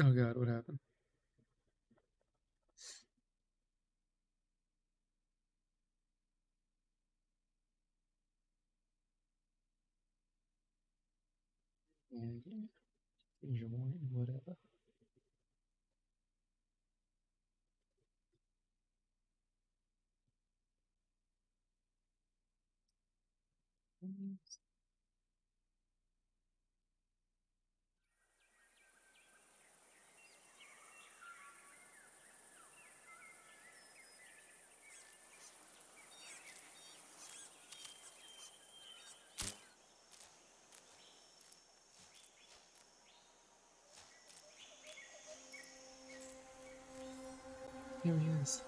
Oh god, what happened? Yeah, danger warning, whatever. Here he is.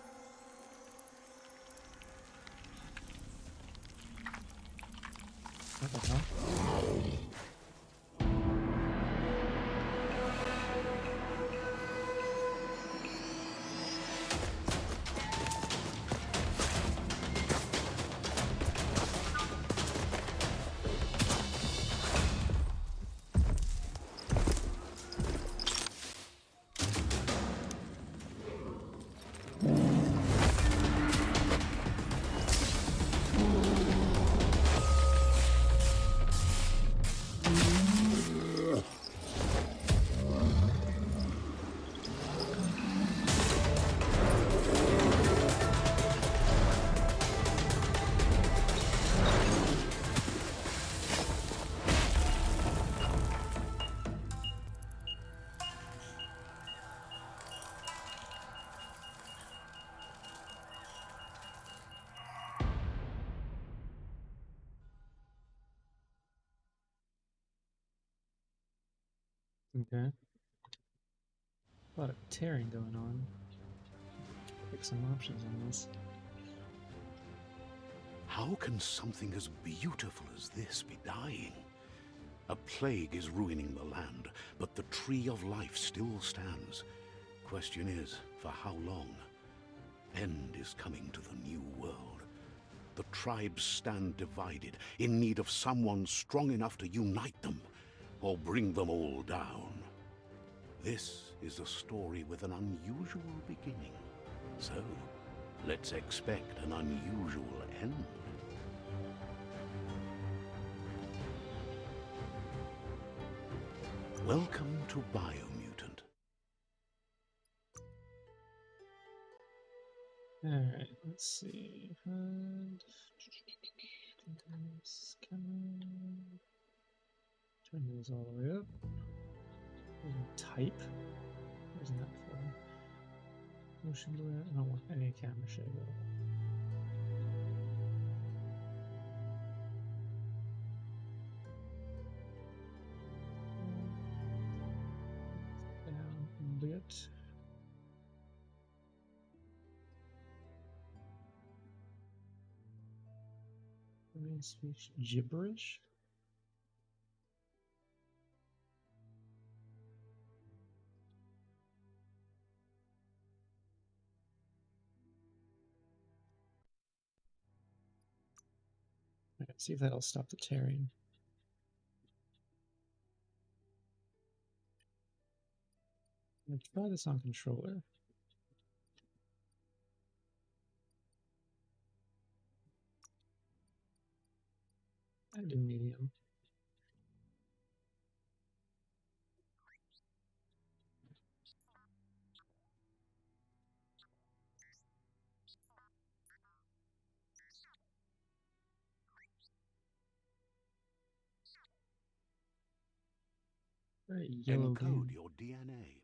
What the hell? Okay. A lot of tearing going on. Pick some options on this. How can something as beautiful as this be dying? A plague is ruining the land, but the tree of life still stands. Question is, for how long? End is coming to the new world. The tribes stand divided, in need of someone strong enough to unite them, or bring them all down. This is a story with an unusual beginning. So, let's expect an unusual end. Welcome to Biomutant. Alright, let's see. Turn those all the way up. Type. Where's that for? Motion blur. I don't want any camera shade at all. Down a bit. Main speech gibberish. Alright, see if that'll stop the tearing. Let's try this on controller. I do medium. Right, yellow Encode game. your DNA.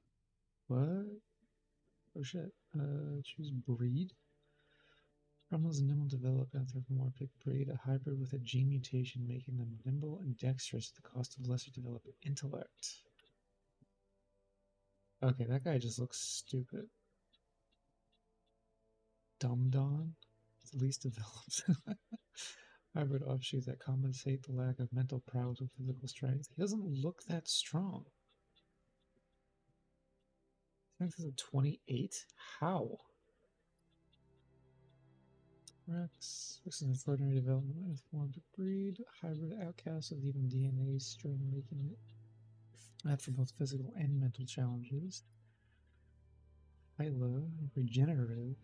What? Oh shit. Choose breed. Cromwell's nimble develop anthropomorphic breed, a hybrid with a gene mutation making them nimble and dexterous at the cost of lesser developed intellect. Okay, that guy just looks stupid. Dumb it's the least developed. Hybrid offshoot that compensate the lack of mental prowess with physical strength. He doesn't look that strong. Strength is a 28? How? Rex is an extraordinary development with formed breed, hybrid outcast with even DNA strain making it That for both physical and mental challenges. Hyla, regenerative.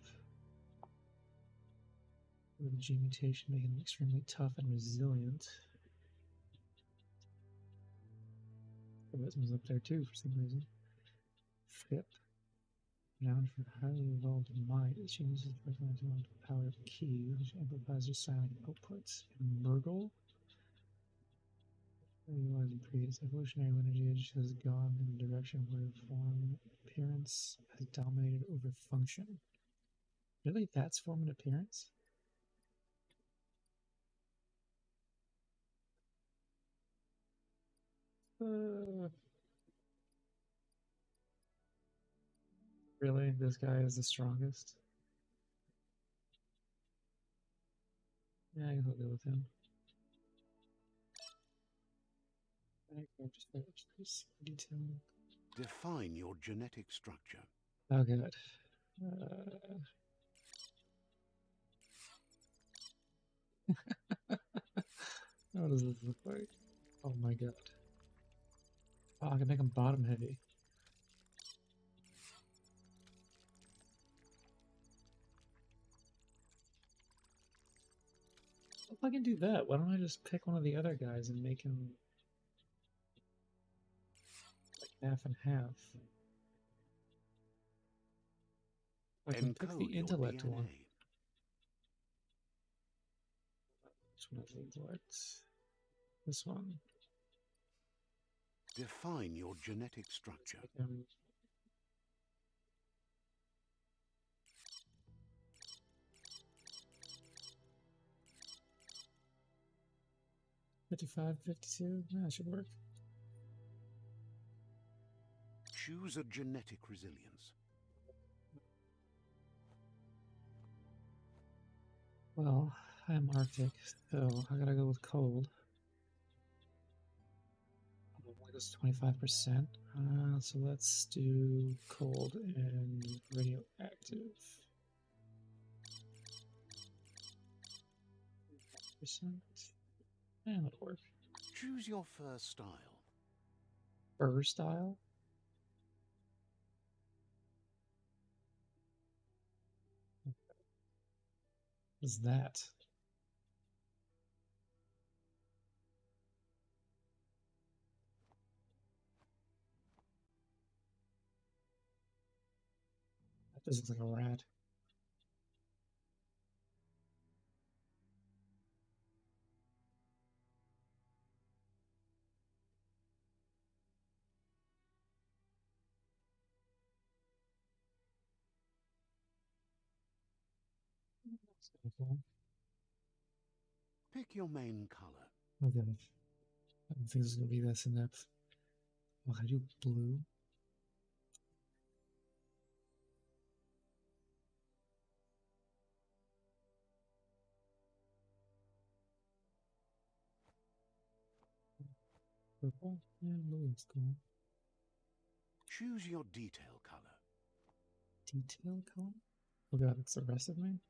With a G mutation, making them extremely tough and resilient. Charisma's up there too for some reason. Flip. Renowned for highly evolved might, it changes the personality to the power of key, which amplifies their silent outputs. And Murgle. Realizing previous evolutionary lineage has gone in a direction where form appearance has dominated over function. Really? That's form and appearance? Really? This guy is the strongest? Yeah, I guess I'll go with him. Detail. Define your genetic structure. Oh, good. What does this look like? Oh my god. Oh, I can make him bottom heavy. If I can do that, why don't I just pick one of the other guys and make him like half and half? I can pick the Encode your intellect DNA. one. Which one is the intellect? This one. Define your genetic structure. 55, 52. Yeah, that should work. Choose a genetic resilience. Well, I'm Arctic, so I gotta go with cold. Only goes 25%. So let's do cold and radioactive. Percent. Yeah, that'll work. Choose your fur style. Fur style? What is that? That just looks like a rat. That's kind of cool. Pick your main color. Okay. I don't think this is gonna be this in depth. Oh, I do blue. Purple? Yeah, blue is cool. Choose your detail color. Detail color? Oh god, it's the rest of me?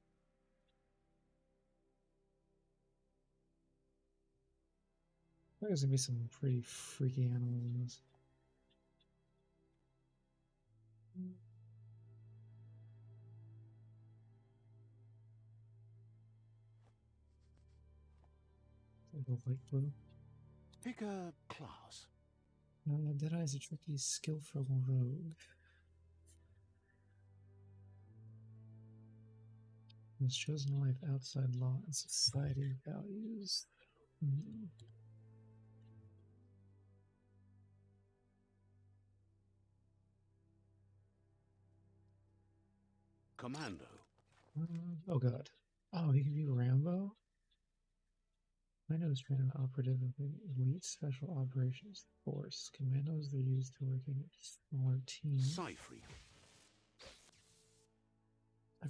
There's gonna be some pretty freaky animals in this. I'll go light blue. Pick a class. Deadeye is a tricky, skillful rogue. Has chosen a life outside law and society values. Commando. Oh god. Oh, he can be Rambo? Commando is trained an operative of the elite special operations force. Commandos are used to work in smaller teams. Cypher.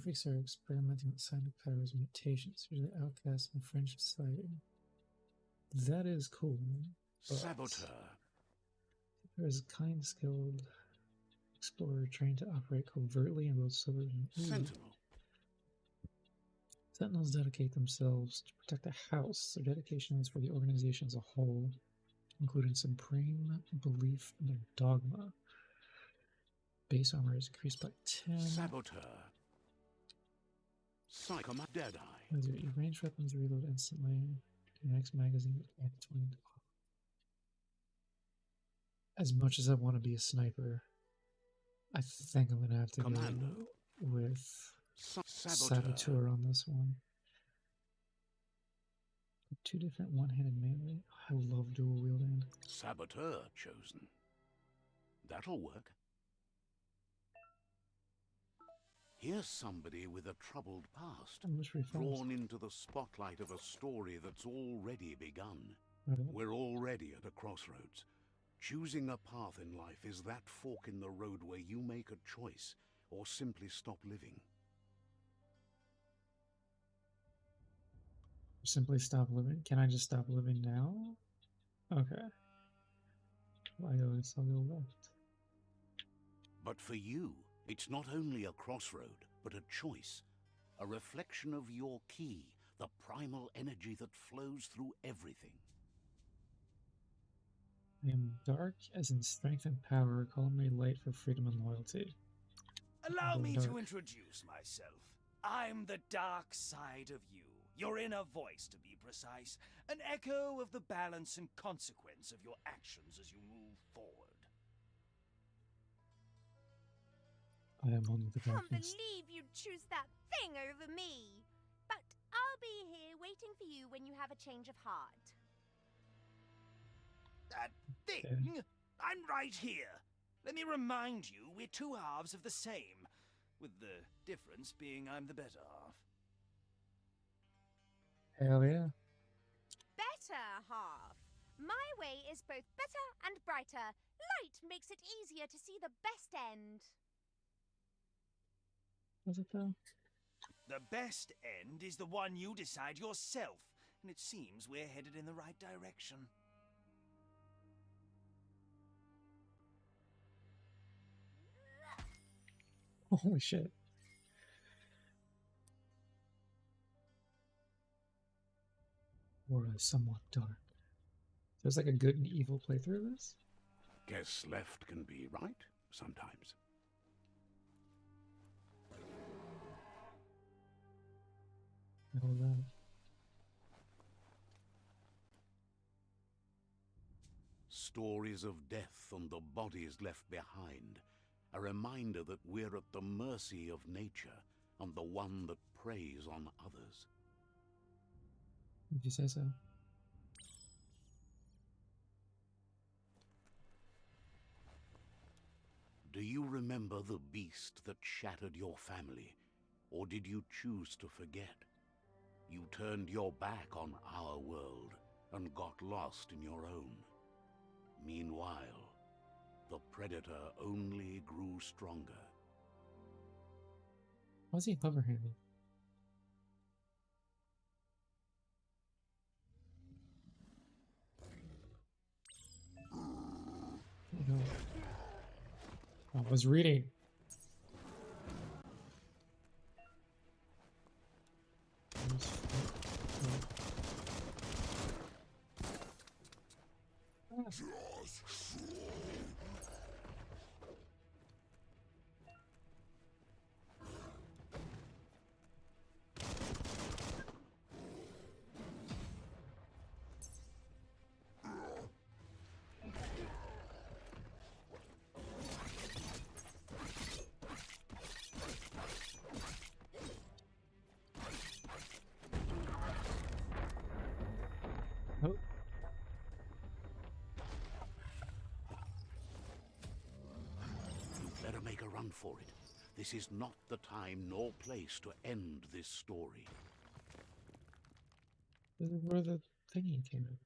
Freaks are experimenting with scientific powers and mutations, usually outcasts in French society. That is cool. Saboteur. There is a kind, skilled explorer trained to operate covertly in both civil and Sentinel. Sentinels dedicate themselves to protect the house. Their dedication is for the organization as a whole. including Supreme, Belief, and Dogma. Base armor is increased by 10. Saboteur. Psychoma Deadeye. Your ranged weapons reload instantly. Your next magazine at 20. As much as I want to be a sniper, I think I'm gonna have to Commando. go with Saboteur. Saboteur on this one. 2 different one-handed melee. I love dual wielding. Saboteur chosen. That'll work. Here's somebody with a troubled past, drawn into the spotlight of a story that's already begun. We're already at a crossroads. Choosing a path in life is that fork in the road where you make a choice or simply stop living. Simply stop living? Can I just stop living now? Okay. Well, I guess I'll go left. But for you, it's not only a crossroad, but a choice. A reflection of your key, the primal energy that flows through everything. I am dark, as in strength and power. Call me light for freedom and loyalty. Allow me to introduce myself. I'm the dark side of you. Your inner voice, to be precise. An echo of the balance and consequence of your actions as you move forward. I am one with the darkness. Can't believe you'd choose that thing over me. But I'll be here waiting for you when you have a change of heart. That thing? I'm right here. Let me remind you, we're two halves of the same. With the difference being I'm the better half. Hell yeah. Better half. My way is both better and brighter. Light makes it easier to see the best end. Was it though? The best end is the one you decide yourself, and it seems we're headed in the right direction. Holy shit. Or somewhat dark. There's like a good and evil playthrough of this? Guess left can be right sometimes. All that. Stories of death and the bodies left behind. A reminder that we're at the mercy of nature and the one that preys on others. If you say so. Do you remember the beast that shattered your family? Or did you choose to forget? You turned your back on our world and got lost in your own. Meanwhile, the predator only grew stronger. Why is he hover-handed? No. I was reading. Oh. You'd better make a run for it. This is not the time nor place to end this story. This is where the thingy came in.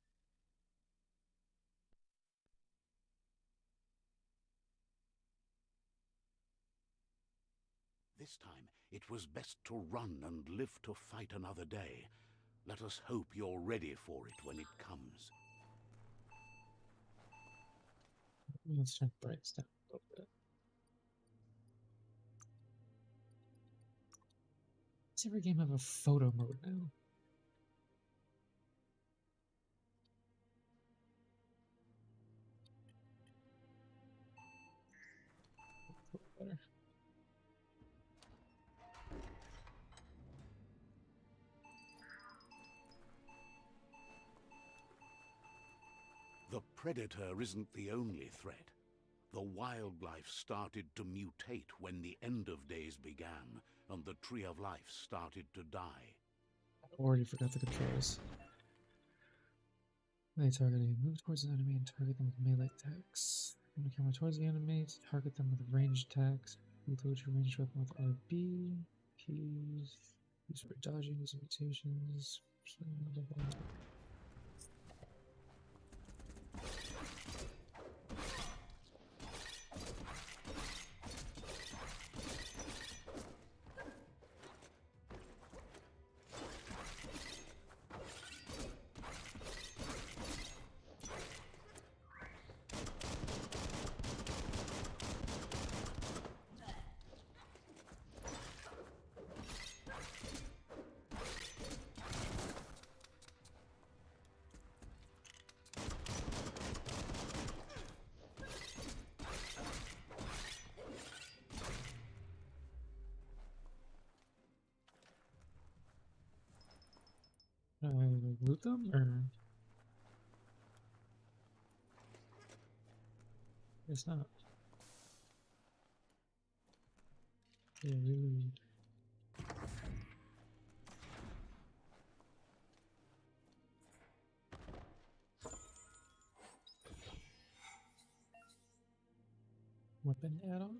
This time, it was best to run and live to fight another day. Let us hope you're ready for it when it comes. Let's turn the brights down a little bit. Does every game have a photo mode now? predator isn't the only threat. The wildlife started to mutate when the end of days began, and the Tree of Life started to die. I already forgot the controls. Melee targeting. Move towards an enemy and target them with melee attacks. Move the camera towards the enemy to target them with ranged attacks. Reload your ranged weapon with RB. Keys. Use for dodging, using mutations. Loot them, or guess not. Yeah, reload. Weapon add-on.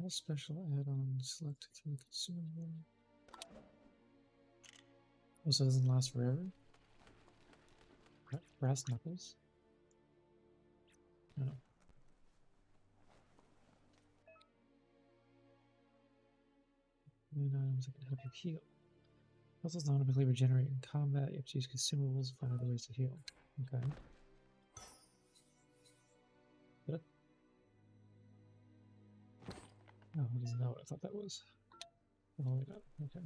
All special add-ons select through consumable. Oh, so it doesn't last forever? Brass knuckles? No. Main items that can help you heal. Puzzles not automatically regenerate in combat. You have to use consumables to find other ways to heal. Okay. What? Oh, it doesn't know what I thought that was. Oh, wait, no. Okay.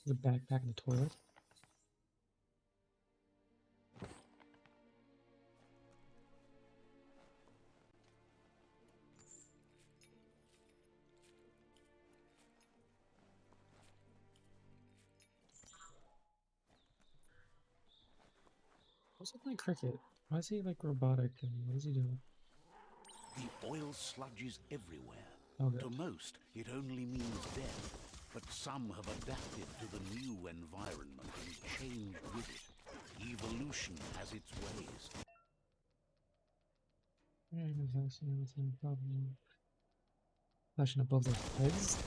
The backpack in the toilet. What's with my cricket? Why is he like robotic and what is he doing? The oil sludge is everywhere. Oh, good. To most, it only means death, but some have adapted to the new environment and changed with it. Evolution has its ways. Flashing above their heads.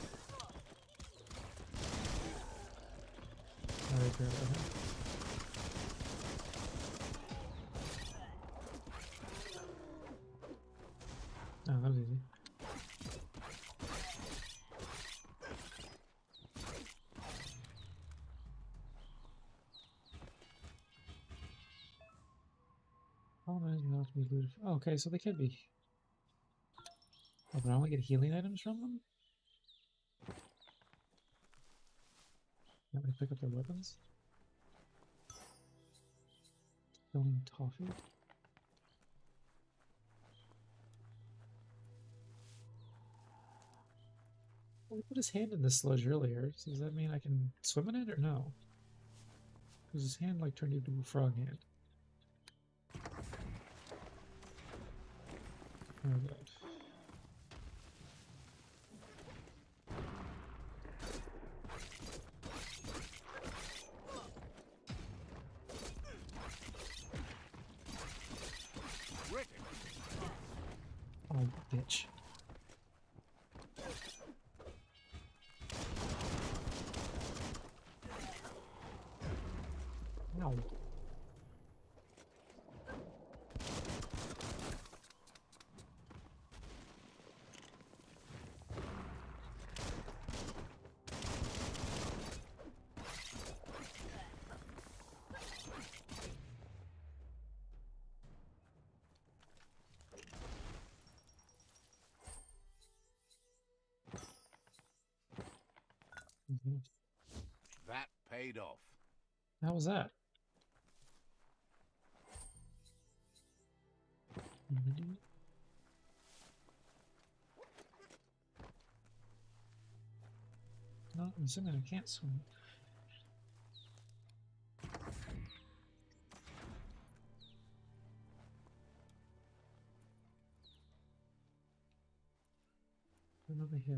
Alright, grab it. Oh, that was easy. All items will have to be looted. Oh, okay, so they could be. Oh, but I only get healing items from them? Can't we pick up their weapons? Filling toffee? Well, he put his hand in the sludge earlier. So does that mean I can swim in it or no? Because his hand like turned into a frog hand. Oh god. Oh, bitch. Ow. That paid off. How was that? No, I'm assuming I can't swim. Over here.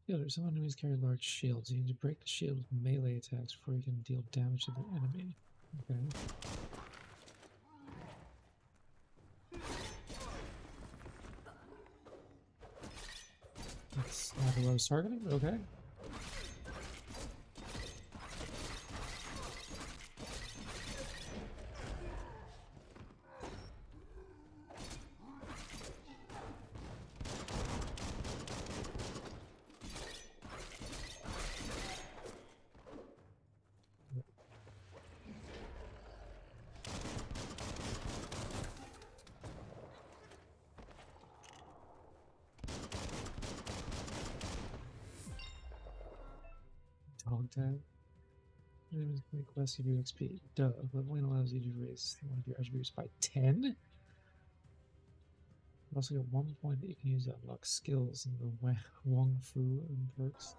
Fielder, some enemies carry large shields. You need to break the shield with melee attacks before you can deal damage to the enemy. Okay. That's not what I was targeting, but okay. Dog tag. Enemies can request you do XP. Duh. Leveling allows you to raise one of your attributes by 10. You also get 1 point that you can use to unlock skills in the Wong Fu and perks.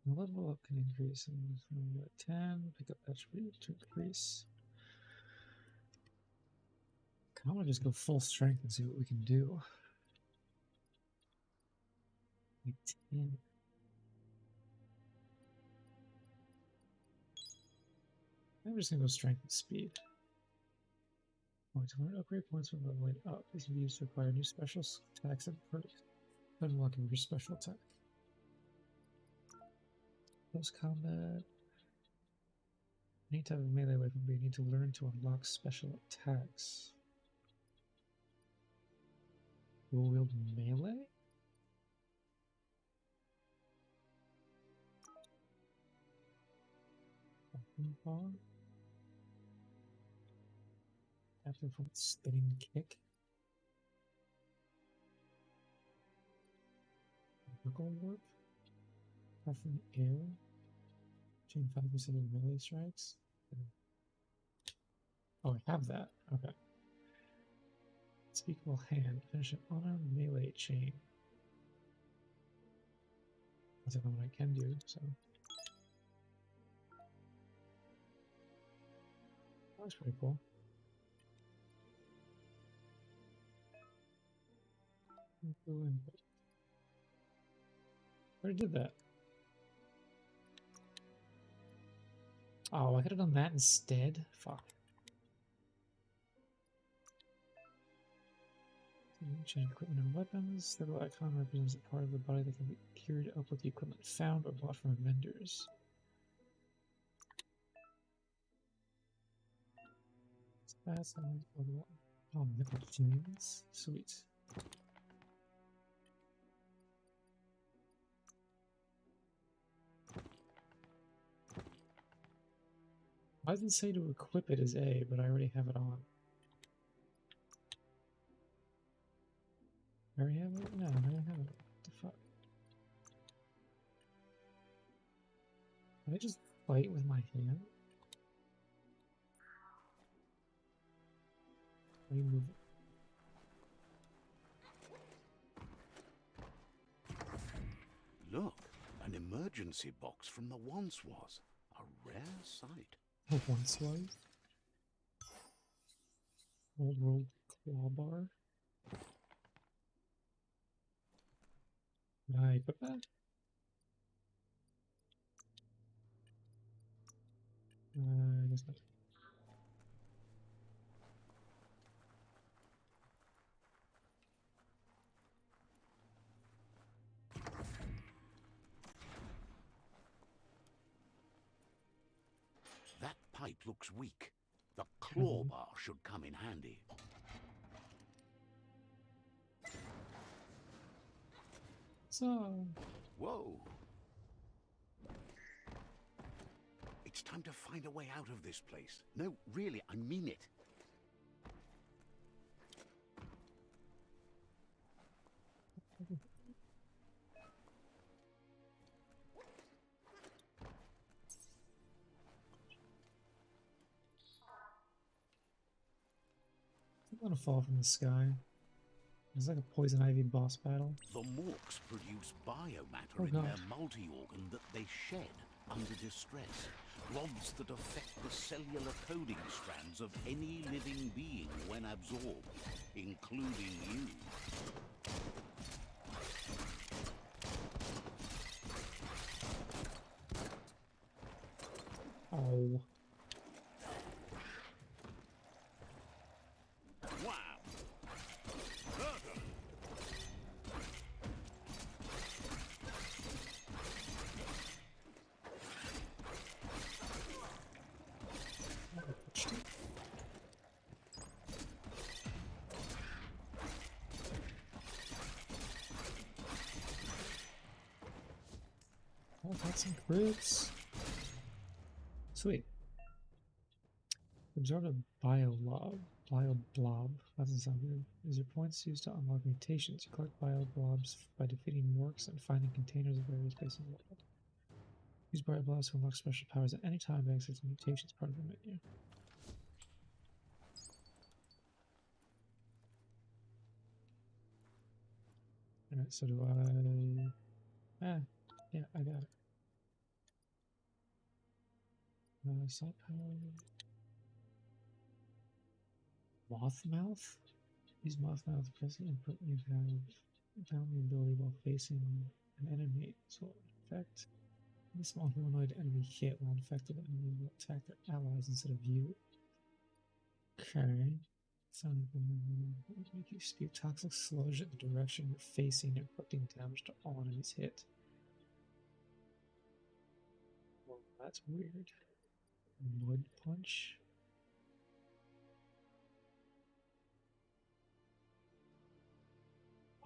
The level up can increase from 10. Pick up attribute to increase. I want to just go full strength and see what we can do. Like 10. I'm just gonna go strength and speed. To learn upgrade points from leveling up. These can be used to acquire new special attacks and perks. Unlock every special attack. Close combat. Any type of melee weapon, but you need to learn to unlock special attacks. Dual wield melee? After from spinning kick. Knuckle warp. Off in the air. Chain 5% of melee strikes. Oh, I have that. Okay. Speakable hand. Finish an unarmed melee chain. That's what I can do, so. That's pretty cool. Already did that. Oh, I could have done that instead? Fuck. Change equipment and weapons. The little icon represents a part of the body that can be geared up with the equipment found or bought from vendors. That's oh, nickel jeans. Sweet. Why does it say to equip it as A, but I already have it on? I already have it? No, I already have it. What the fuck? Can I just fight with my hand? How do you move it? Look, an emergency box from the once was. A rare sight. Oh, once was? Old world claw bar? Can I equip that? I guess not. That pipe looks weak. The claw bar should come in handy. So, Whoa. It's time to find a way out of this place. No, really, I mean it. I'm gonna fall from the sky. It's like a poison ivy boss battle. The Morks produce biomatter Oh, in God. their multi-organ that they shed under distress. Rods that affect the cellular coding strands of any living being when absorbed, including you. Oh. Wow! Oh, got some crits. Sweet. Absorb a bioblob. Bioblob. That doesn't sound good. These are points used to unlock mutations. You collect bioblobs by defeating Morks and finding containers of various places in the world. Use bioblobs to unlock special powers at any time by accessing mutations part of the menu. Alright, so do I... yeah, I got it. Salt power... Mothmouth? Use Mothmouth, press the input, you have found the ability while facing an enemy. So, in effect, any small humanoid enemy hit while infected enemy will attack their allies instead of you. Okay. Sound make you spew toxic sludge in the direction you're facing, inflicting damage to all enemies hit. Well, that's weird. Mud punch?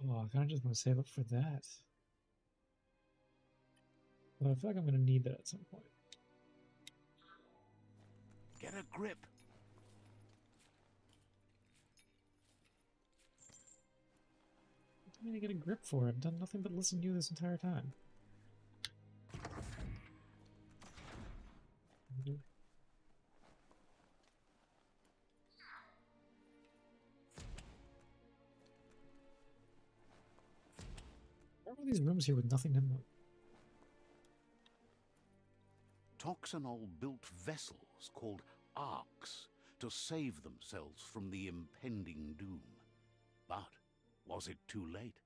Oh, I kinda just want to save up for that. But I feel like I'm gonna need that at some point. Get a grip. What do you mean to get a grip for? I've done nothing but listen to you this entire time. Why are these rooms here with nothing in them? Toxanol built vessels called arks to save themselves from the impending doom. But was it too late?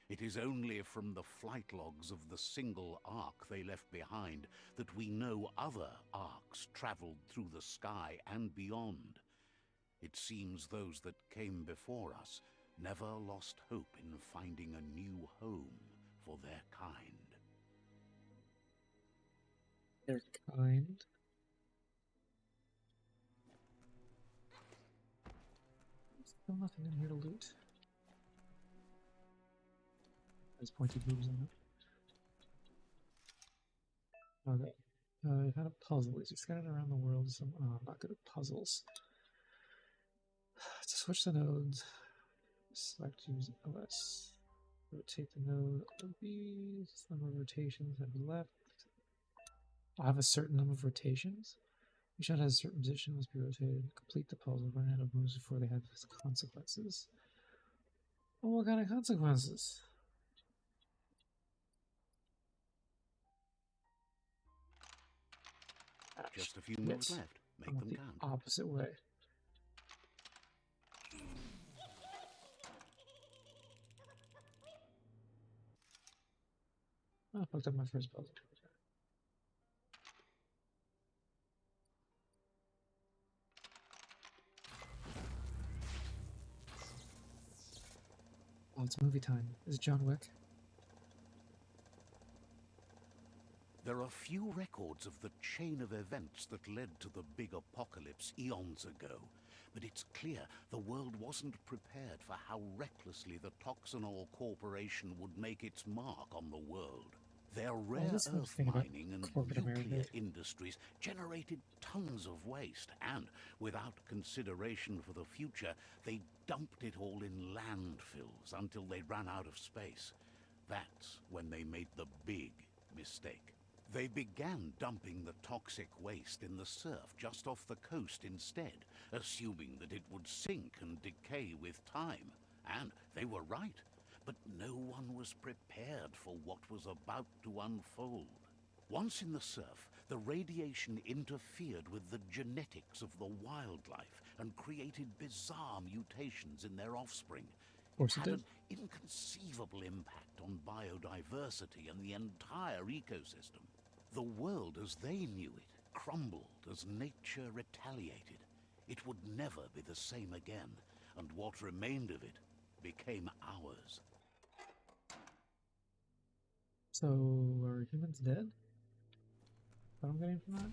It is only from the flight logs of the single ark they left behind that we know other arks traveled through the sky and beyond. It seems those that came before us never lost hope in finding a new home for their kind. Their kind? Still nothing in here to loot. There's pointy boobs on it. Okay. I found a puzzle. These are scattered around the world. Some I'm not good at puzzles. To switch the nodes, select use OS. Rotate the node. These number of rotations have left. I have a certain number of rotations. Each shot has a certain position, must be rotated. Complete the puzzle. Run out of moves before they have consequences. Oh, what kind of consequences? Just a few moves left. Make them count. Opposite way. Oh, I fucked up my first puzzle. Oh, it's movie time. Is it John Wick? There are few records of the chain of events that led to the big apocalypse eons ago, but it's clear the world wasn't prepared for how recklessly the Toxanol Corporation would make its mark on the world. Their Oh, rare this makes me earth think about mining and corporate nuclear America. industries generated tons of waste, and without consideration for the future, they dumped it all in landfills until they ran out of space. That's when they made the big mistake. They began dumping the toxic waste in the surf just off the coast instead, assuming that it would sink and decay with time. And they were right. But no one was prepared for what was about to unfold. Once in the surf, the radiation interfered with the genetics of the wildlife and created bizarre mutations in their offspring. Of course It it had did. an inconceivable impact on biodiversity and the entire ecosystem. The world as they knew it crumbled as nature retaliated. It would never be the same again, and what remained of it became ours. So, are humans dead? What I'm getting from that?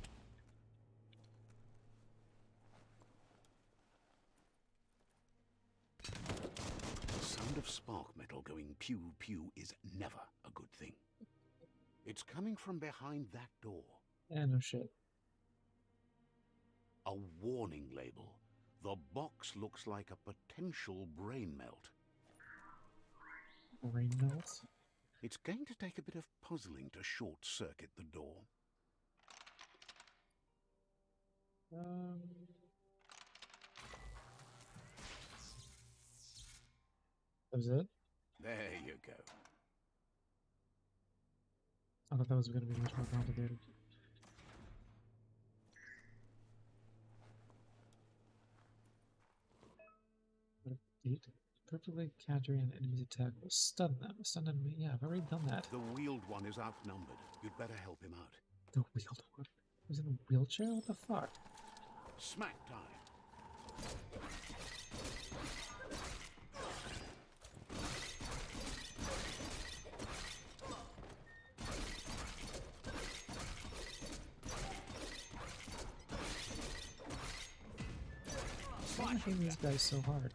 The sound of spark metal going pew-pew is never a good thing. It's coming from behind that door. Yeah, no shit. A warning label. The box looks like a potential brain melt. Brain melt. It's going to take a bit of puzzling to short-circuit the door. That was it? There you go. I thought that was going to be much more complicated. Perfectly countering an enemy's attack will stun them. Stun enemy. Yeah, I've already done that. The wheeled one is outnumbered. You'd better help him out. The wheeled one? Was in a wheelchair? What the fuck? Smack time. Why am I hitting these guys so hard?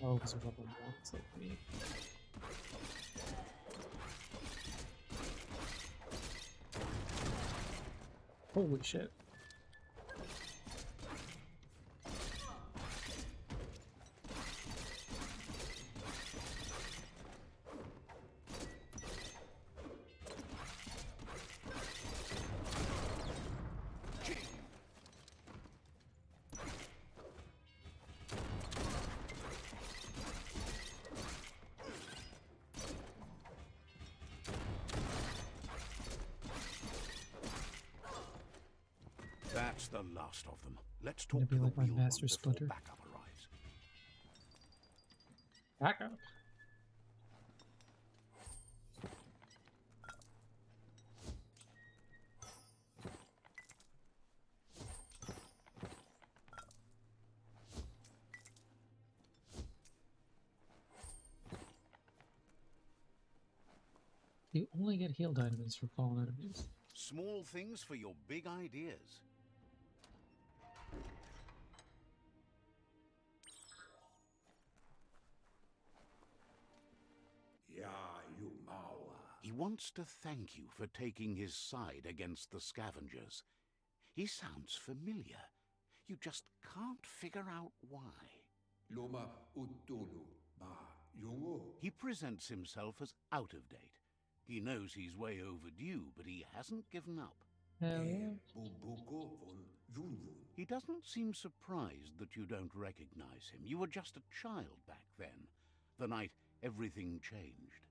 Oh, because we're level 1, it's like me. Holy shit. That's the last of them. Let's Gonna talk be to the like my wheeled one Master before Splinter. backup arrives. Back up. You only get healed items for fallen enemies. Small things for your big ideas. He wants to thank you for taking his side against the scavengers. He sounds familiar. You just can't figure out why. He presents himself as out of date. He knows he's way overdue, but he hasn't given up. Hell yeah. He doesn't seem surprised that you don't recognize him. You were just a child back then, the night everything changed.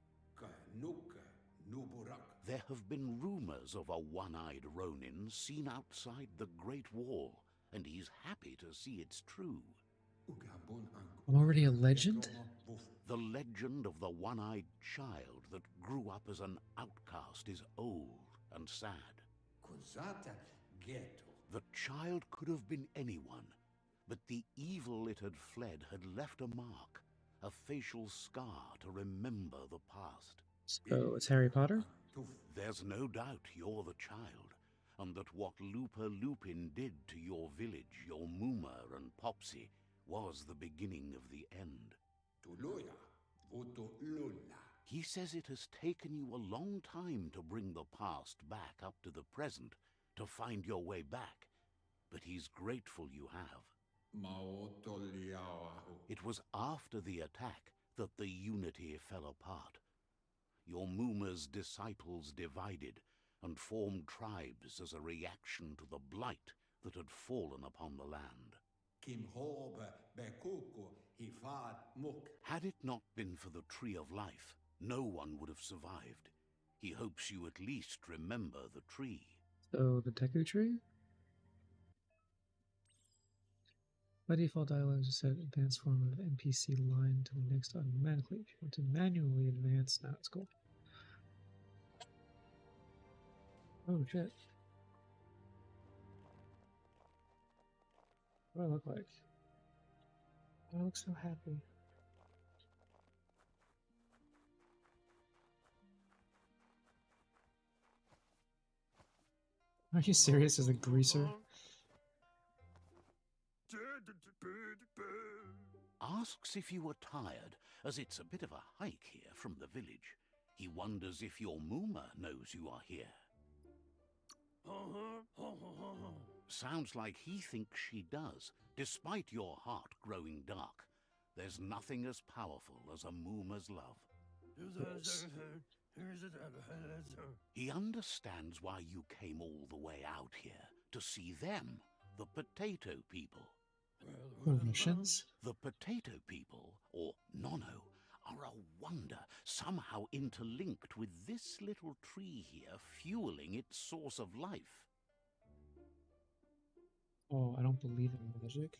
There have been rumors of a one-eyed Ronin seen outside the Great Wall, and he's happy to see it's true. I'm already a legend? The legend of the one-eyed child that grew up as an outcast is old and sad. The child could have been anyone, but the evil it had fled had left a mark, a facial scar to remember the past. So it's Harry Potter? There's no doubt you're the child, and that what Looper Lupin did to your village, your Muma and Popsy, was the beginning of the end. He says it has taken you a long time to bring the past back up to the present, to find your way back, but he's grateful you have. It was after the attack that the unity fell apart. Your Muma's disciples divided and formed tribes as a reaction to the blight that had fallen upon the land. Had it not been for the Tree of Life, no one would have survived. He hopes you at least remember the tree. So, the Deku Tree? By default, dialogue is set advanced form of NPC line to the next automatically. If you want to manually advance, now it's cool. Oh shit. What do I look like? I look so happy. Are you serious as a greaser? Asks if you are tired, as it's a bit of a hike here from the village. He wonders if your Muma knows you are here. Sounds like he thinks she does, despite your heart growing dark. There's nothing as powerful as a Muma's love. Yes. He understands why you came all the way out here, to see them, the potato people. Russians? The potato people, or Nono, are a wonder, somehow interlinked with this little tree here, fueling its source of life. Oh, I don't believe in magic.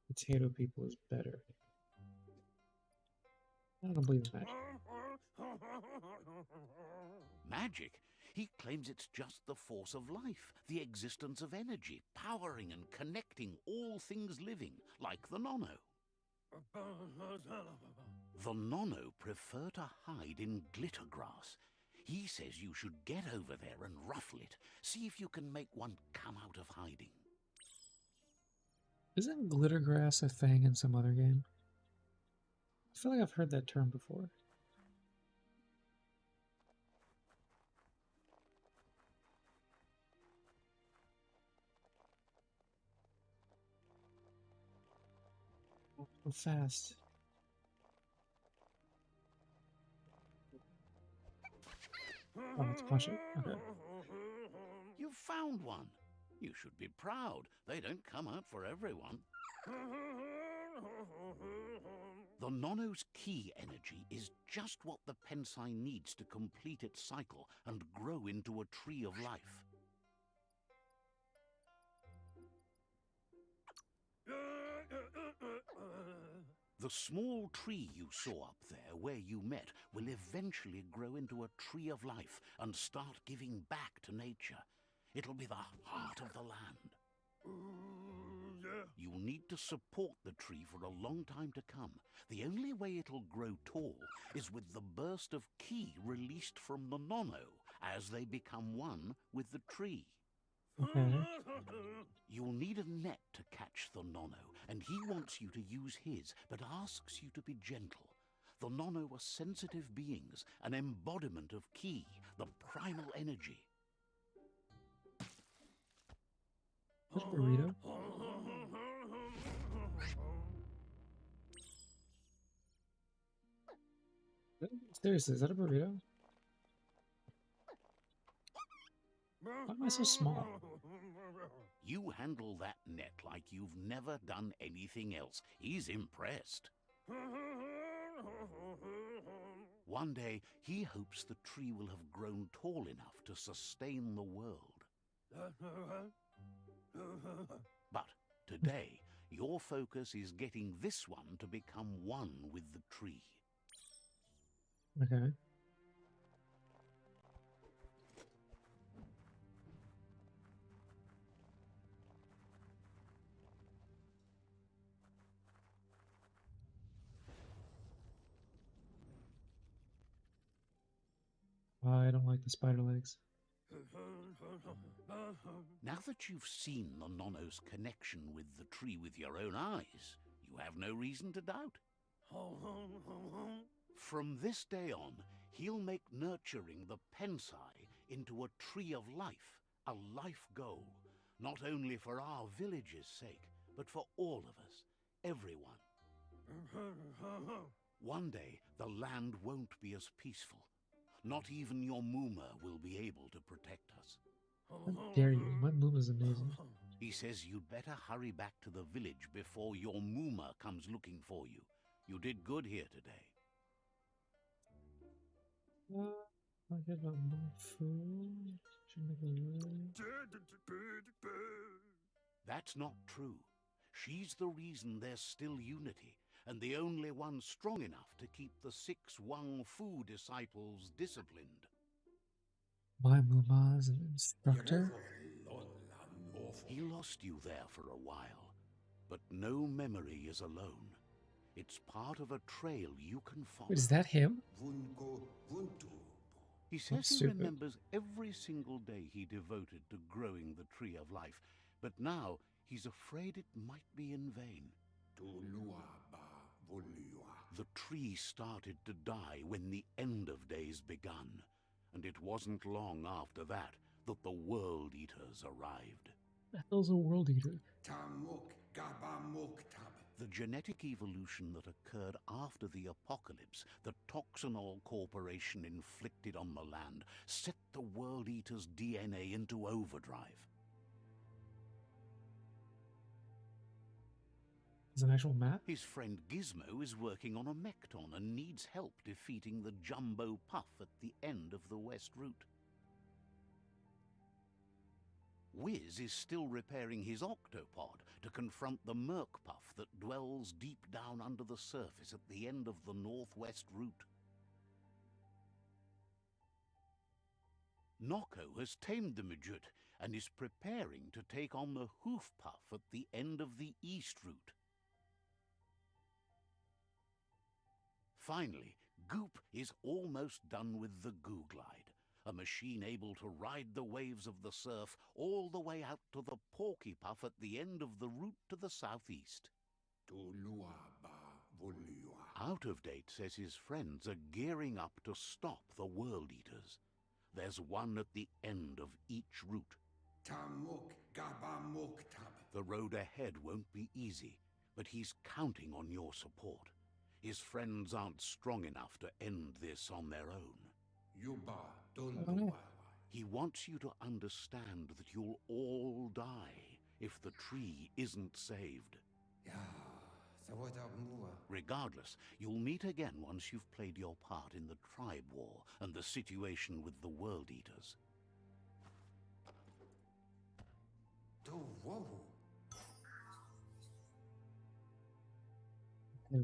Potato people is better. I don't believe in magic. Magic? He claims it's just the force of life, the existence of energy, powering and connecting all things living, like the Nono. The Nono prefer to hide in glitter grass. He says you should get over there and ruffle it. See if you can make one come out of hiding. Isn't glitter grass a thing in some other game? I feel like I've heard that term before. So fast. Oh, let's punch it. Okay. You found one. You should be proud. They don't come out for everyone. The Nono's key energy is just what the Pensai needs to complete its cycle and grow into a tree of life. The small tree you saw up there where you met will eventually grow into a tree of life and start giving back to nature. It'll be the heart of the land. You'll need to support the tree for a long time to come. The only way it'll grow tall is with the burst of ki released from the Nono as they become one with the tree. Okay. You'll need a net to catch the Nono, and he wants you to use his, but asks you to be gentle. The Nono are sensitive beings, an embodiment of ki, the primal energy. Is that a burrito? Seriously, is that a burrito? Why am I so small? You handle that net like you've never done anything else. He's impressed. One day, he hopes the tree will have grown tall enough to sustain the world. But today, your focus is getting this one to become one with the tree. Okay. I don't like the spider legs. Now that you've seen the Nono's connection with the tree with your own eyes, you have no reason to doubt. From this day on, he'll make nurturing the Pensai into a tree of life, a life goal, not only for our village's sake, but for all of us, everyone. One day, the land won't be as peaceful. Not even your Muma will be able to protect us. How dare you? My move is amazing. He says you'd better hurry back to the village before your Muma comes looking for you. You did good here today. I'll get about more food. Should make a way. That's not true. She's the reason there's still unity, and the only one strong enough to keep the 6 Wang Fu disciples disciplined. My Muma is an instructor. He lost you there for a while, but no memory is alone. It's part of a trail you can follow. Wait, is that him? He says he stupid. remembers every single day he devoted to growing the Tree of Life, but now he's afraid it might be in vain. The tree started to die when the end of days begun, and it wasn't long after that that the World Eaters arrived. The hell's a World Eater? The genetic evolution that occurred after the apocalypse that Toxinol Corporation inflicted on the land set the World Eater's DNA into overdrive. Is an actual map? His friend Gizmo is working on a Mekton and needs help defeating the Jumbo Puff at the end of the West Route. Wiz is still repairing his octopod to confront the Merc Puff that dwells deep down under the surface at the end of the Northwest Route. Nocco has tamed the Midget and is preparing to take on the Hoof Puff at the end of the East Route. Finally, Goop is almost done with the Goo Glide, a machine able to ride the waves of the surf all the way out to the Porky Puff at the end of the route to the southeast. Out of Date says his friends are gearing up to stop the World Eaters. There's one at the end of each route. The road ahead won't be easy, but he's counting on your support. His friends aren't strong enough to end this on their own. He wants you to understand that you'll all die if the tree isn't saved. Regardless, you'll meet again once you've played your part in the tribe war and the situation with the World Eaters.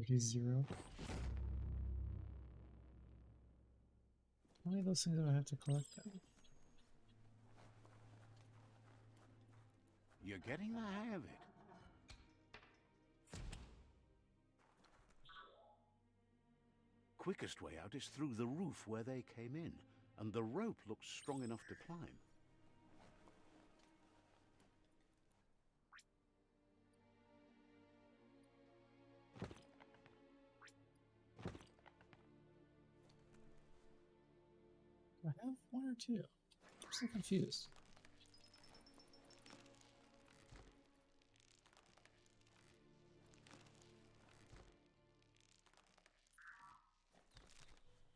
0. How many of those things do I have to collect then? You're getting the hang of it. Quickest way out is through the roof where they came in, and the rope looks strong enough to climb. Do I have 1 or 2? I'm so confused.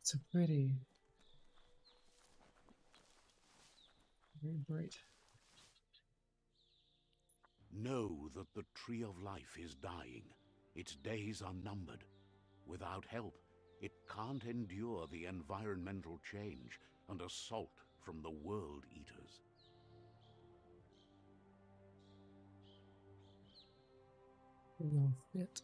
It's so pretty. Very bright. Know that the Tree of Life is dying. Its days are numbered. Without help, it can't endure the environmental change and assault from the World Eaters. It will fit.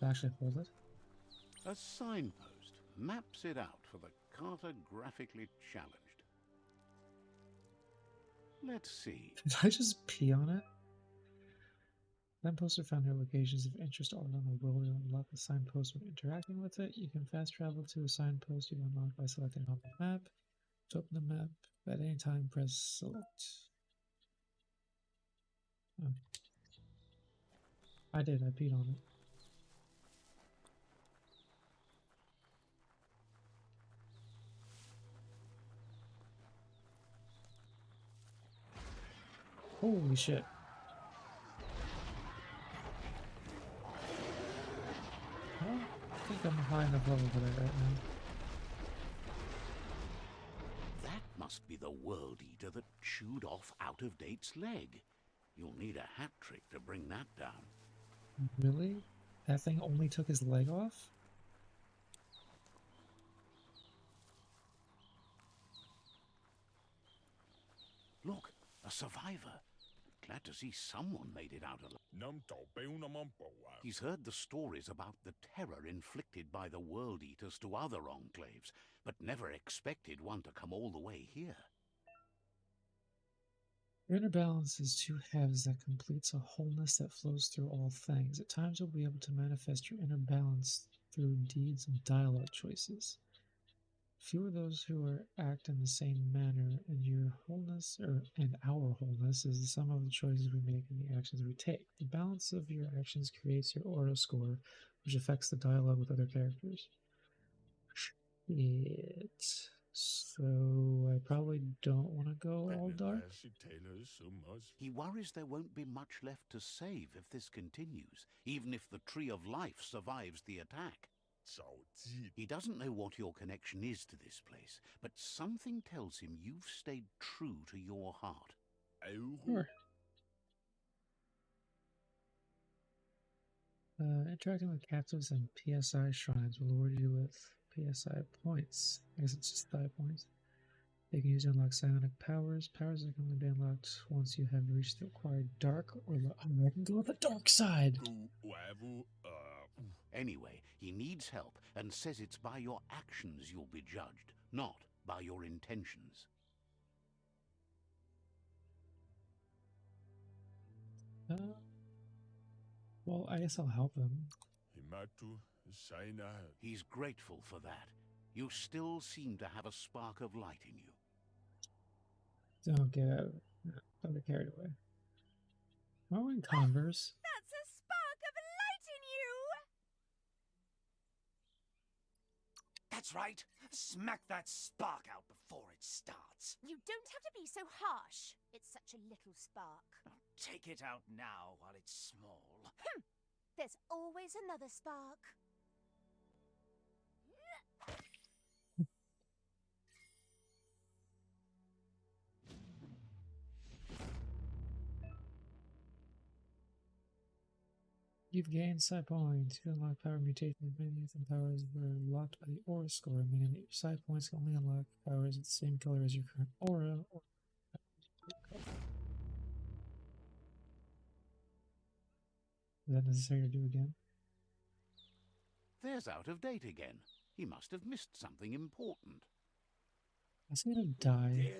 Actually hold it. A signpost maps it out for the cartographically challenged. Let's see. Did I just pee on it? Signposts are found near locations of interest all around the world. You unlock a signpost when interacting with it. You can fast travel to a signpost you unlock by selecting on the map. To open the map, at any time, press select. Oh. I did, I peed on it. Holy shit. I don't think I'm high enough level for that right now. That must be the World Eater that chewed off Out-of-Date's leg. You'll need a hat trick to bring that down. Really? That thing only took his leg off? Look, a survivor. Glad to see someone made it out alive. He's heard the stories about the terror inflicted by the World Eaters to other enclaves, but never expected one to come all the way here. Your inner balance is two halves that completes a wholeness that flows through all things. At times you'll be able to manifest your inner balance through deeds and dialogue choices. Few are those who act in the same manner, and your wholeness, and our wholeness, is the sum of the choices we make and the actions we take. The balance of your actions creates your aura score, which affects the dialogue with other characters. Shit. So I probably don't want to go all dark. He worries there won't be much left to save if this continues, even if the Tree of Life survives the attack. He doesn't know what your connection is to this place, but something tells him you've stayed true to your heart. Sure. Interacting with captives and PSI shrines will reward you with PSI points. I guess it's just die points. They can use to unlock psionic powers. Powers that can only be unlocked once you have reached the acquired dark or I can go with the dark side. Anyway, he needs help and says it's by your actions you'll be judged, not by your intentions. Well, I guess I'll help him. He's grateful for that. You still seem to have a spark of light in you. Don't get carried away. Am I wearing Converse? That's a spark of light in you! That's right. Smack that spark out before it starts. You don't have to be so harsh. It's such a little spark. Now, take it out now while it's small. There's always another spark. You've gained psi points. You unlock power mutations. Many of them powers were locked by the aura score, meaning that your psi points can only unlock powers at the same color as your current aura. Is that necessary to do again? There's Out-of-Date again. He must have missed something important. I was gonna die.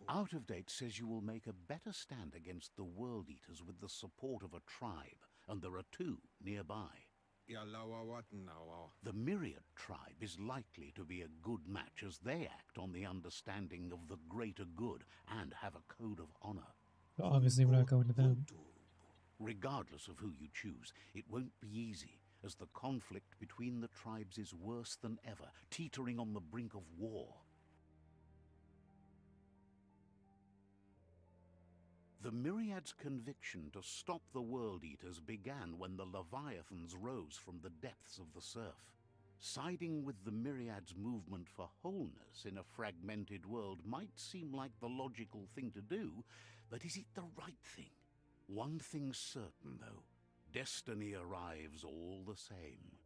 Out-of-Date says you will make a better stand against the World Eaters with the support of a tribe, and there are two nearby. The Myriad tribe is likely to be a good match as they act on the understanding of the greater good and have a code of honor. But obviously, we're not going to them. Regardless of who you choose, it won't be easy, as the conflict between the tribes is worse than ever, teetering on the brink of war. The Myriad's conviction to stop the World Eaters began when the Leviathans rose from the depths of the surf. Siding with the Myriad's movement for wholeness in a fragmented world might seem like the logical thing to do, but is it the right thing? One thing's certain, though. Destiny arrives all the same.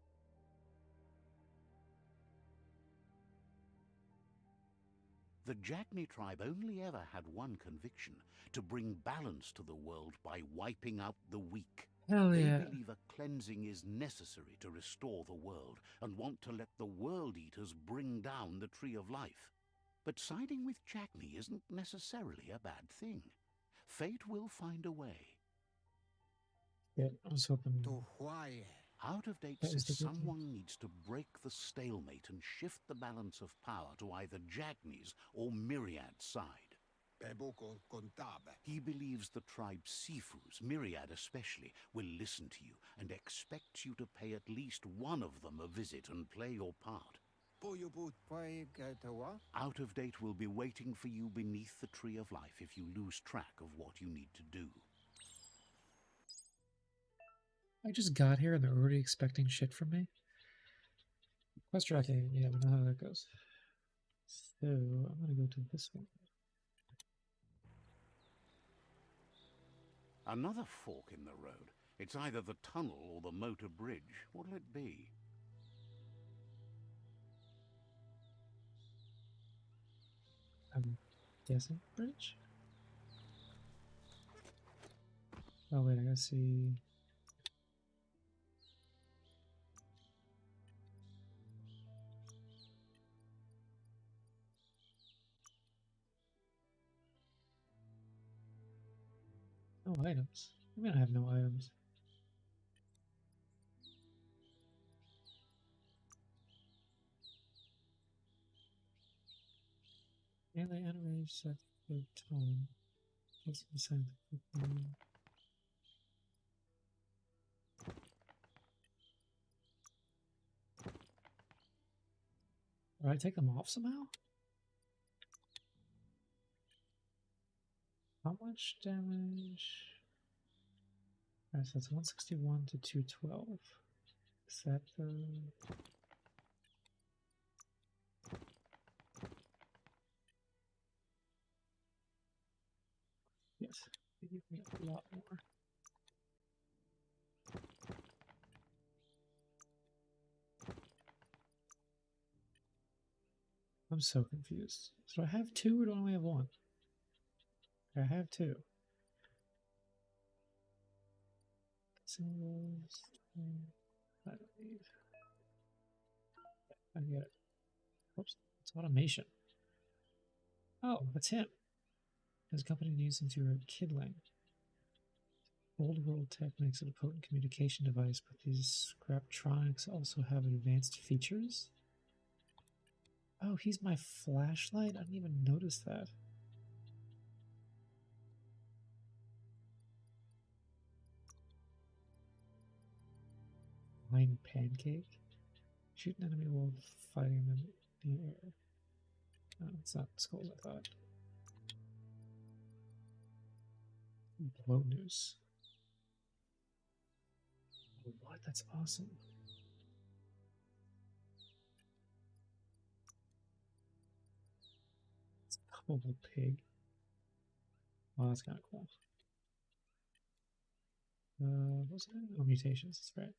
The Jagni tribe only ever had one conviction: to bring balance to the world by wiping out the weak. Hell They yeah. believe a cleansing is necessary to restore the world, and want to let the World Eaters bring down the Tree of Life. But siding with Jagni isn't necessarily a bad thing. Fate will find a way. Yeah, I was hoping Out of Date that was says the good thing. someone needs to break the stalemate and shift the balance of power to either Jagni's or Myriad's side. He believes the tribe Sifus, Myriad especially, will listen to you and expects you to pay at least one of them a visit and play your part. Out of Date will be waiting for you beneath the Tree of Life if you lose track of what you need to do. I just got here and they're already expecting shit from me. Quest tracking, yeah, we know how that goes. So I'm gonna go to this one. Another fork in the road. It's either the tunnel or the motor bridge. What'll it be? I'm guessing bridge. Oh wait, I gotta see. No items. I mean, I have no items. And the anime set for time. What's the scientific thing? Did I take them off somehow? How much damage? Alright, so it's 161 to 212. Is that the... Yes, they give me a lot more. I'm so confused. So do I have two or do I only have one? I have two. Symbols. I don't need. I get it. Oops, it's automation. Oh, that's him. His company needs him through a kidling. Old world tech makes it a potent communication device, but these scraptronics also have advanced features. Oh, he's my flashlight? I didn't even notice that. Flying pancake? Shoot an enemy while fighting them in the air. No, it's not as cool as I thought. Blow news. Oh, what? That's awesome. It's a hubbable pig. Oh, that's kind of cool. What's it? Oh, mutations. That's right.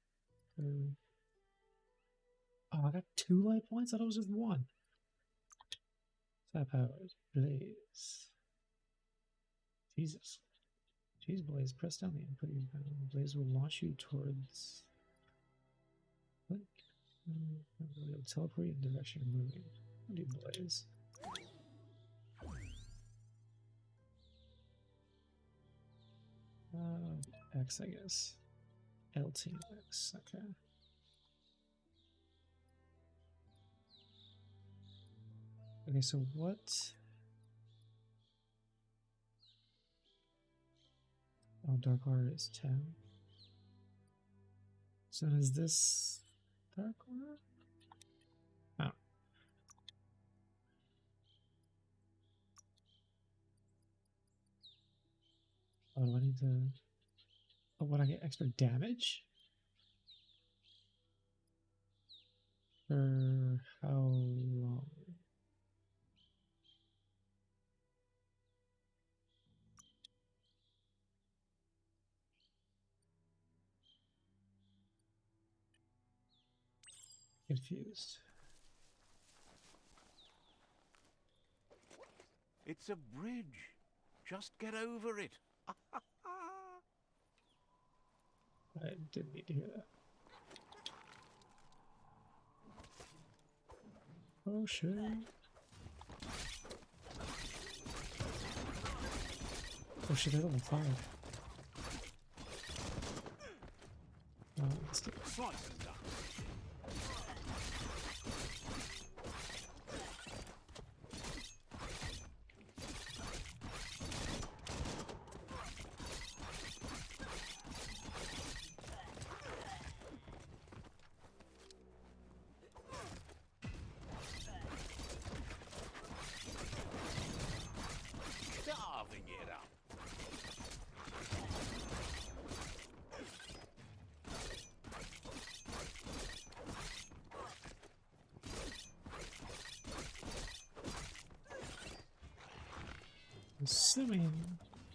Oh, I got 2 light points? I thought it was just 1. Side powers. Blaze. Jesus. Jeez, Blaze. Press down the input. Blaze will launch you towards... What? It'll teleport you in the direction you're moving. I'll do Blaze. X, I guess. LT X. Okay. Okay, so what? Oh, Dark Aura is 10. So is this Dark Aura? Oh. Oh, do I need to... Oh, would I get extra damage? For how long? Confused. It's a bridge. Just get over it. I didn't need to hear that. Oh shit. Oh shit, they're level 5. Slice and dice. Carving it up. Assuming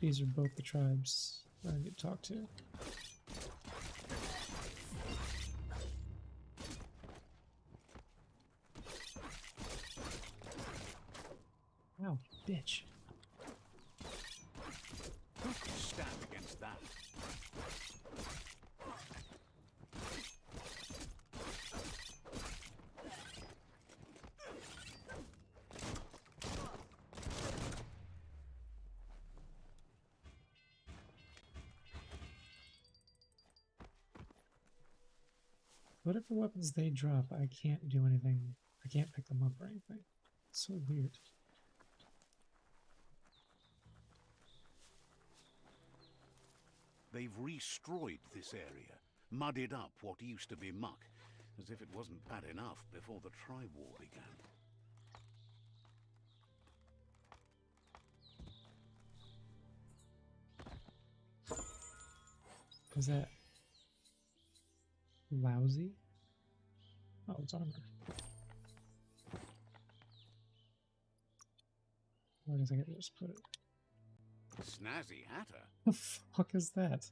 these are both the tribes that I need to talk to. Wow, bitch. Who could stand against that? Whatever weapons they drop, I can't do anything. I can't pick them up or anything. It's so weird. They've destroyed this area, muddied up what used to be muck, as if it wasn't bad enough before the tribe war began. Is that lousy? Oh, it's armor. Where does I get to just put it? Snazzy hatter. The fuck is that?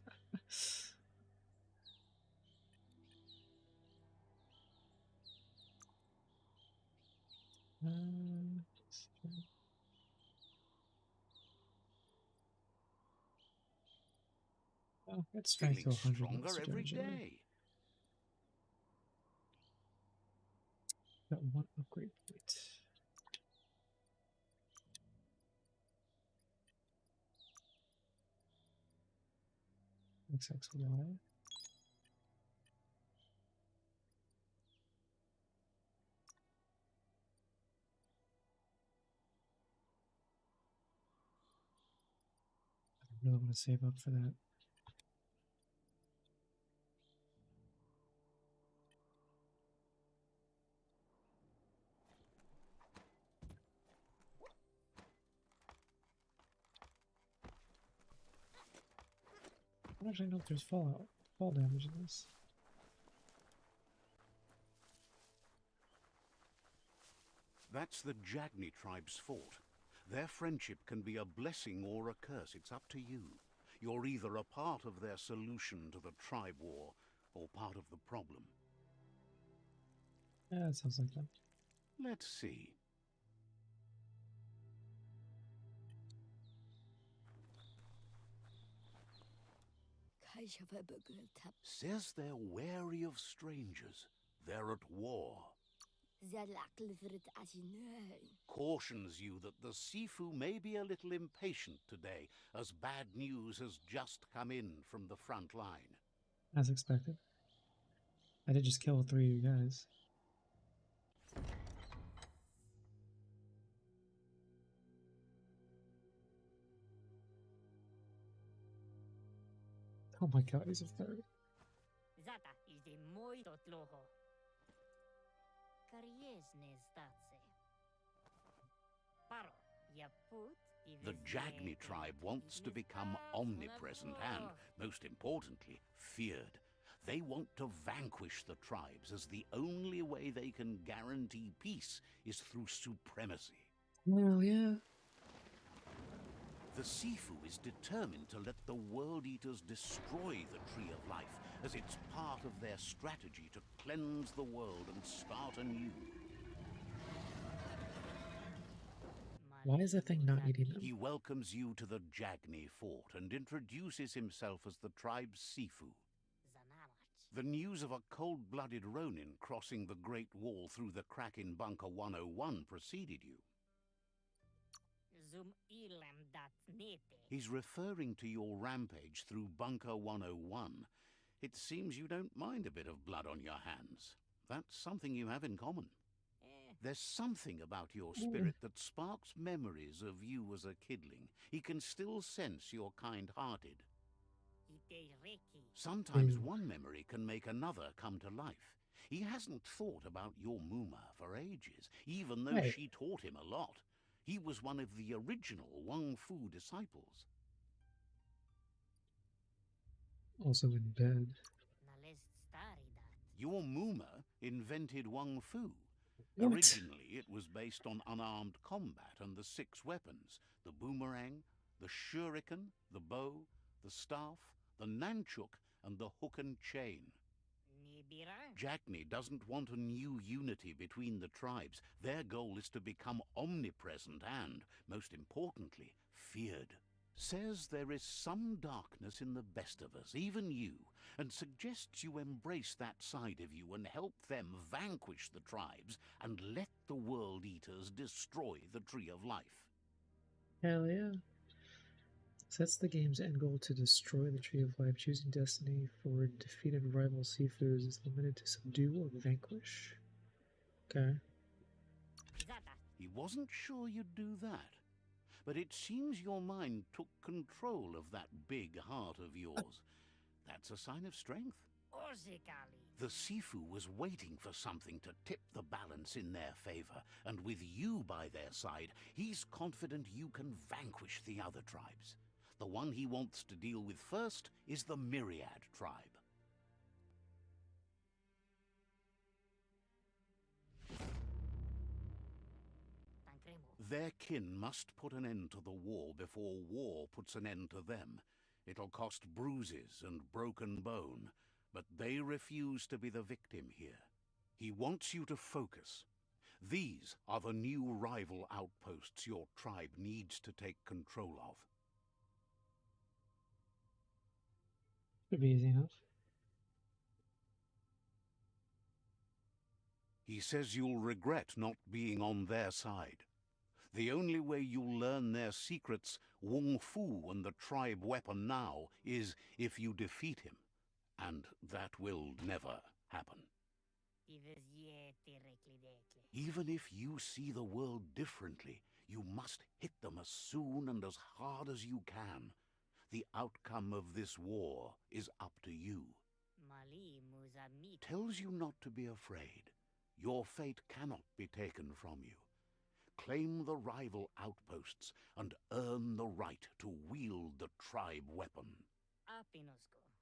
Oh, it's strength to Feeling 100. stronger every day. Got one upgrade point. XXY. I really want to save up for that. I don't actually know if there's fall damage in this. That's the Jagni tribe's fort. Their friendship can be a blessing or a curse. It's up to you. You're either a part of their solution to the tribe war or part of the problem. Yeah, that sounds like that. Let's see. Says they're wary of strangers. They're at war. Cautions you that the Sifu may be a little impatient today, as bad news has just come in from the front line. As expected. I did just kill 3 of you guys. Oh my god, he's a third. Zata is the moi totloho. Kariesne zdace. Paro, ya put. The Jagni tribe wants to become omnipresent and, most importantly, feared. They want to vanquish the tribes, as the only way they can guarantee peace is through supremacy. Well, yeah. The Sifu is determined to let the World Eaters destroy the Tree of Life, as it's part of their strategy to cleanse the world and start anew. Why is that thing not eating them? He welcomes you to the Jagni fort and introduces himself as the tribe's Sifu. The news of a cold-blooded Ronin crossing the Great Wall through the crack in Bunker 101 preceded you. He's referring to your rampage through Bunker 101. It seems you don't mind a bit of blood on your hands. That's something you have in common. There's something about your spirit that sparks memories of you as a kidling. He can still sense you're kind-hearted. Sometimes one memory can make another come to life. He hasn't thought about your Muma for ages, even though she taught him a lot. He was one of the original Wang Fu disciples. Also in bed. Your Muma invented Wang Fu. Originally, it was based on unarmed combat and the 6 weapons: the boomerang, the shuriken, the bow, the staff, the nunchuk, and the hook and chain. Jackney doesn't want a new unity between the tribes. Their goal is to become omnipresent and, most importantly, feared. Says there is some darkness in the best of us, even you, and suggests you embrace that side of you and help them vanquish the tribes and let the World Eaters destroy the Tree of Life. Hell yeah. Sets the game's end goal to destroy the Tree of Life. Choosing Destiny for defeated rival Sifus is limited to subdue or vanquish. Okay. He wasn't sure you'd do that. But it seems your mind took control of that big heart of yours. That's a sign of strength. The Sifu was waiting for something to tip the balance in their favor, and with you by their side, he's confident you can vanquish the other tribes. The one he wants to deal with first is the Myriad tribe. Their kin must put an end to the war before war puts an end to them. It'll cost bruises and broken bone, but they refuse to be the victim here. He wants you to focus. These are the new rival outposts your tribe needs to take control of. Should be easy enough. He says you'll regret not being on their side. The only way you'll learn their secrets, Wung Fu and the tribe weapon now, is if you defeat him. And that will never happen. Even if you see the world differently, you must hit them as soon and as hard as you can. The outcome of this war is up to you. Tells you not to be afraid. Your fate cannot be taken from you. Claim the rival outposts and earn the right to wield the tribe weapon.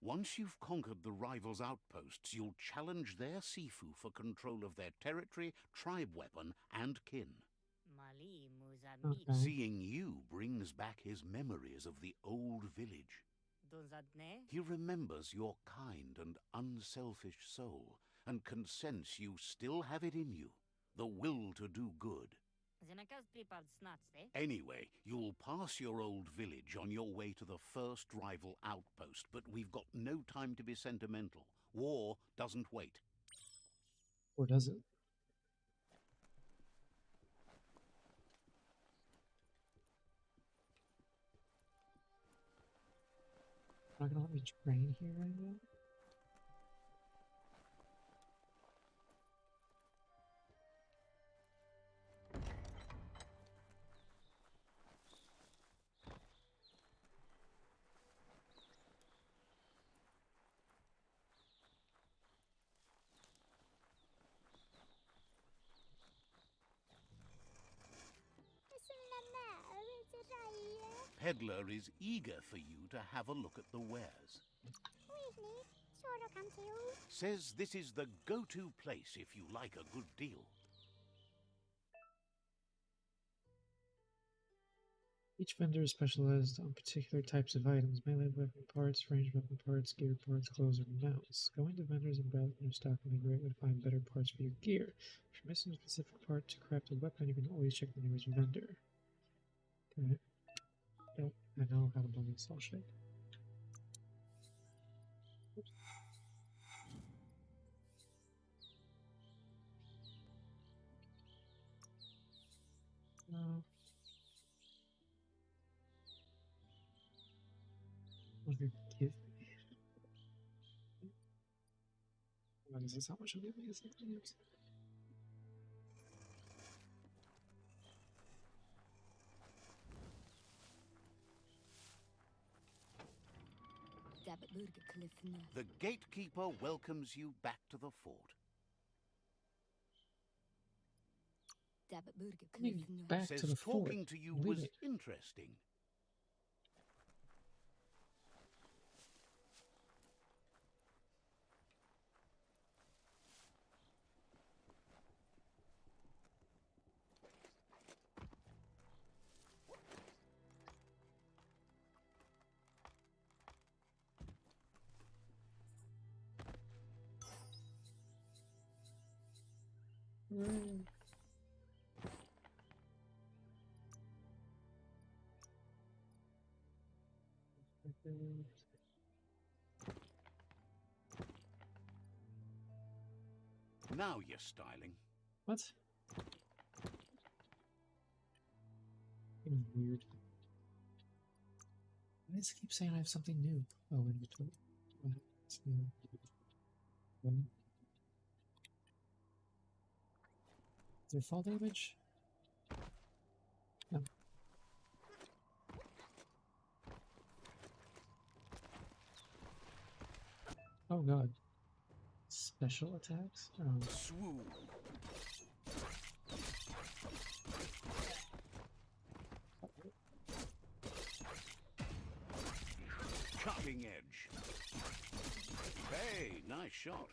Once you've conquered the rivals' outposts, you'll challenge their Sifu for control of their territory, tribe weapon, and kin. Okay. Seeing you brings back his memories of the old village. He remembers your kind and unselfish soul, and can sense you still have it in you, the will to do good. Anyway, you'll pass your old village on your way to the first rival outpost, but we've got no time to be sentimental. War doesn't wait. Or does it? Not gonna let me train here right now? Peddler is eager for you to have a look at the wares. Says this is the go-to place if you like a good deal. Each vendor is specialized on particular types of items: melee weapon parts, ranged weapon parts, gear parts, clothes, and mounts. Going to vendors and browsing their stock can be a great way to find better parts for your gear. If you're missing a specific part to craft a weapon, you can always check the nearest vendor. Okay. Yep, I know how to build this all shit. Oops. No. What did it give me? This is how much of the biggest things. The gatekeeper welcomes you back to the fort. Coming back Says to the fort. talking to you Leave was it. interesting. Mm. Now you're styling. What? Getting weird. I just keep saying I have something new. Oh, inventory. What's new? Is there fall damage? No. Oh god. Special attacks? Oh. Swoon. Cutting edge. Hey, nice shot.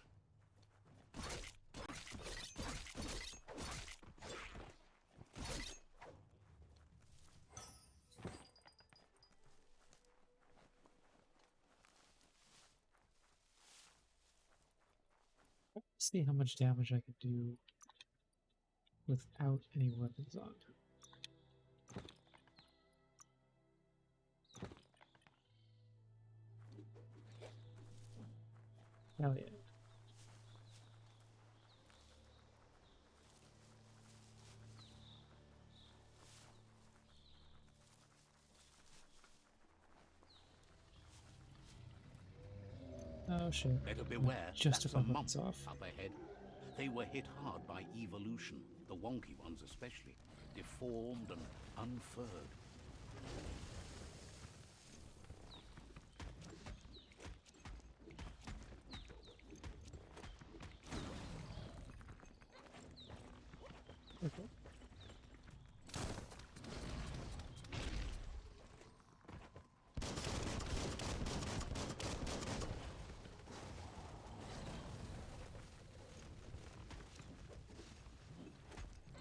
See how much damage I could do without any weapons on. Hell yeah. Oh shit. Better beware, Just that's took a my mump weapons off. up ahead. They were hit hard by evolution, the wonky ones especially, deformed and unfurred. Okay.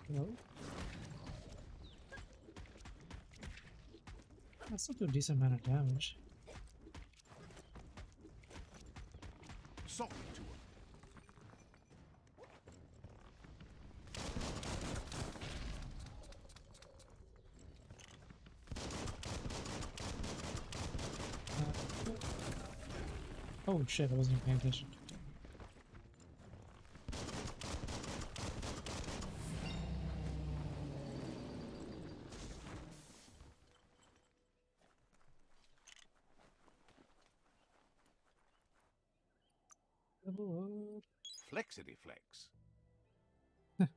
No. That's still do a decent amount of damage. Sock to him. Oh shit, I wasn't even paying attention. Level Flexity flex. up.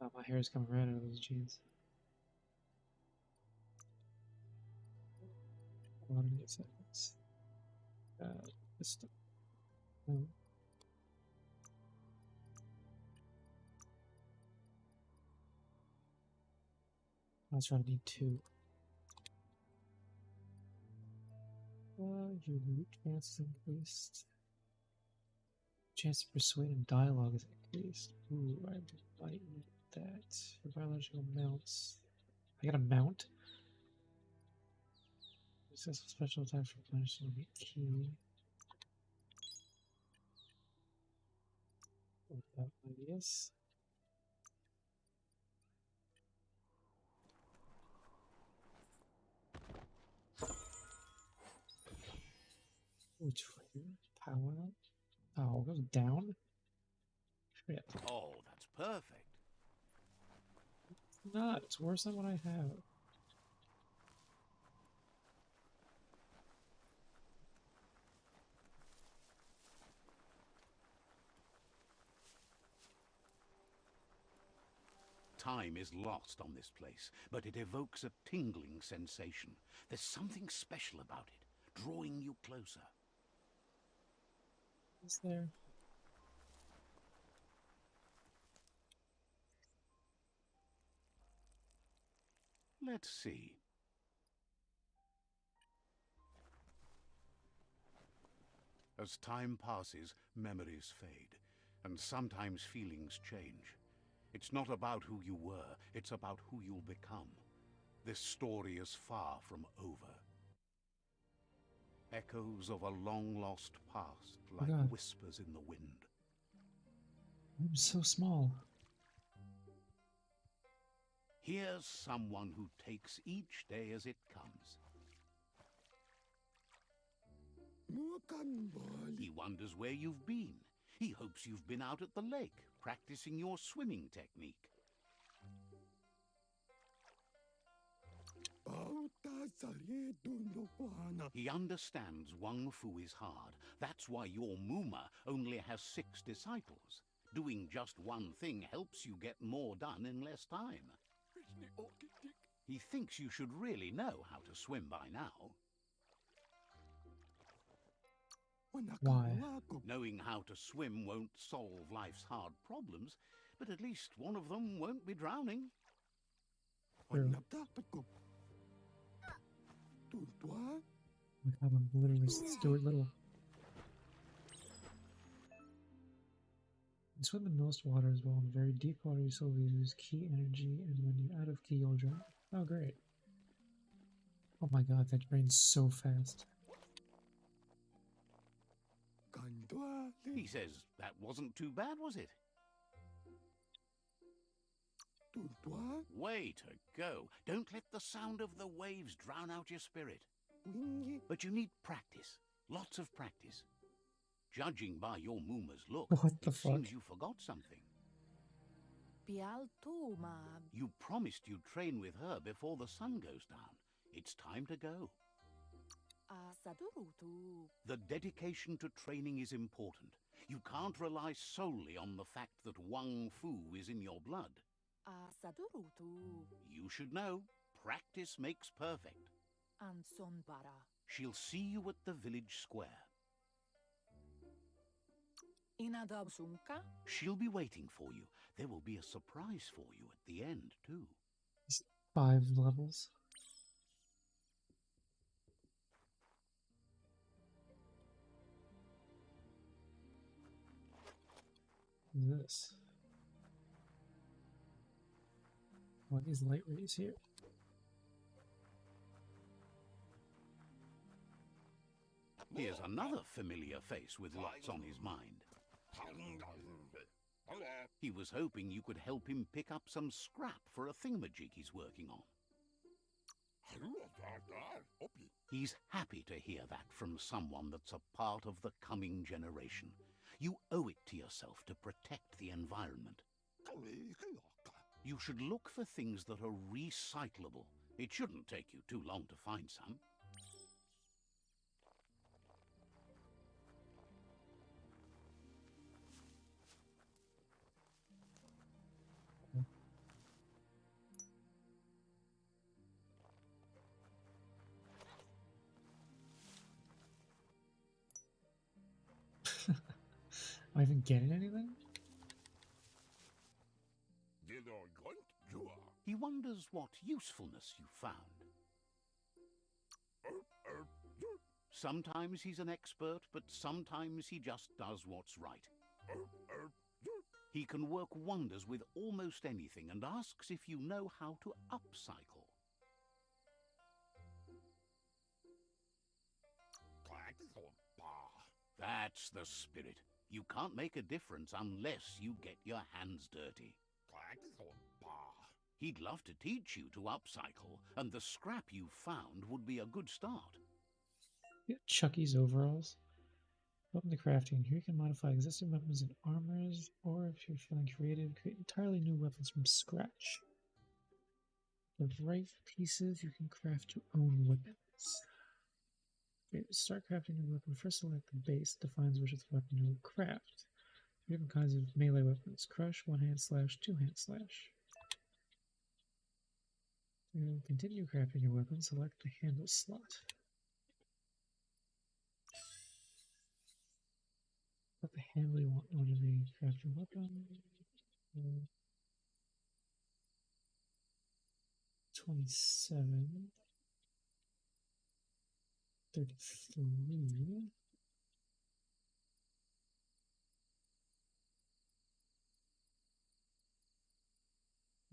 Oh, my hair is coming right out of those jeans. Hold on, 8 seconds. This stuff. No. That's right, I need 2. Your loot chance is increased. Chance to persuade and dialogue is increased. Ooh, I might need that. For biological mounts. I got a mount. Successful special attacks replenished will be key. Without ideas. Which way? Power up? Oh, it goes down? Shit. Oh, that's perfect. It's not. It's worse than what I have. Time is lost on this place, but it evokes a tingling sensation. There's something special about it, drawing you closer. Is there? Let's see. As time passes, memories fade, and sometimes feelings change. It's not about who you were, it's about who you'll become. This story is far from over. Echoes of a long-lost past, like God. whispers in the wind. I'm so small. Here's someone who takes each day as it comes. He wonders where you've been. He hopes you've been out at the lake, practicing your swimming technique. He understands Wang Fu is hard. That's why your Muma only has 6 disciples. Doing just one thing helps you get more done in less time. He thinks you should really know how to swim by now. Why? Knowing how to swim won't solve life's hard problems, but at least one of them won't be drowning. True. Oh my God, I'm literally Stuart Little. You swim in most waters, while in very deep water you still use key energy, and when you're out of key you'll drown. Oh great. Oh my God, that drains so fast. He says that wasn't too bad, was it? Way to go. Don't let the sound of the waves drown out your spirit. But you need practice. Lots of practice. Judging by your Muma's look, What the it fuck? seems you forgot something. You promised you'd train with her before the sun goes down. It's time to go. The dedication to training is important. You can't rely solely on the fact that Wang Fu is in your blood. You should know, practice makes perfect. She'll see you at the village square. She'll be waiting for you. There will be a surprise for you at the end, too. 5 levels. This. Why are these light rays here? Here's another familiar face with lots on his mind. He was hoping you could help him pick up some scrap for a thingamajig he's working on. He's happy to hear that from someone that's a part of the coming generation. You owe it to yourself to protect the environment. You should look for things that are recyclable. It shouldn't take you too long to find some. Am I even getting anything? He wonders what usefulness you found. Sometimes he's an expert, but sometimes he just does what's right. He can work wonders with almost anything and asks if you know how to upcycle. That's the spirit. You can't make a difference unless you get your hands dirty. He'd love to teach you to upcycle, and the scrap you found would be a good start. Yeah, Chucky's overalls. Open the crafting. Here you can modify existing weapons and armors, or if you're feeling creative, create entirely new weapons from scratch. With right pieces, you can craft your own weapons. Okay, to start crafting a new weapon, first select the base, defines which is the weapon you will craft. 3 different kinds of melee weapons: crush, one-hand slash, two-hand slash. To continue crafting your weapon, select the handle slot. What the handle you want to be craft your weapon. 27, 33.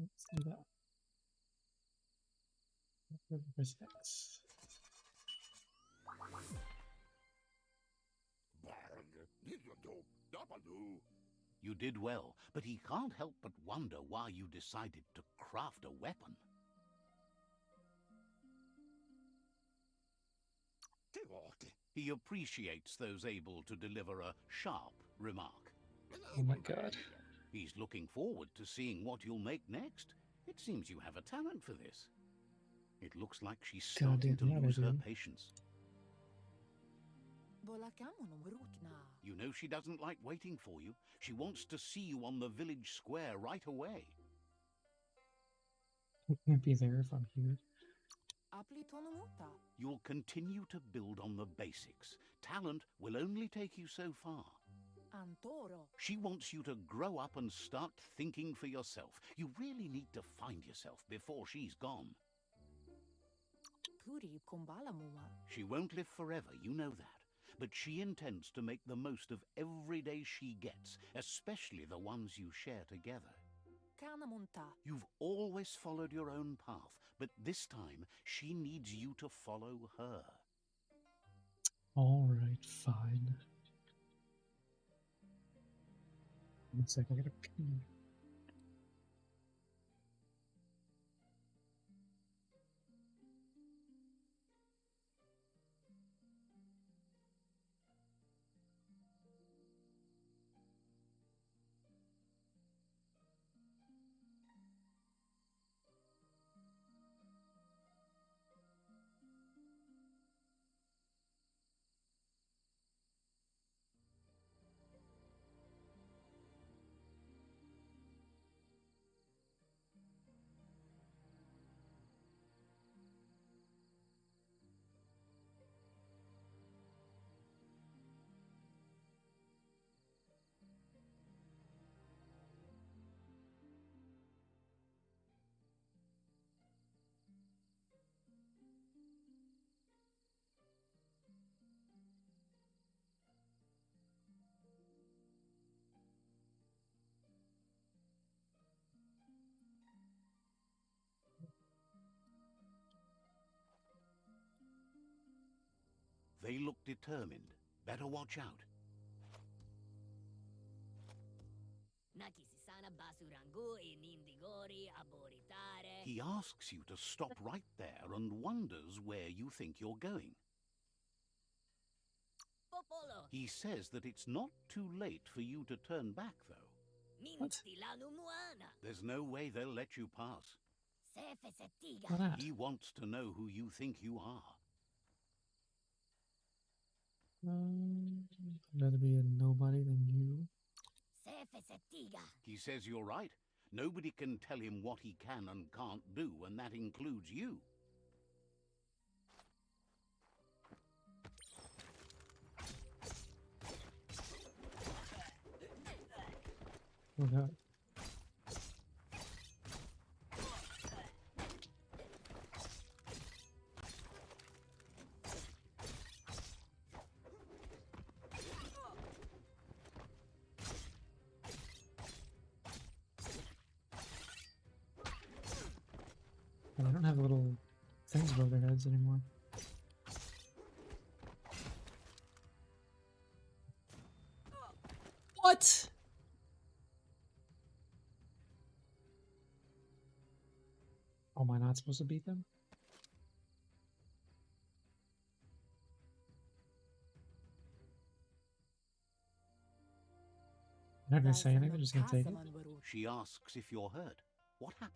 Let's do that. Press X. You did well, but he can't help but wonder why you decided to craft a weapon. He appreciates those able to deliver a sharp remark. Oh my god. He's looking forward to seeing what you'll make next. It seems you have a talent for this. It looks like she's starting to lose her patience. You know she doesn't like waiting for you. She wants to see you on the village square right away. I can't be there if I'm here. You'll continue to build on the basics. Talent will only take you so far. She wants you to grow up and start thinking for yourself. You really need to find yourself before she's gone. She won't live forever, you know that. But she intends to make the most of every day she gets, especially the ones you share together. You've always followed your own path, but this time she needs you to follow her. All right, fine. One sec, I gotta pee. They look determined. Better watch out. He asks you to stop right there and wonders where you think you're going. He says that it's not too late for you to turn back, though. What? There's no way they'll let you pass. Why not? He wants to know who you think you are. I'd rather be a nobody than you. He says you're right. Nobody can tell him what he can and can't do, and that includes you. Oh god. And I don't have little things above their heads anymore. What? Oh, am I not supposed to beat them? I'm not gonna say anything, I'm just gonna take it. She asks if you're hurt. What happened?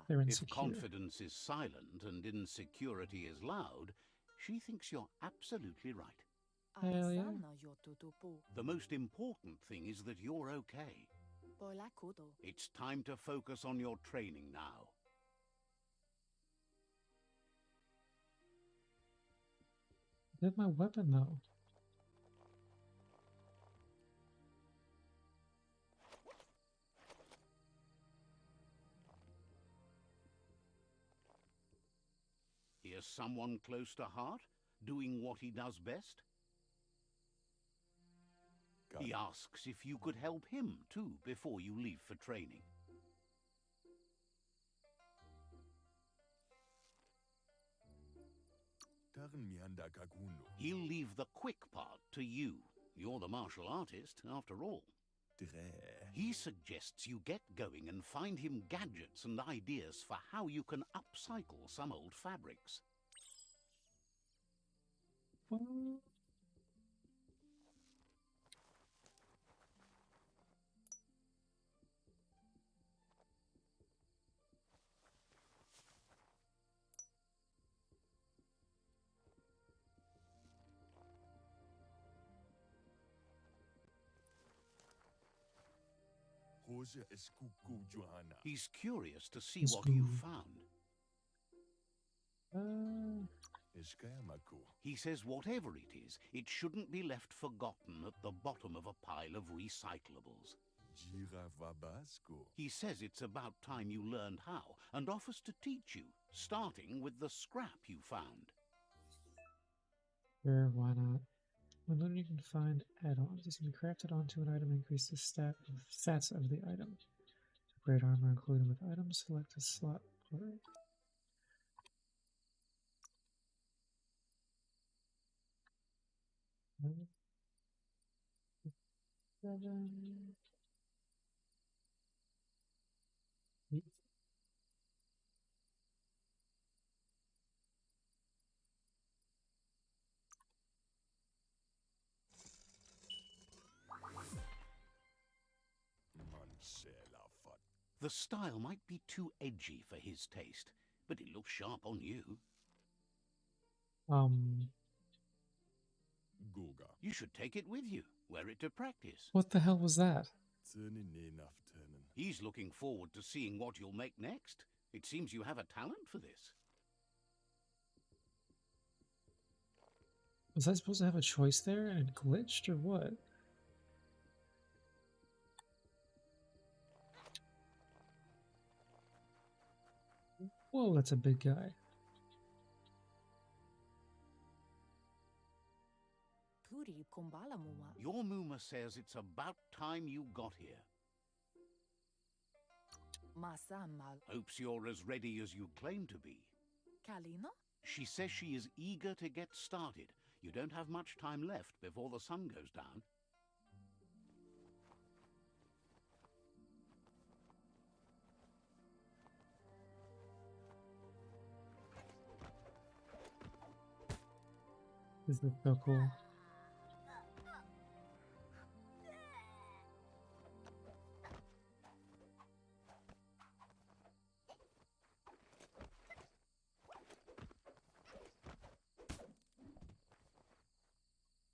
They're If insecure. confidence is silent and insecurity is loud, she thinks you're absolutely right. Hell yeah. The most important thing is that you're okay. It's time to focus on your training now. I have my weapon though. Here's someone close to heart, doing what he does best. He asks if you could help him too before you leave for training. He'll leave the quick part to you. You're the martial artist, after all. He suggests you get going and find him gadgets and ideas for how you can upcycle some old fabrics. What? He's curious to see It's what you good. found. Uh, He says whatever it is, it shouldn't be left forgotten at the bottom of a pile of recyclables. He says it's about time you learned how and offers to teach you, starting with the scrap you found. sure, why not? When learning, you can find add-ons. This can be crafted onto an item and increase the stats of the item. Upgrade armor, including with items. Select a slot. Play. Seven. 8. The style might be too edgy for his taste, but it looks sharp on you. You should take it with you, wear it to practice. What the hell was that? He's looking forward to seeing what you'll make next. It seems you have a talent for this. Was I supposed to have a choice there and it glitched or what? Whoa, that's a big guy. Your Muma says it's about time you got here. Hopes you're as ready as you claim to be. She says she is eager to get started. You don't have much time left before the sun goes down. This is so cool.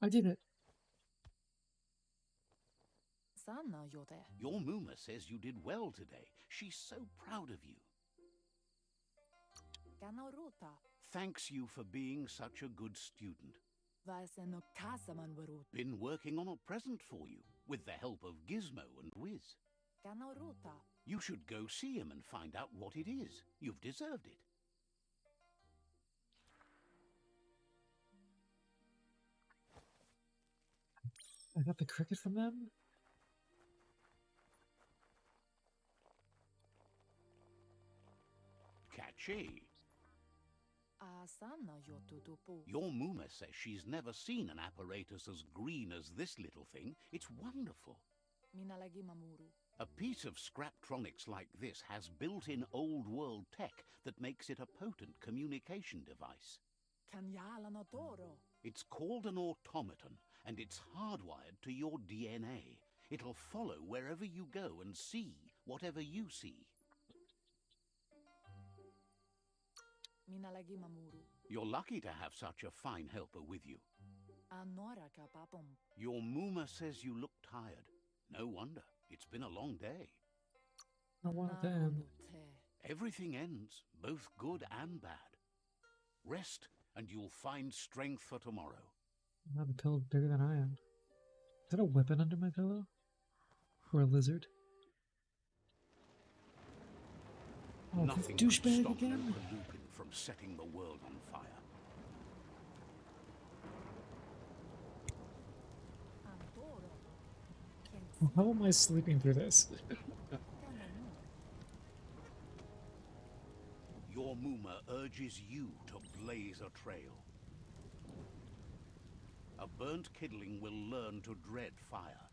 I did it. Your Muma says you did well today. She's so proud of you. Thanks you for being such a good student. Been working on a present for you, with the help of Gizmo and Wiz. You should go see him and find out what it is. You've deserved it. I got the cricket from them? Catchy. Your Muma says she's never seen an apparatus as green as this little thing. It's wonderful. A piece of Scraptronics like this has built-in old-world tech that makes it a potent communication device. It's called an automaton, and it's hardwired to your DNA. It'll follow wherever you go and see whatever you see. You're lucky to have such a fine helper with you. Your Muma says you look tired. No wonder. It's been a long day. I want it to end. Everything ends, both good and bad. Rest, and you'll find strength for tomorrow. I have a pillow bigger than I am. Is that a weapon under my pillow? Or a lizard? Oh, Nothing douchebag could stop again? Lupin from setting the world on fire. Well, how am I sleeping through this? Your Muma urges you to blaze a trail. A burnt kidling will learn to dread fire.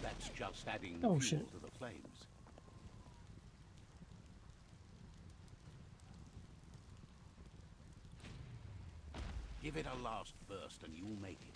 That's just adding Oh, fuel shit. to the flames. Give it a last burst and you'll make it.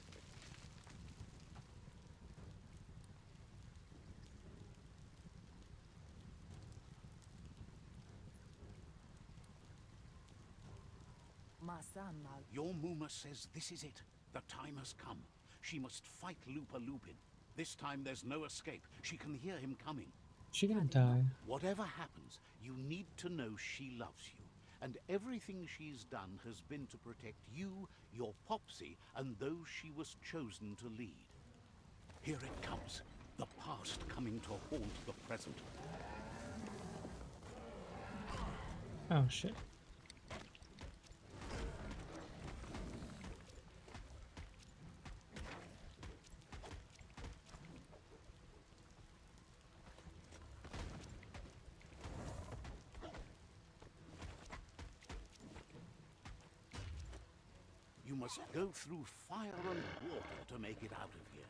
Your Muma says this is it. The time has come. She must fight Lupa Lupin. This time there's no escape. She can hear him coming. She gonna die. Whatever happens, you need to know she loves you. And everything she's done has been to protect you, your Popsy, and those she was chosen to lead. Here it comes. The past coming to haunt the present. Oh, shit. You must go through fire and water to make it out of here.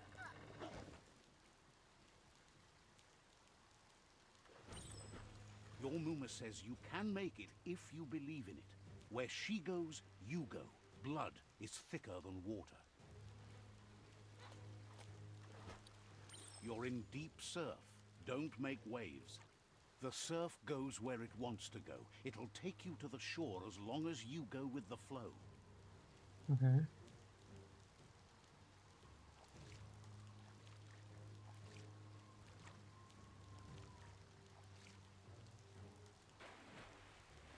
Your Muma says you can make it if you believe in it. Where she goes, you go. Blood is thicker than water. You're in deep surf. Don't make waves. The surf goes where it wants to go. It'll take you to the shore as long as you go with the flow. Okay.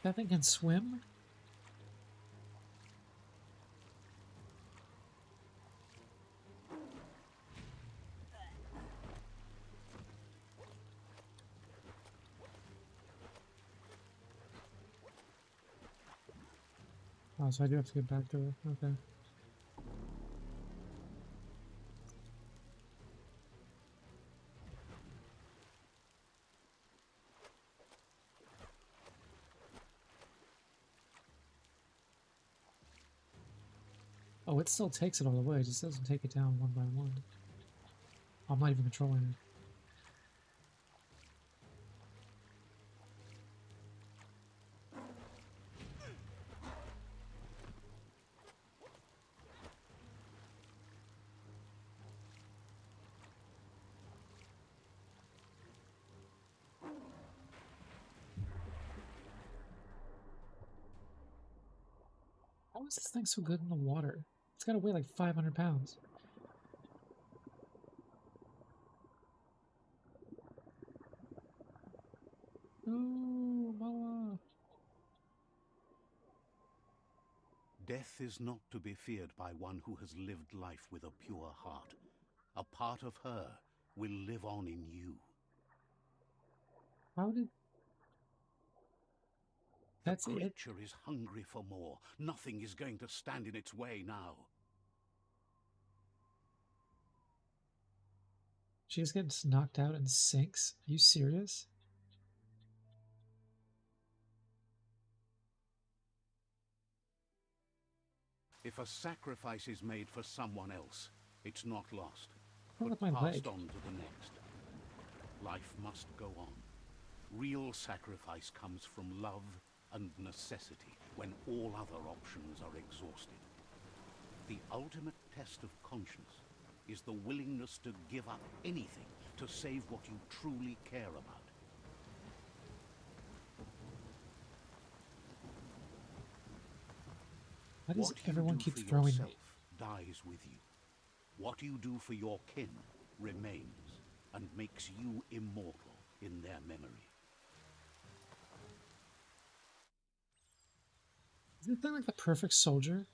That thing can swim? Oh, so I do have to get back to it. Okay. Oh, it still takes it all the way. It just doesn't take it down one by one. I'm not even controlling it. How is this thing so good in the water? It's gotta weigh like 500 pounds. Ooh, Mama. Death is not to be feared by one who has lived life with a pure heart. A part of her will live on in you. How did... That's the it? creature is hungry for more. Nothing is going to stand in its way now. She just gets knocked out and sinks? Are you serious? If a sacrifice is made for someone else, it's not lost, What but with my passed leg? on to the next. Life must go on. Real sacrifice comes from love and necessity when all other options are exhausted. The ultimate test of conscience is the willingness to give up anything to save what you truly care about. Why does What you everyone do keep for throwing yourself me? dies with you. What you do for your kin remains and makes you immortal in their memory. Is this thing like the perfect soldier?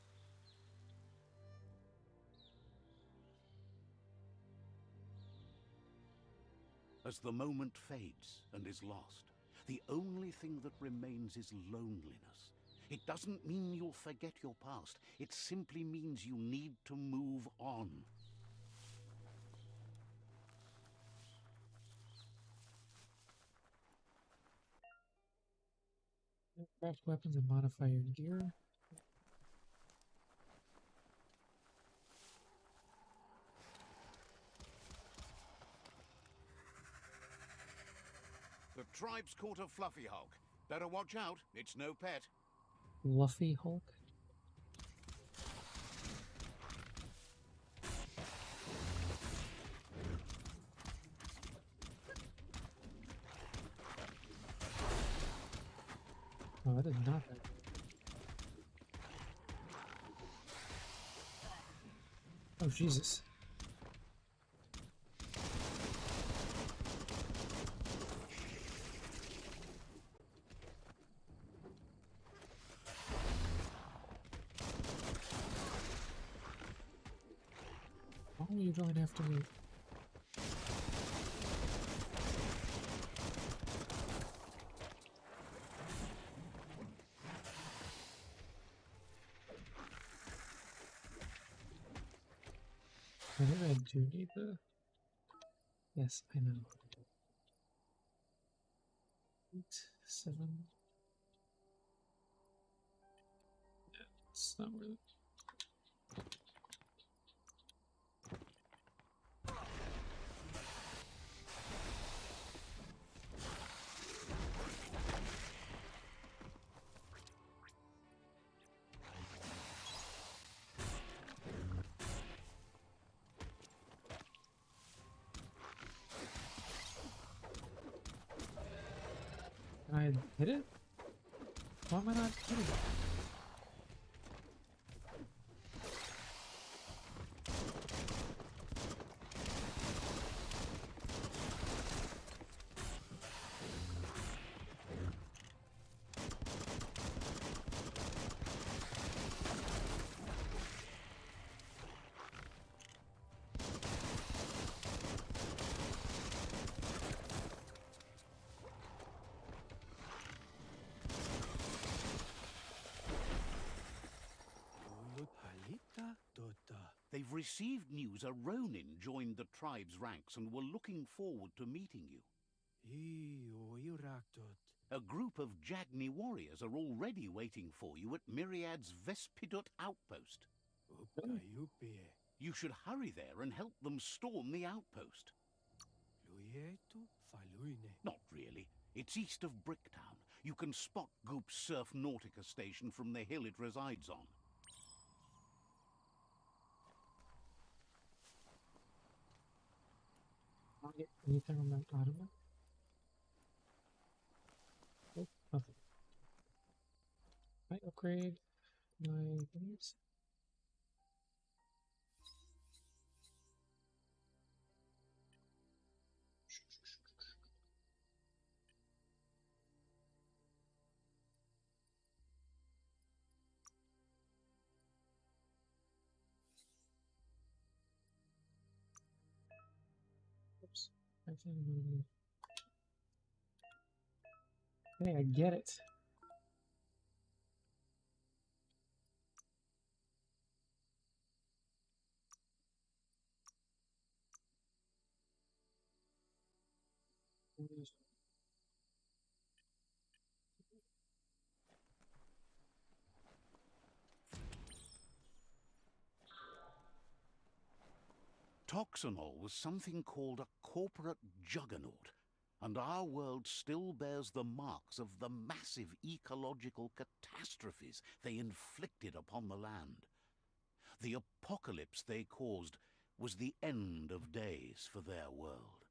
As the moment fades and is lost, the only thing that remains is loneliness. It doesn't mean you'll forget your past. It simply means you need to move on. Craft weapons and modify your gear. The tribe's caught a fluffy hulk. Better watch out, it's no pet. Fluffy Hulk. Oh, that is not that. Oh, Jesus. Why are you going after me? Maybe I do need the... Yes, I know. 8, 7. Yeah, it's not worth it. Can I hit it? Why am I not hitting it? They've received news a Ronin joined the tribe's ranks and were looking forward to meeting you. A group of Jagni warriors are already waiting for you at Myriad's Vespidut outpost. You should hurry there and help them storm the outpost. Not really. It's east of Bricktown. You can spot Goop's Surf Nautica station from the hill it resides on. Can I get anything on that ottoman? Nope, nothing. Can I upgrade my things? Oops. Hey, I get it. Toxanol was something called a corporate juggernaut, and our world still bears the marks of the massive ecological catastrophes they inflicted upon the land. The apocalypse they caused was the end of days for their world.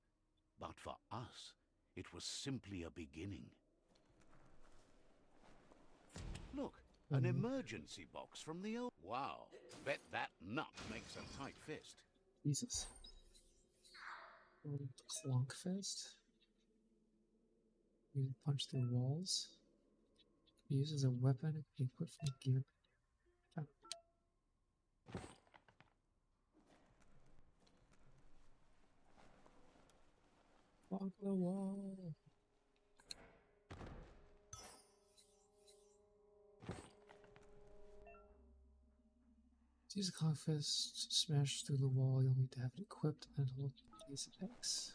But for us, it was simply a beginning. Look, An emergency box from the old... Wow, bet that nut makes a tight fist. Jesus. Clunk fist. You punch through walls. Used as a weapon, equipped from gear. Clunk the wall. To use a clunk fist to smash through the wall, you'll need to have it equipped and hold these X.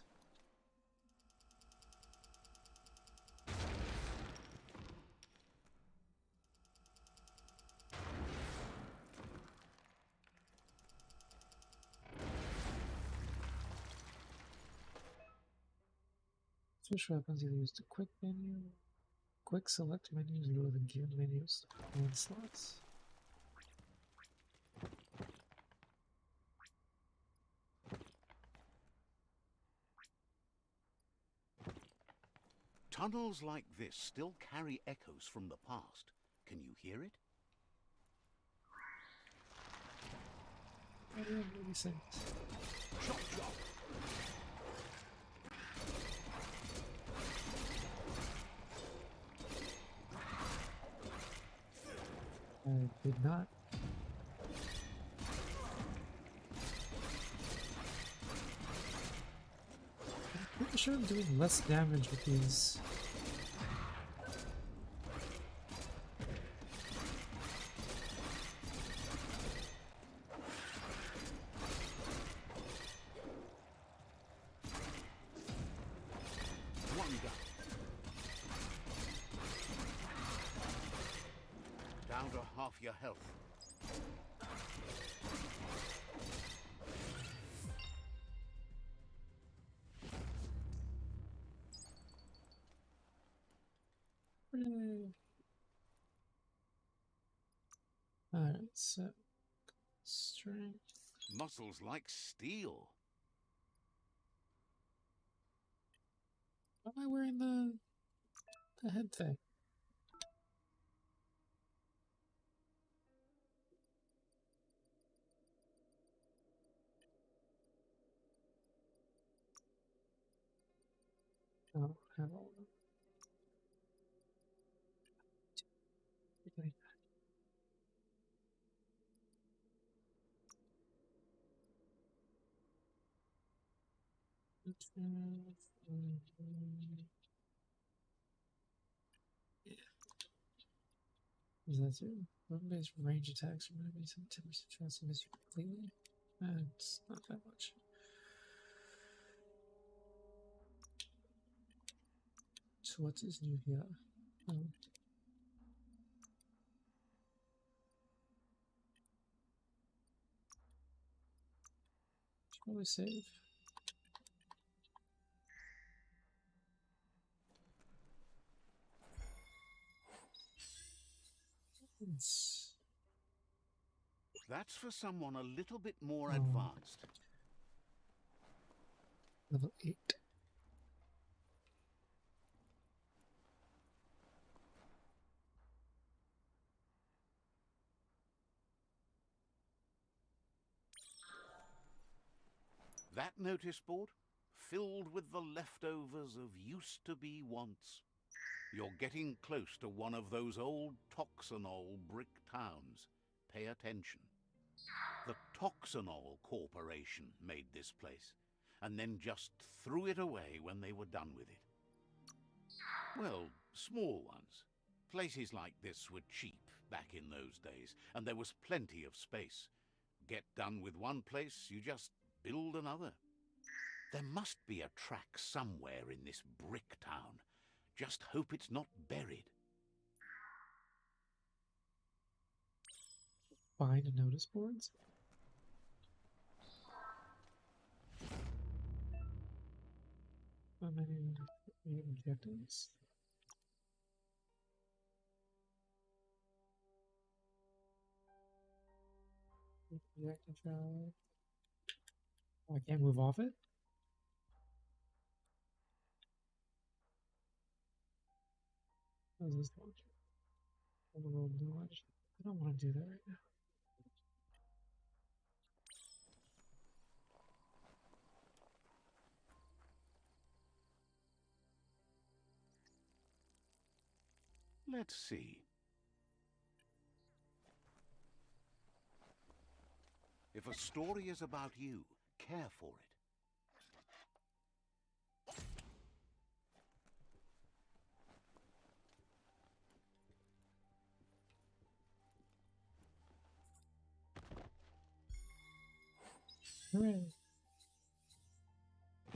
Switch weapons either use the quick menu, quick select menus, or the gear menus and slots. Tunnels like this still carry echoes from the past. Can you hear it? Oh yeah, maybe sense. Chop, chop. I did not. I'm pretty sure I'm doing less damage with these. One gun. Down to half your health. Alright, so strength. Muscles like steel. Why am I wearing the head thing? Oh, I have all of them. Okay. Yeah. Is that too? Weapon-based range attacks from enemies and 10% chance to miss you completely? It's not that much. So what is new here? Should probably save. It's That's for someone a little bit more Oh. advanced. level 8. That notice board? Filled with the leftovers of used-to-be wants. You're getting close to one of those old Toxanol brick towns. Pay attention. The Toxanol Corporation made this place, and then just threw it away when they were done with it. Well, small ones. Places like this were cheap back in those days, and there was plenty of space. Get done with one place, you just build another. There must be a track somewhere in this brick town. Just hope it's not buried. Find notice boards. How many objectives? Objective trial. Oh, I can't move off it? How's this one? I'm gonna roll knowledge. I don't want to do that right now. Let's see. If a story is about you, care for it. Hooray!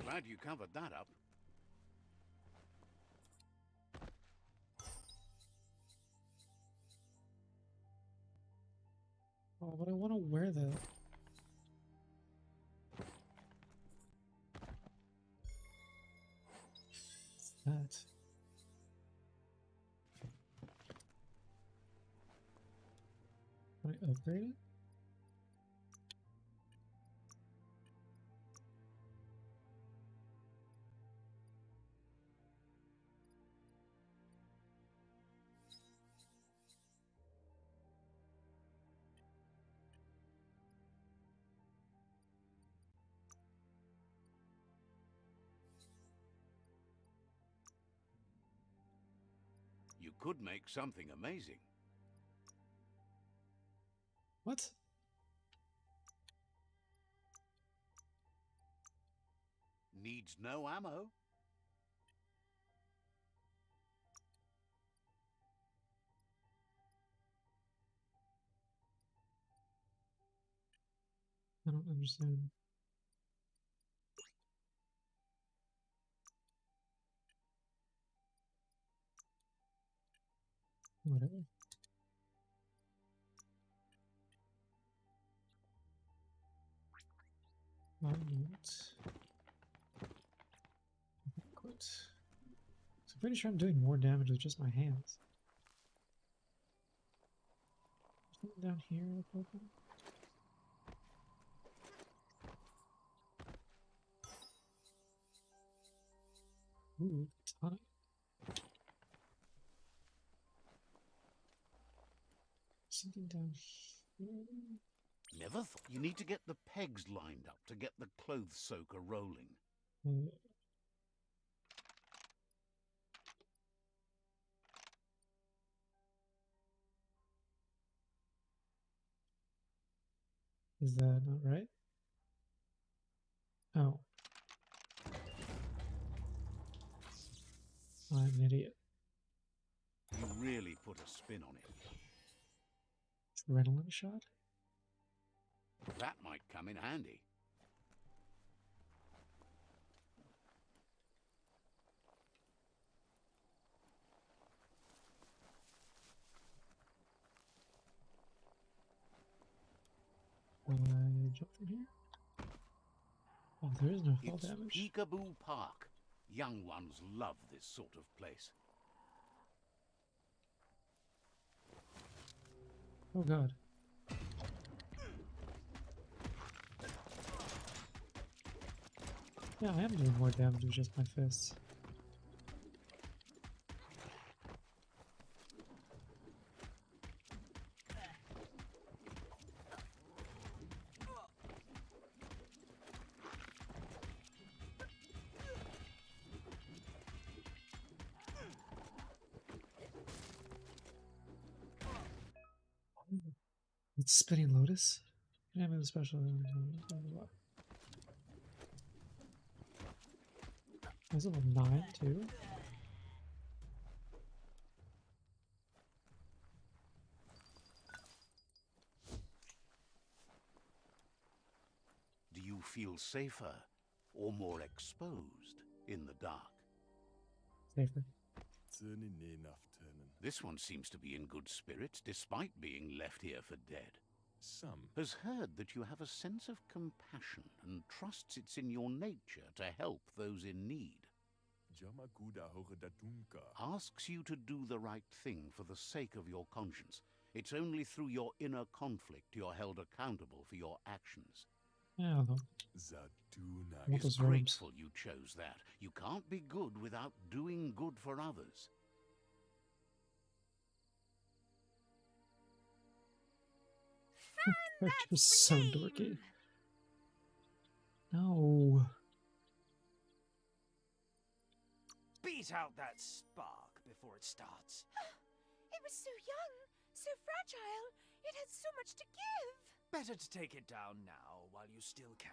Glad you covered that up. Oh, but I want to wear that. What's that? Can I upgrade it? You could make something amazing. What? Needs no ammo. I don't understand. Whatever. Biomutant. Quit. So I'm pretty sure I'm doing more damage with just my hands. Something down here like open? Ooh, tonic. Something down here. Never thought. You need to get the pegs lined up to get the clothes soaker rolling. Uh, is that not right? Oh. I'm an idiot. You really put a spin on it. Adrenaline shot? That might come in handy. Will I jump from here? Oh, there is no fall It's damage. Peekaboo Park. Young ones love this sort of place. Oh god. Yeah, I am doing more damage with just my fists. It's Spinning Lotus? Can I move special? Blah, blah, blah. That's level 9 too. Do you feel safer or more exposed in the dark? Safer. This one seems to be in good spirits despite being left here for dead. Some. Has heard that you have a sense of compassion and trusts it's in your nature to help those in need. Asks you to do the right thing for the sake of your conscience. It's only through your inner conflict you're held accountable for your actions. Yeah, I don't know. What He's those robes? grateful you chose that. You can't be good without doing good for others. Character is That's so flame! dorky. No. Beat out that spark before it starts. It was so young, so fragile. It had so much to give. Better to take it down now while you still can.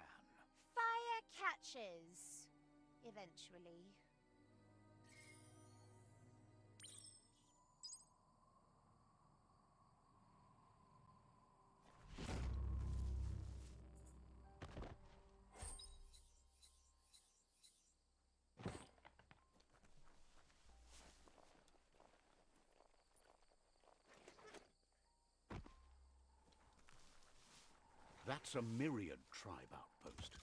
Fire catches. Eventually. That's a myriad tribe outpost.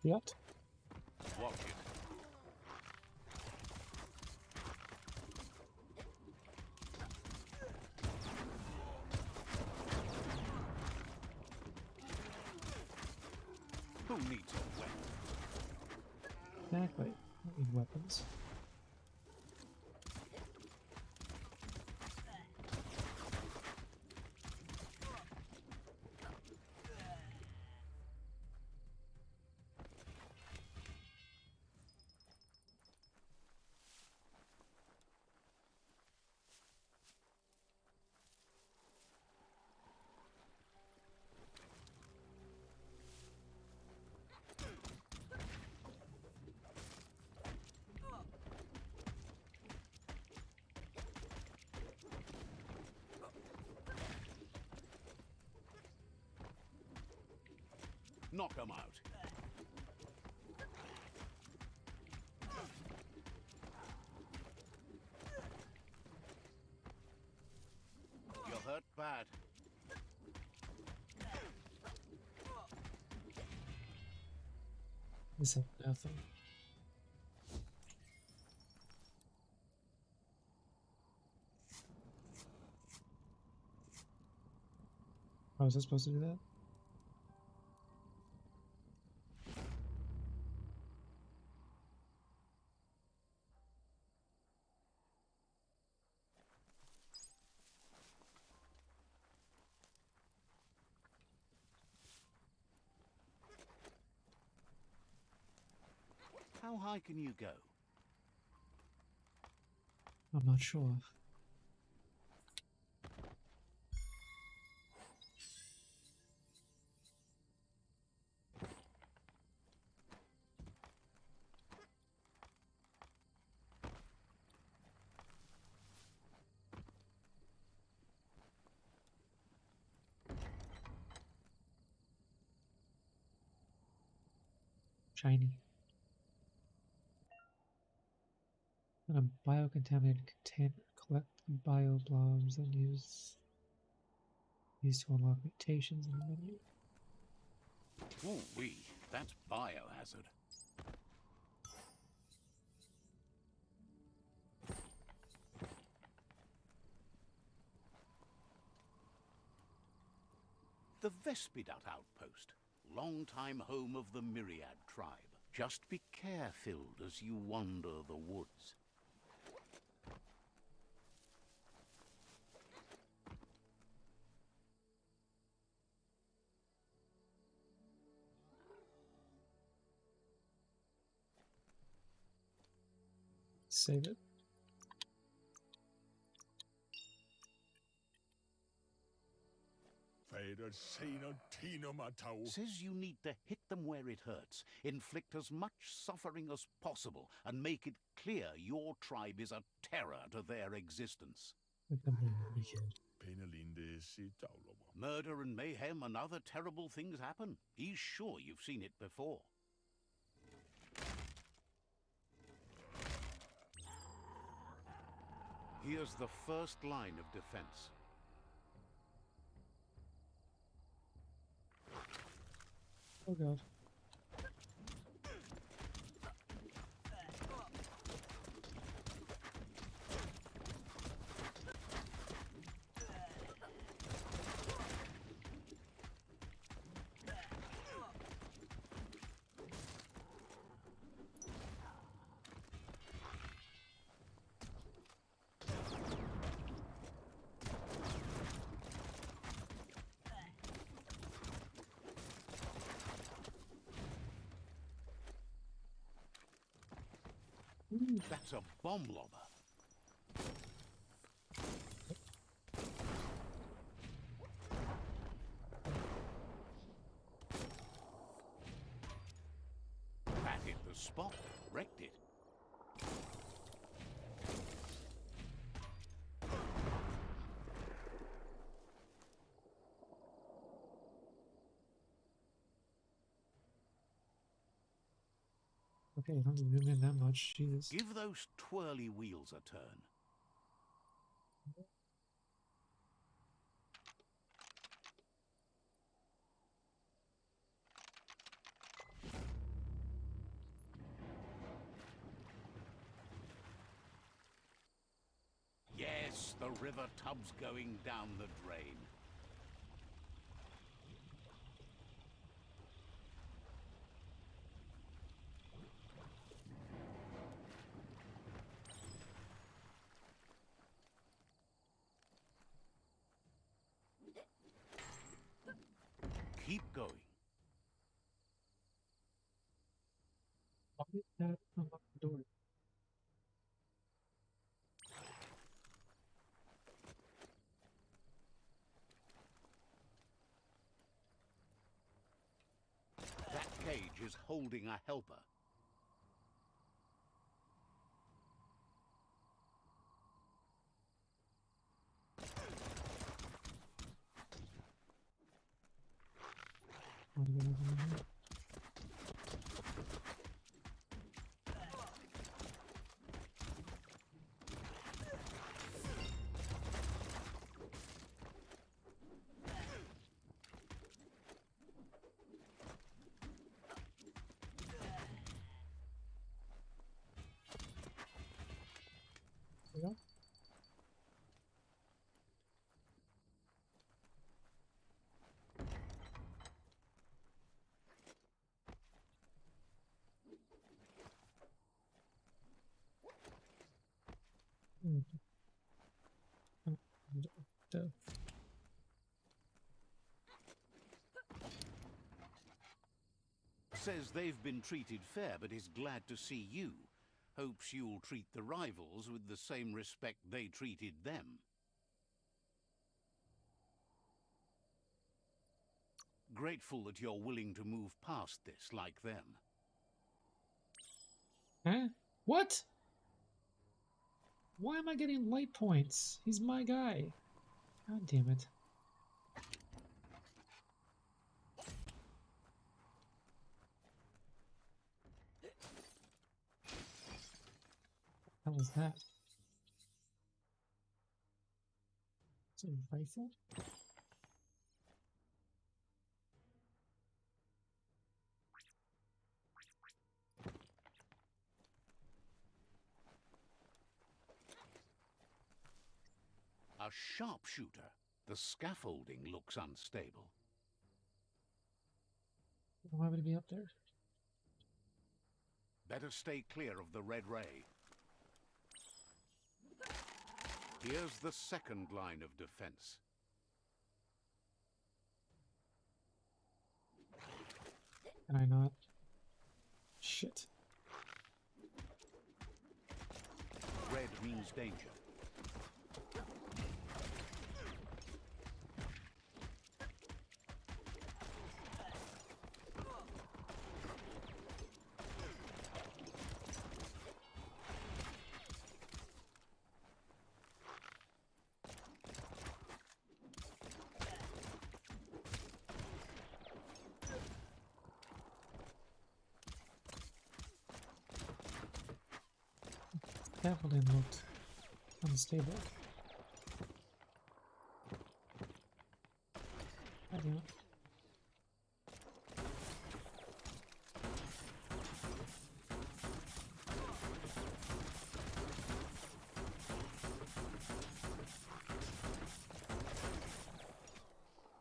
What? Watch it. Who needs a weapon? Exactly. I don't need weapons. Knock 'em out. You're hurt bad. This is nothing. How was I supposed to do that? How high can you go? I'm not sure. Shiny. In a biocontaminated container, collect the bioblobs and use these to unlock mutations in the menu. Ooh-wee, that's biohazard. The Vespidat outpost, long-time home of the Myriad tribe. Just be care-filled as you wander the woods. Save it. Says you need to hit them where it hurts, inflict as much suffering as possible, and make it clear your tribe is a terror to their existence. Murder and mayhem and other terrible things happen. He's sure you've seen it before. Here's the first line of defense. Oh god. That's a bomb lobber. That hit the spot, wrecked it. Okay, don't zoom in that much. Jesus. Give those twirly wheels a turn. Yes, the river tub's going down the drain. Keep going. Why did that unlock the door? That cage is holding a helper. How to get over here? There we go. Hmm. The Says they've been treated fair, but is glad to see you. Hopes you'll treat the rivals with the same respect they treated them. Grateful that you're willing to move past this like them. Huh? What? Why am I getting light points? He's my guy. God damn it. What was that? It's a rifle? A sharpshooter. The scaffolding looks unstable. Why would it be up there? Better stay clear of the red ray. Here's the second line of defense. Can I not? Shit. Red means danger. Scaffolding looked unstable. God damn it.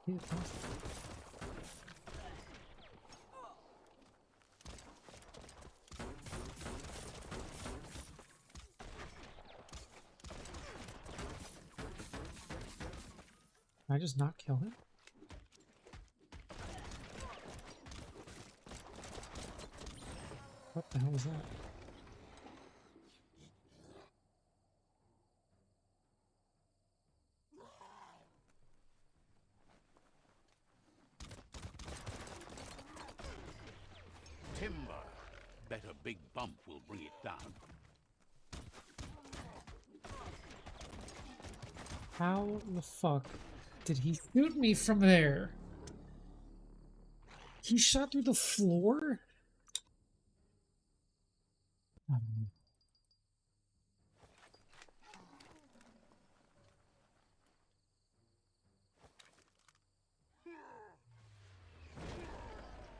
Yeah, fast. Can I just not kill him? What the hell is that? Timber. Bet a big bump will bring it down. How the fuck did he shoot me from there? He shot through the floor?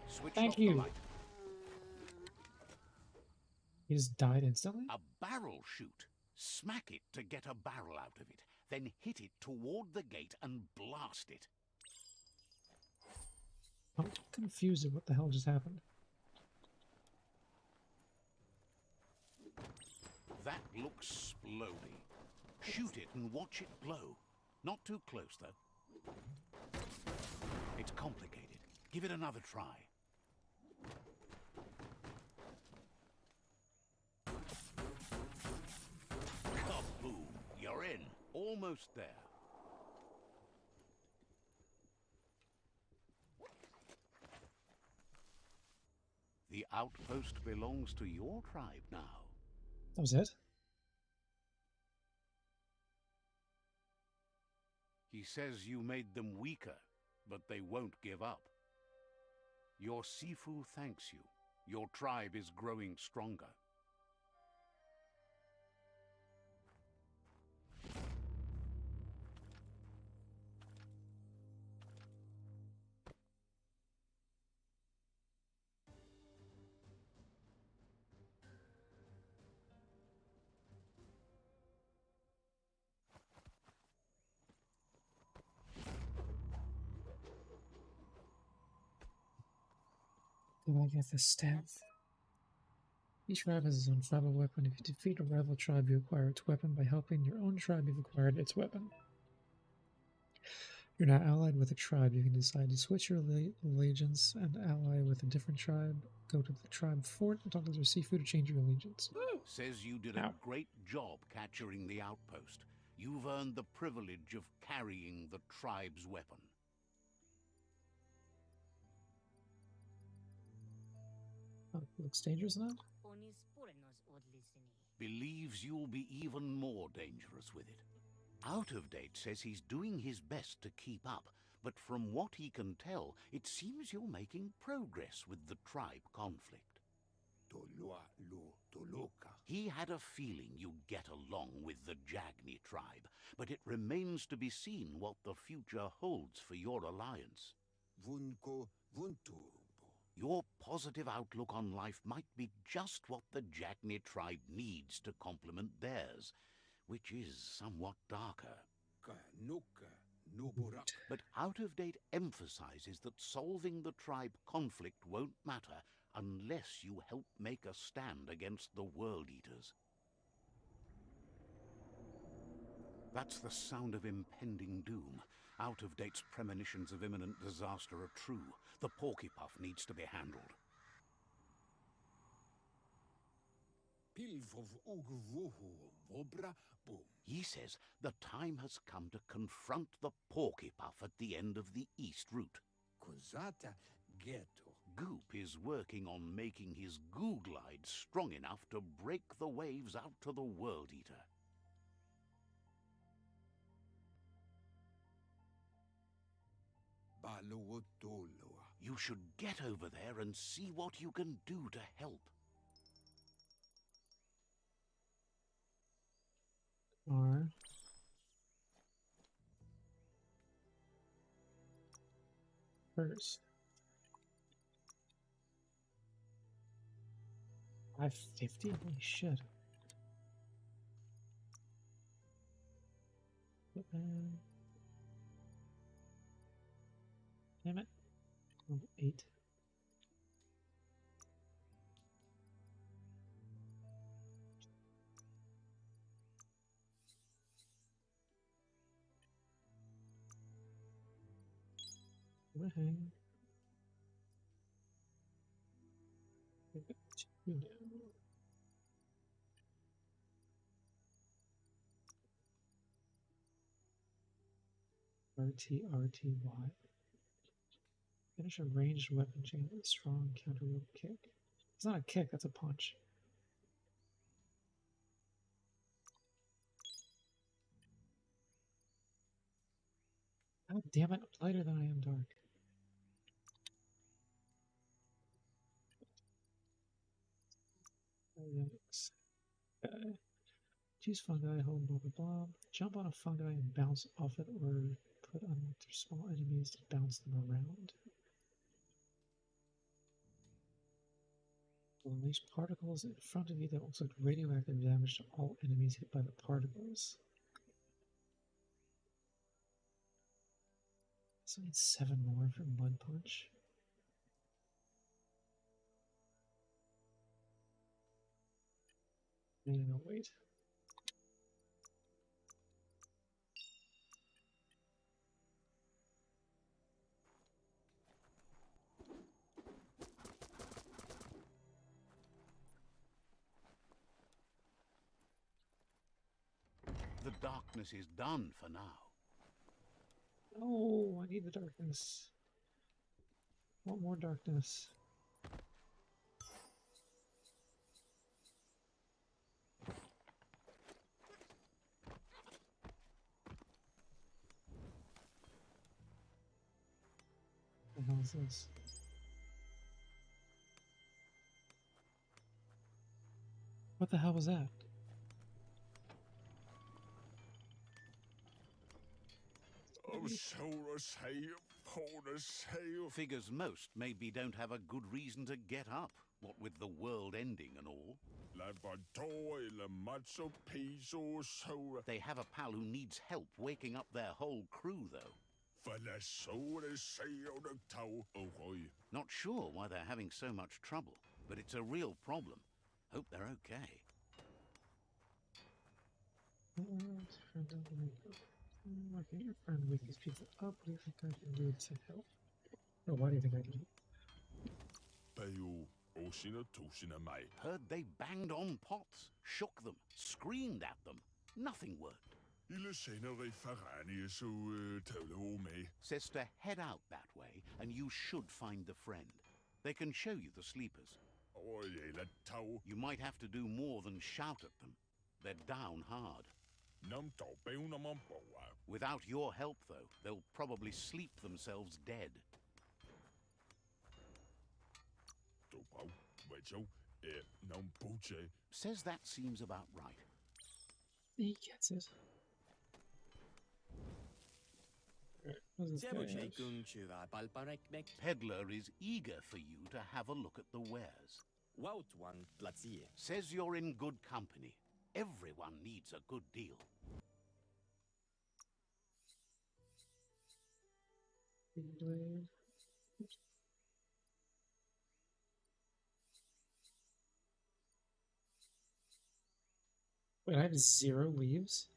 Switched Thank off the you. light. He just died instantly? A barrel shoot. Smack it to get a barrel out of it. Then hit it toward the gate and blast it. I'm confused at what the hell just happened. That looks splody. Shoot it and watch it blow. Not too close, though. It's complicated. Give it another try. Kaboom! You're in. Almost there. The outpost belongs to your tribe now. That was it? He says you made them weaker, but they won't give up. Your Sifu thanks you. Your tribe is growing stronger. Do I get the staff? Each tribe has its own tribal weapon. If you defeat a rival tribe, you acquire its weapon. By helping your own tribe, you've acquired its weapon. You're now allied with a tribe. You can decide to switch your allegiance and ally with a different tribe. Go to the tribe fort and talk to their seafood to change your allegiance. Says you did a great job capturing the outpost. You've earned the privilege of carrying the tribe's weapon. Oh, it looks dangerous now? Believes you'll be even more dangerous with it. Out of Date says he's doing his best to keep up, but from what he can tell, it seems you're making progress with the tribe conflict. He had a feeling you'd get along with the Jagni tribe, but it remains to be seen what the future holds for your alliance. Your positive outlook on life might be just what the Jagni tribe needs to complement theirs, which is somewhat darker. But Out of Date emphasizes that solving the tribe conflict won't matter unless you help make a stand against the World Eaters. That's the sound of impending doom. Out of Date's premonitions of imminent disaster are true. The Porkypuff needs to be handled. He says the time has come to confront the Porkypuff at the end of the East Route. Goop is working on making his goo glide strong enough to break the waves out to the World Eater. You should get over there and see what you can do to help. are first. 550? Holy shit. Damn it. Level 8. Hang. RTRTY. Finish a ranged weapon chain with a strong counter kick. It's not a kick, that's a punch. God damn it, I'm lighter than I am dark. Choose fungi, hold blah blah blah. Jump on a fungi and bounce off it, or put on small enemies to bounce them around. Will unleash particles in front of you that will inflict radioactive damage to all enemies hit by the particles. So I need 7 more for Mud Punch. No, wait. The darkness is done for now. No, I need the darkness. I want more darkness. What the hell is this? What the hell was that? Figures most maybe don't have a good reason to get up, what with the world ending and all. They have a pal who needs help waking up their whole crew, though. Not sure why they're having so much trouble, but it's a real problem. Hope they're okay. Working your friend wake these people up. What do you think I can do to help? Or why do you think I can? Heard they banged on pots, shook them, screamed at them. Nothing worked. Says to head out that way, and you should find the friend. They can show you the sleepers. You might have to do more than shout at them. They're down hard. Without your help, though, they'll probably sleep themselves dead. Says that seems about right. He gets it. What does this guy have? Peddler is eager for you to have a look at the wares. Says you're in good company. Everyone needs a good deal. Wait, I have 0 leaves?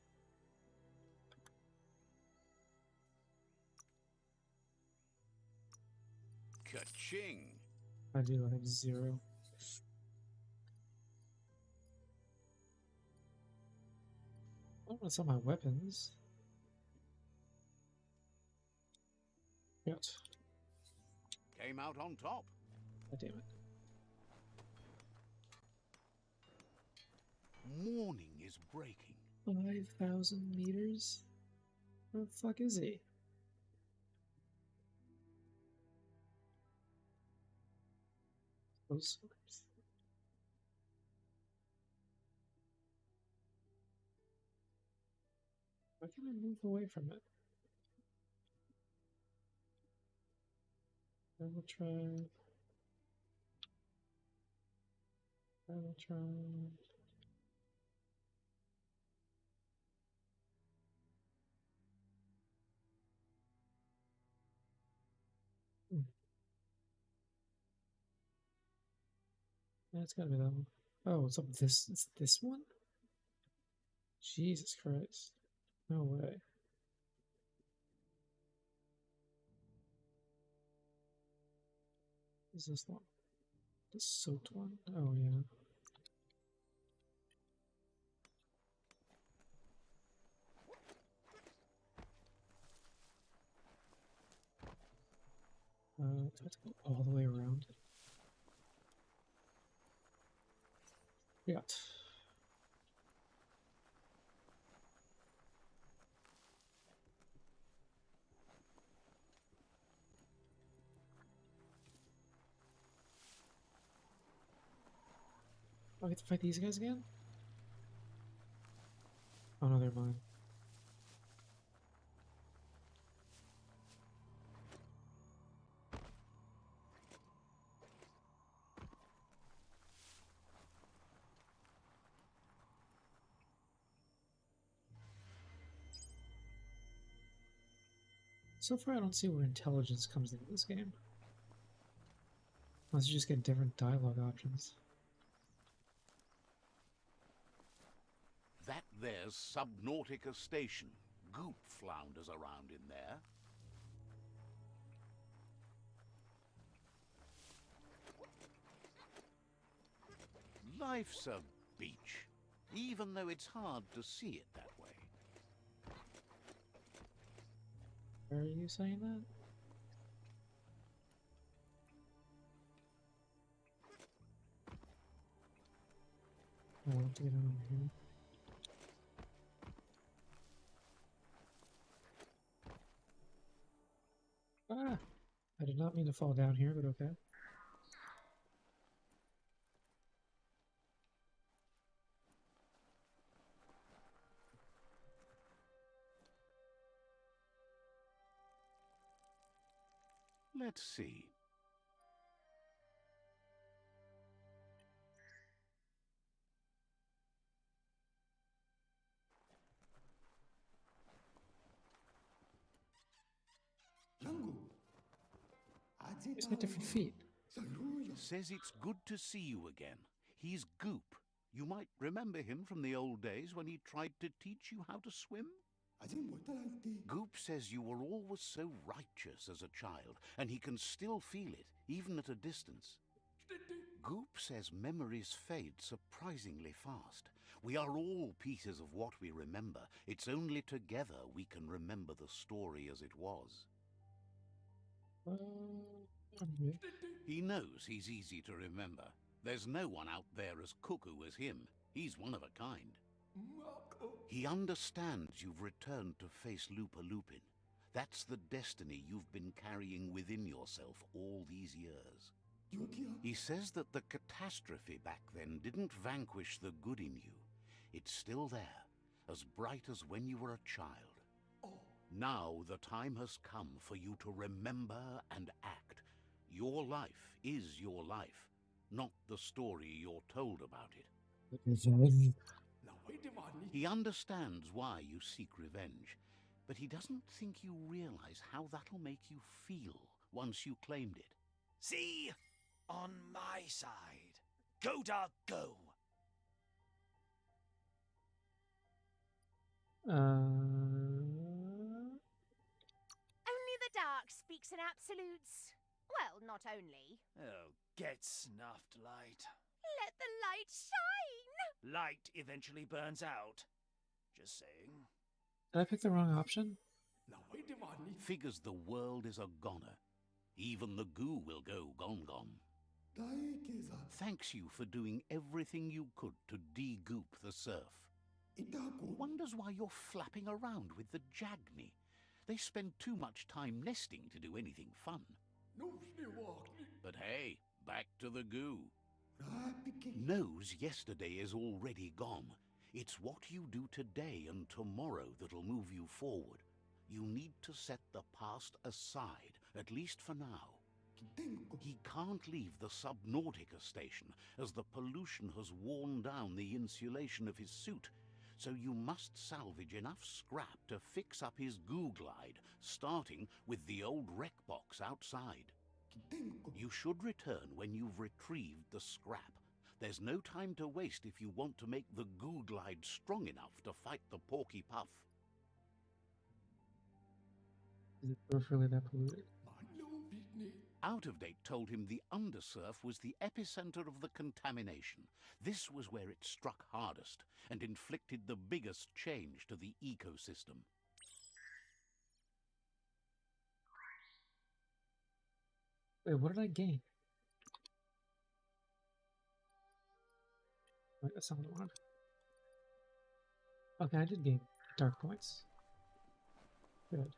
Ka-ching! I do, I have 0. I don't want to sell my weapons. Yet. Came out on top. God damn it. Morning is breaking. 5,000 meters? Where the fuck is he? Those suckers. can I move away from it? I will try. I will try. Yeah, it's gotta be that one. Oh, it's up this. It's this one? Jesus Christ. No way. Is this one? The soaked one? Oh, yeah. Do I have to go all the way around? Yeah. I get to fight these guys again? Oh no, they're mine. So far, I don't see where intelligence comes into this game. Unless you just get different dialogue options. That there's Subnautica Station. Goop flounders around in there. Life's a beach, even though it's hard to see it that way. Are you saying that? Oh, I have to get on here. Ah! I did not mean to fall down here, but okay. Let's see. He's got different feet. Says it's good to see you again. He's Goop. You might remember him from the old days when he tried to teach you how to swim. Goop says you were always so righteous as a child, and he can still feel it, even at a distance. Goop says memories fade surprisingly fast. We are all pieces of what we remember. It's only together we can remember the story as it was. Okay. He knows he's easy to remember. There's no one out there as cuckoo as him. He's one of a kind. He understands you've returned to face Lupa Lupin. That's the destiny you've been carrying within yourself all these years. He says that the catastrophe back then didn't vanquish the good in you. It's still there, as bright as when you were a child. Now the time has come for you to remember and act. Your life is your life, not the story you're told about it. He understands why you seek revenge, but he doesn't think you realize how that'll make you feel once you claimed it. See? On my side. Go, Dark, go! Only the dark speaks in absolutes. Well, not only. Oh, get snuffed, light. Let the light shine! Light eventually burns out. Just saying. Did I pick the wrong option? Figures the world is a goner. Even the goo will go gone. Thanks you for doing everything you could to de-goop the surf. Wonders why you're flapping around with the Jagni. They spend too much time nesting to do anything fun. But hey, back to the goo. Knows yesterday is already gone. It's what you do today and tomorrow that'll move you forward. You need to set the past aside, at least for now. He can't leave the Subnautica station, as the pollution has worn down the insulation of his suit, so you must salvage enough scrap to fix up his goo glide, starting with the old wreck box outside. You should return when you've retrieved the scrap. There's no time to waste if you want to make the goo glide strong enough to fight the Porky Puff. Is it peripherally that polluted? Out of Date told him the undersurf was the epicenter of the contamination. This was where it struck hardest and inflicted the biggest change to the ecosystem. Wait, what did I gain? Wait, that's not what I wanted. Okay, I did gain dark points. Good.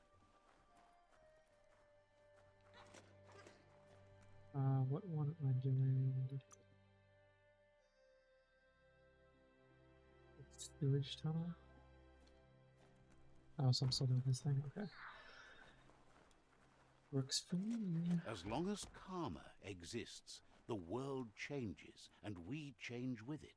What one am I doing? Sewage tunnel? Oh, so I'm still doing this thing, okay. Works for me. As long as karma exists, the world changes, and we change with it.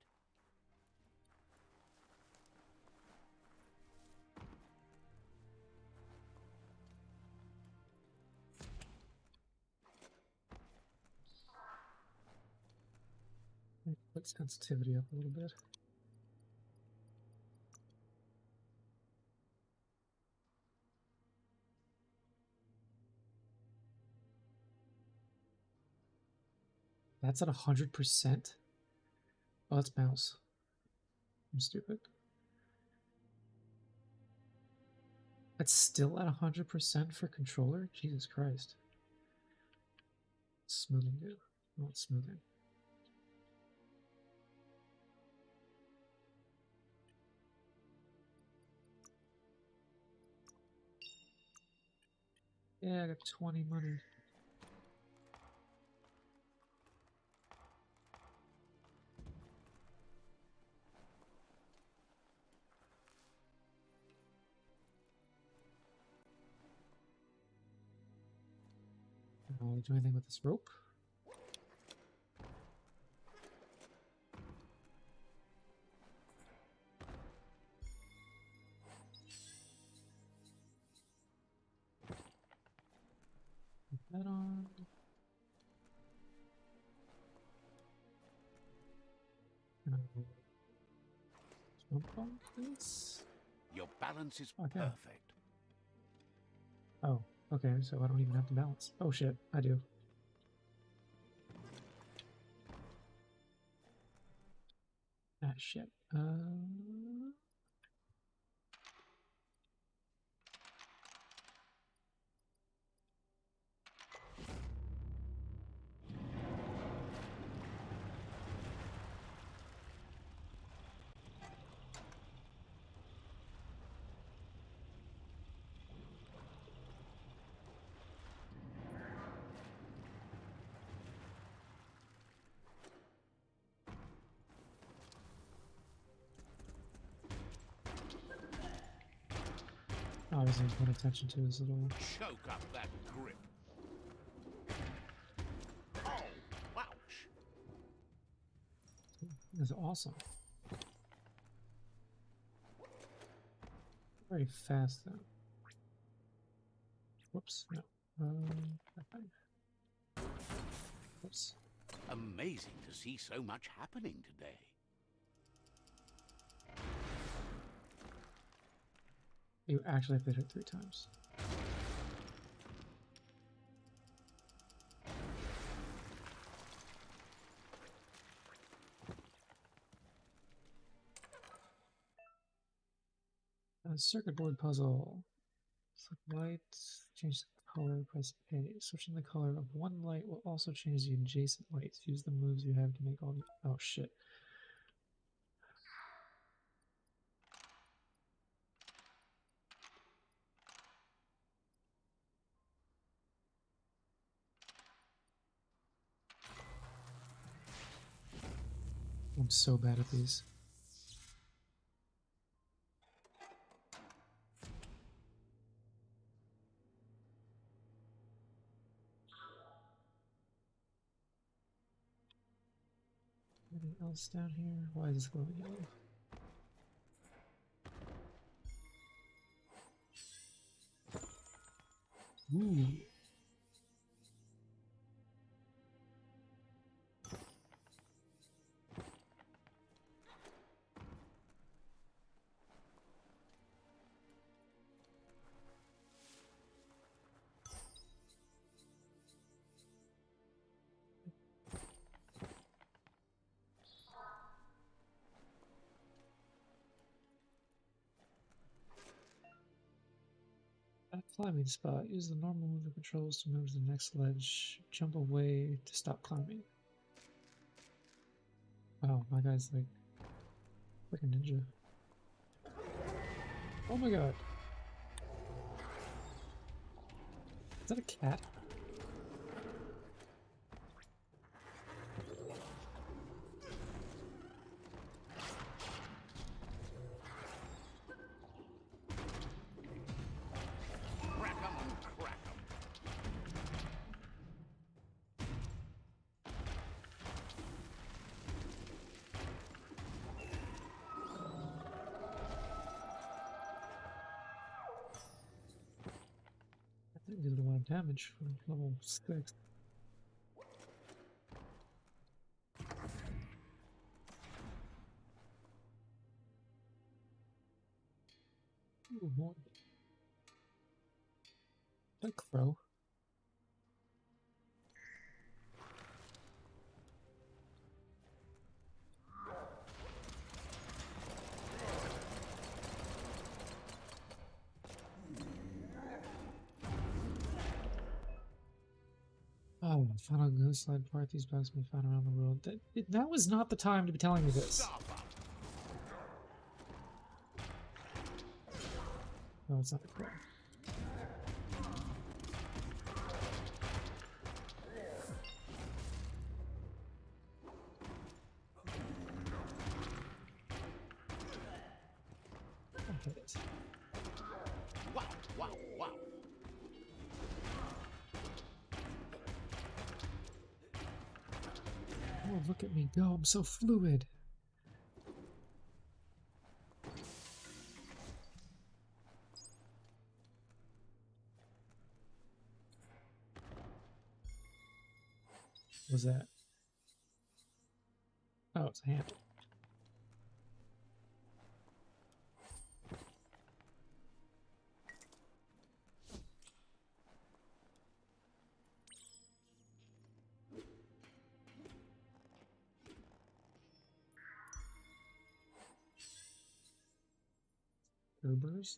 Put sensitivity up a little bit. That's at 100%? Oh, that's mouse. I'm stupid. That's still at 100% for controller? Jesus Christ. Smoothing do. Not smoothing. Yeah, I got 20 money. Do anything with this rope? Put that on. Jump on this. Your balance is Okay. perfect. Oh, okay, so I don't even have to balance. Oh shit, I do. Ah, shit. I wasn't paying attention to his little... Choke up that grip. Oh, ouch. That's awesome. Very fast though. Whoops, no. That thing. Whoops. Amazing to see so much happening today. You actually have to hit it 3 times. Circuit board puzzle. Select light, change the color, press A. Switching the color of one light will also change the adjacent lights. Use the moves you have to make all the... Oh shit. I'm so bad at these. Anything else down here? Why is this glowing yellow? Ooh. At a climbing spot, use the normal movement controls to move to the next ledge. Jump away to stop climbing. Wow, my guy's like a ninja. Oh my god. Is that a cat? Crack 'em and crack 'em. I think it did a lot of damage for level 6. Ooh, more. That crow. Oh, final ghost slide part. These bugs can be found around the world. That was not the time to be telling me this. Stop 'em. No, it's not the crow. I hit it. Wow, wow, wow. Oh, look at me go. I'm so fluid. What was that? Oh, it's a hand. Herbers.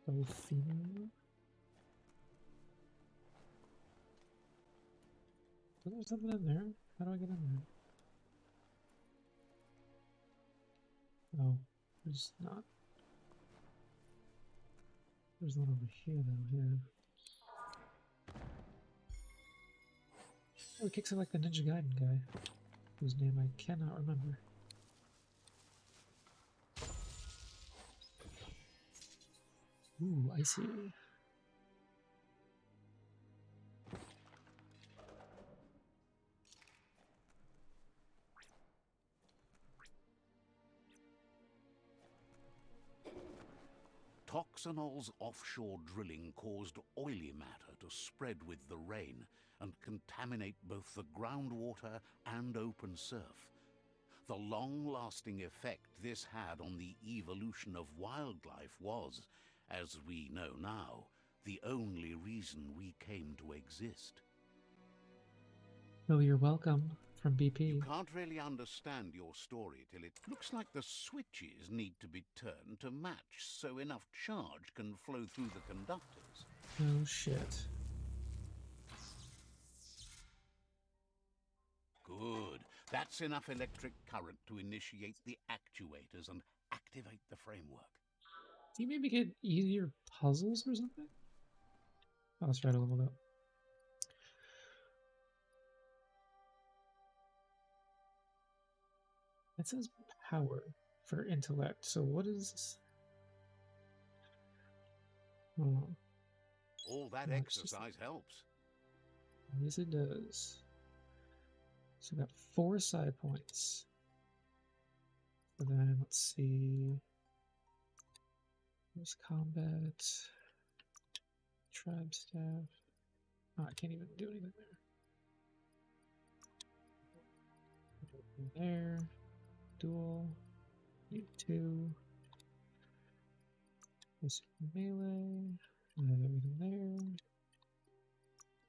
Dolphino. Was there something in there? How do I get in there? Oh, there's not. There's one over here, though. Yeah. Oh, it kicks it like the Ninja Gaiden guy, whose name I cannot remember. Ooh, icy. Toxanol's offshore drilling caused oily matter to spread with the rain and contaminate both the groundwater and open surf. The long-lasting effect this had on the evolution of wildlife was, as we know now, the only reason we came to exist. Oh, you're welcome from BP. You can't really understand your story till it looks like the switches need to be turned to match so enough charge can flow through the conductors. Oh, shit. Good. That's enough electric current to initiate the actuators and activate the framework. Do you maybe get easier puzzles or something? Oh, let's try to level it up. It says power for intellect, so what is this? Oh, All that No, it's just- exercise helps. yes, it does. So we got 4 side points. And then let's see. There's combat, tribe staff. Oh, I can't even do anything there. There, duel, you 2. This melee, I have everything there.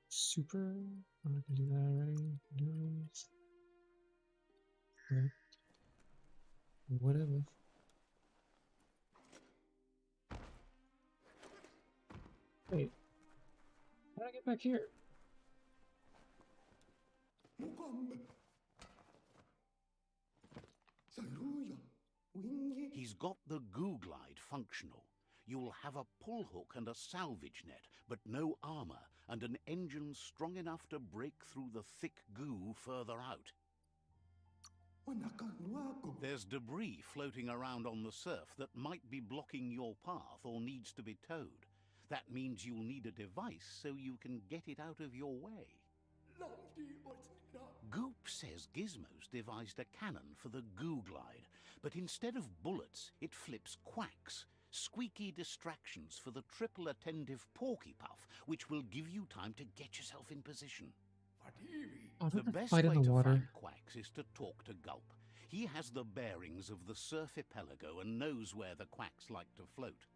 Super, I can do that already. Noise. Okay. Whatever. Wait, how did I get back here? He's got the goo glide functional. You'll have a pull hook and a salvage net, but no armor, and an engine strong enough to break through the thick goo further out. There's debris floating around on the surf that might be blocking your path or needs to be towed. That means you'll need a device so you can get it out of your way. Goop says Gizmo's devised a cannon for the goo glide, but instead of bullets, it flips quacks, squeaky distractions for the triple attentive porky puff, which will give you time to get yourself in position. I'll The never best fight way in the to water. find quacks is to talk to Gulp. He has the bearings of the surfipelago and knows where the quacks like to float.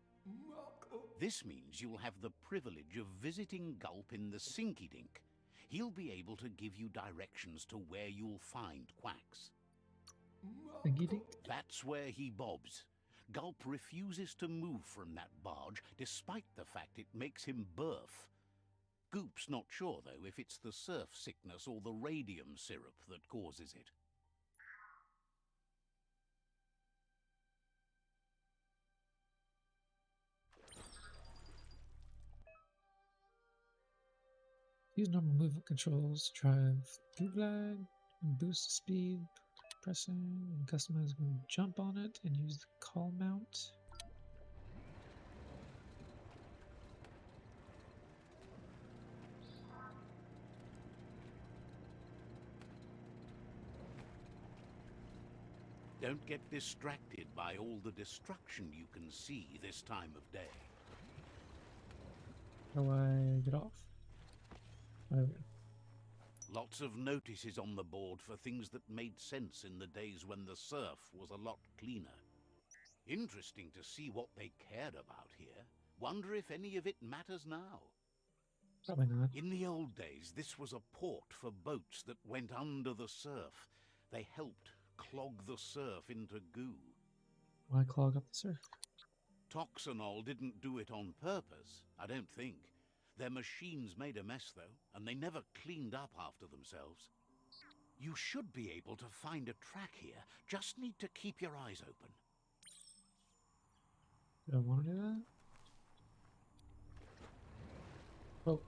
This means you'll have the privilege of visiting Gulp in the Sinky Dink. He'll be able to give you directions to where you'll find quacks. That's where he bobs. Gulp refuses to move from that barge, despite the fact it makes him berth. Goop's not sure, though, if it's the surf sickness or the radium syrup that causes it. Use normal movement controls to drive goo glide, boost speed, pressing, and customize jump on it, and use the call mount. Don't get distracted by all the destruction you can see this time of day. How do I get off? There we go. Lots of notices on the board for things that made sense in the days when the surf was a lot cleaner. Interesting to see what they cared about here. Wonder if any of it matters now. Probably not. In the old days, this was a port for boats that went under the surf. They helped clog the surf into goo. Why clog up the surf? Toxanol didn't do it on purpose, I don't think. Their machines made a mess, though, and they never cleaned up after themselves. You should be able to find a track here. Just need to keep your eyes open. Do I want to do that? Oh.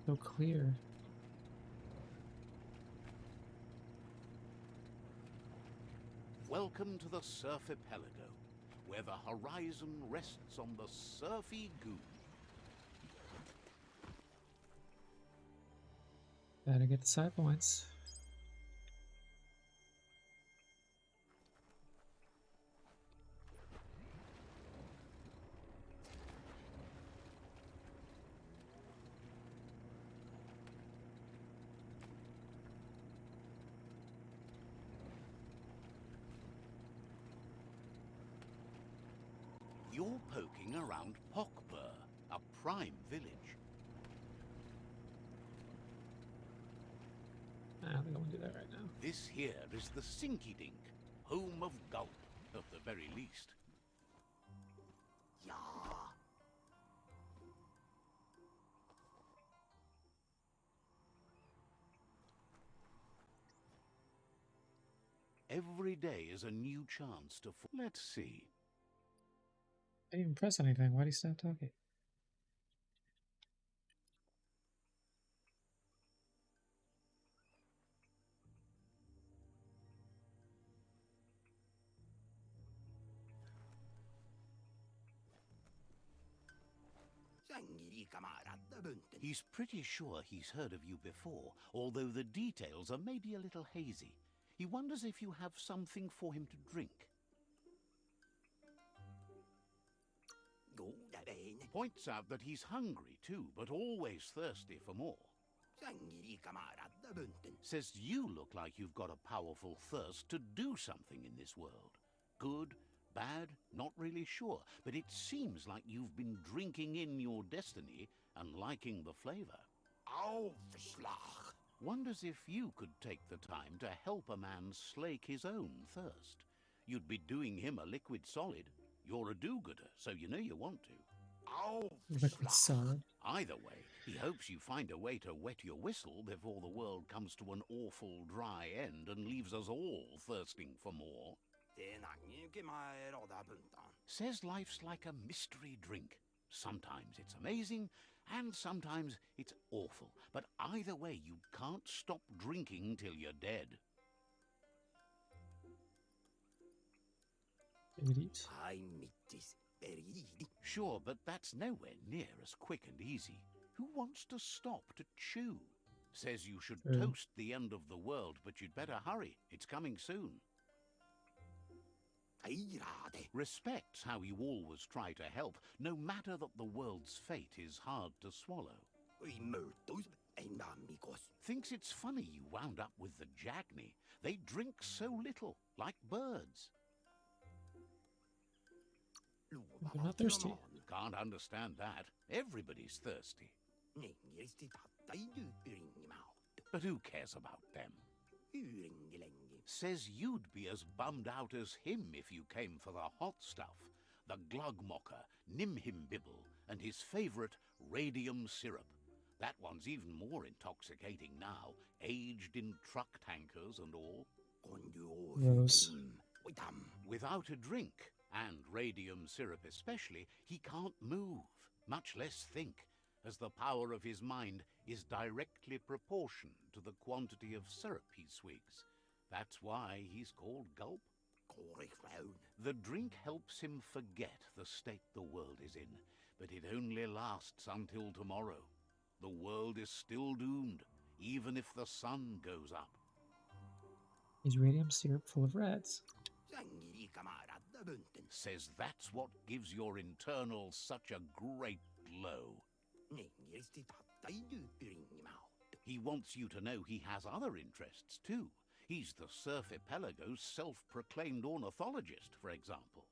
So clear. Welcome to the Surfipelago, where the horizon rests on the surfy goo. Gotta get the side points. You're poking around Pockbur, a prime village. I don't think I want to do that right now. This here is the Sinky Dink, home of Gulp, at the very least. Yah! Every day is a new chance to... Let's see. I didn't even press anything. Why'd he stop talking? He's pretty sure he's heard of you before, although the details are maybe a little hazy. He wonders if you have something for him to drink. Points out that he's hungry too, but always thirsty for more. Says you look like you've got a powerful thirst to do something in this world. Good, bad, not really sure, but it seems like you've been drinking in your destiny and liking the flavor. Wonders if you could take the time to help a man slake his own thirst. You'd be doing him a liquid solid. You're a do-gooder, so you know you want to. Liquid solid. Either way, he hopes you find a way to wet your whistle before the world comes to an awful dry end and leaves us all thirsting for more. Says life's like a mystery drink. Sometimes it's amazing, and sometimes it's awful. But either way, you can't stop drinking till you're dead. Idiot. Sure, but that's nowhere near as quick and easy. Who wants to stop to chew? Says you should toast the end of the world, but you'd better hurry. It's coming soon. Respects how you always try to help, no matter that the world's fate is hard to swallow. Thinks it's funny you wound up with the Jagni. They drink so little, like birds. They're not thirsty. Can't understand that. Everybody's thirsty. But who cares about them? Says you'd be as bummed out as him if you came for the hot stuff. The Glugmocker, Nimhimbibble, and his favourite radium syrup. That one's even more intoxicating now, aged in truck tankers and all. Gross. Without a drink, and radium syrup especially, he can't move, much less think, as the power of his mind is directly proportioned to the quantity of syrup he swigs. That's why he's called Gulp. The drink helps him forget the state the world is in, but it only lasts until tomorrow. The world is still doomed, even if the sun goes up. Is radium syrup full of rats? Says that's what gives your internals such a great glow. He wants you to know he has other interests too. He's the Surfipelago's self-proclaimed ornithologist, for example.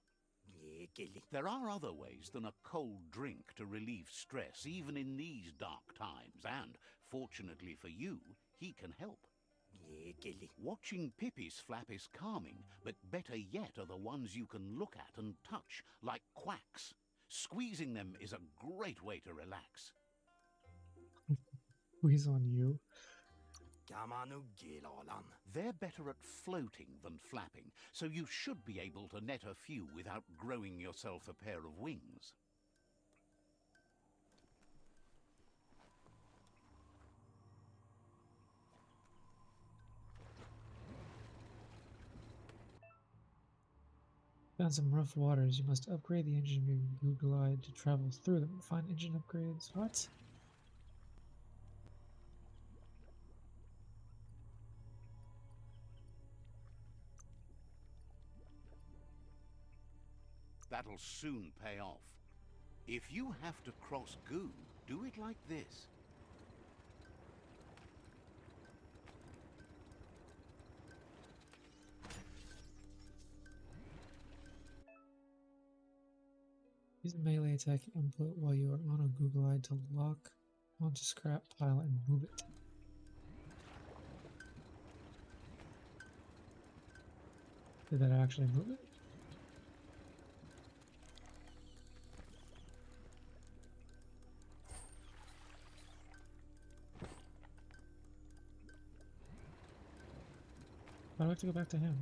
There are other ways than a cold drink to relieve stress, even in these dark times, and, fortunately for you, he can help. Watching Pippi's flap is calming, but better yet are the ones you can look at and touch, like quacks. Squeezing them is a great way to relax. Who's on you? They're better at floating than flapping, so you should be able to net a few without growing yourself a pair of wings. Found some rough waters. You must upgrade the engine of your glide to travel through them. Find engine upgrades. What? That'll soon pay off. If you have to cross goo, do it like this. Use the melee attack input while you are on a Google Eye to lock onto scrap pile and move it. Did that actually move it? Why do I have to go back to him?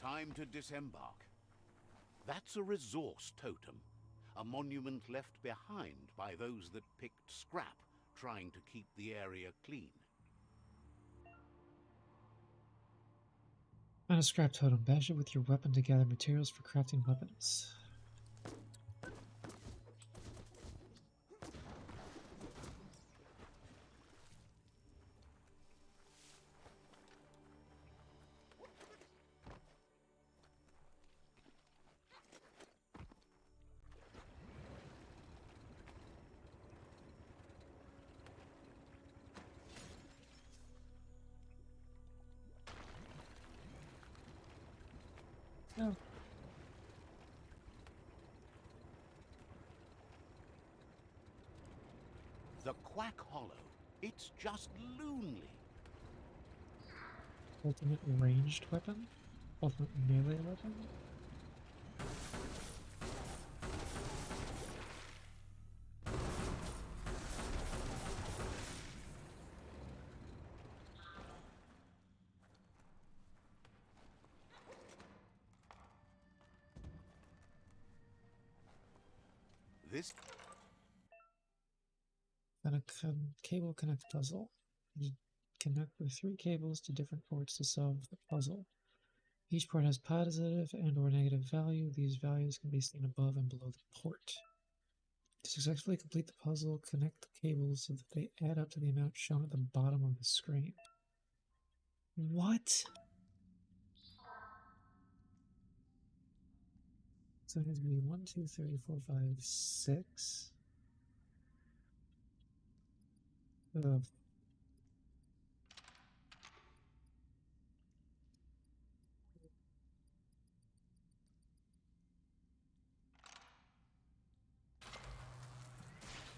Time to disembark. That's a resource totem, a monument left behind by those that picked scrap, trying to keep the area clean. Find a scrap totem. Bash it with your weapon to gather materials for crafting weapons. No. The Quack Hollow. It's just lonely. Ultimate ranged weapon? Ultimate melee weapon? This Then a cable connect puzzle. You connect the 3 cables to different ports to solve the puzzle. Each port has positive and or negative value. These values can be seen above and below the port. To successfully complete the puzzle, connect the cables so that they add up to the amount shown at the bottom of the screen. What? So it has to be 1, 2, 3, 4, 5, 6. Ugh.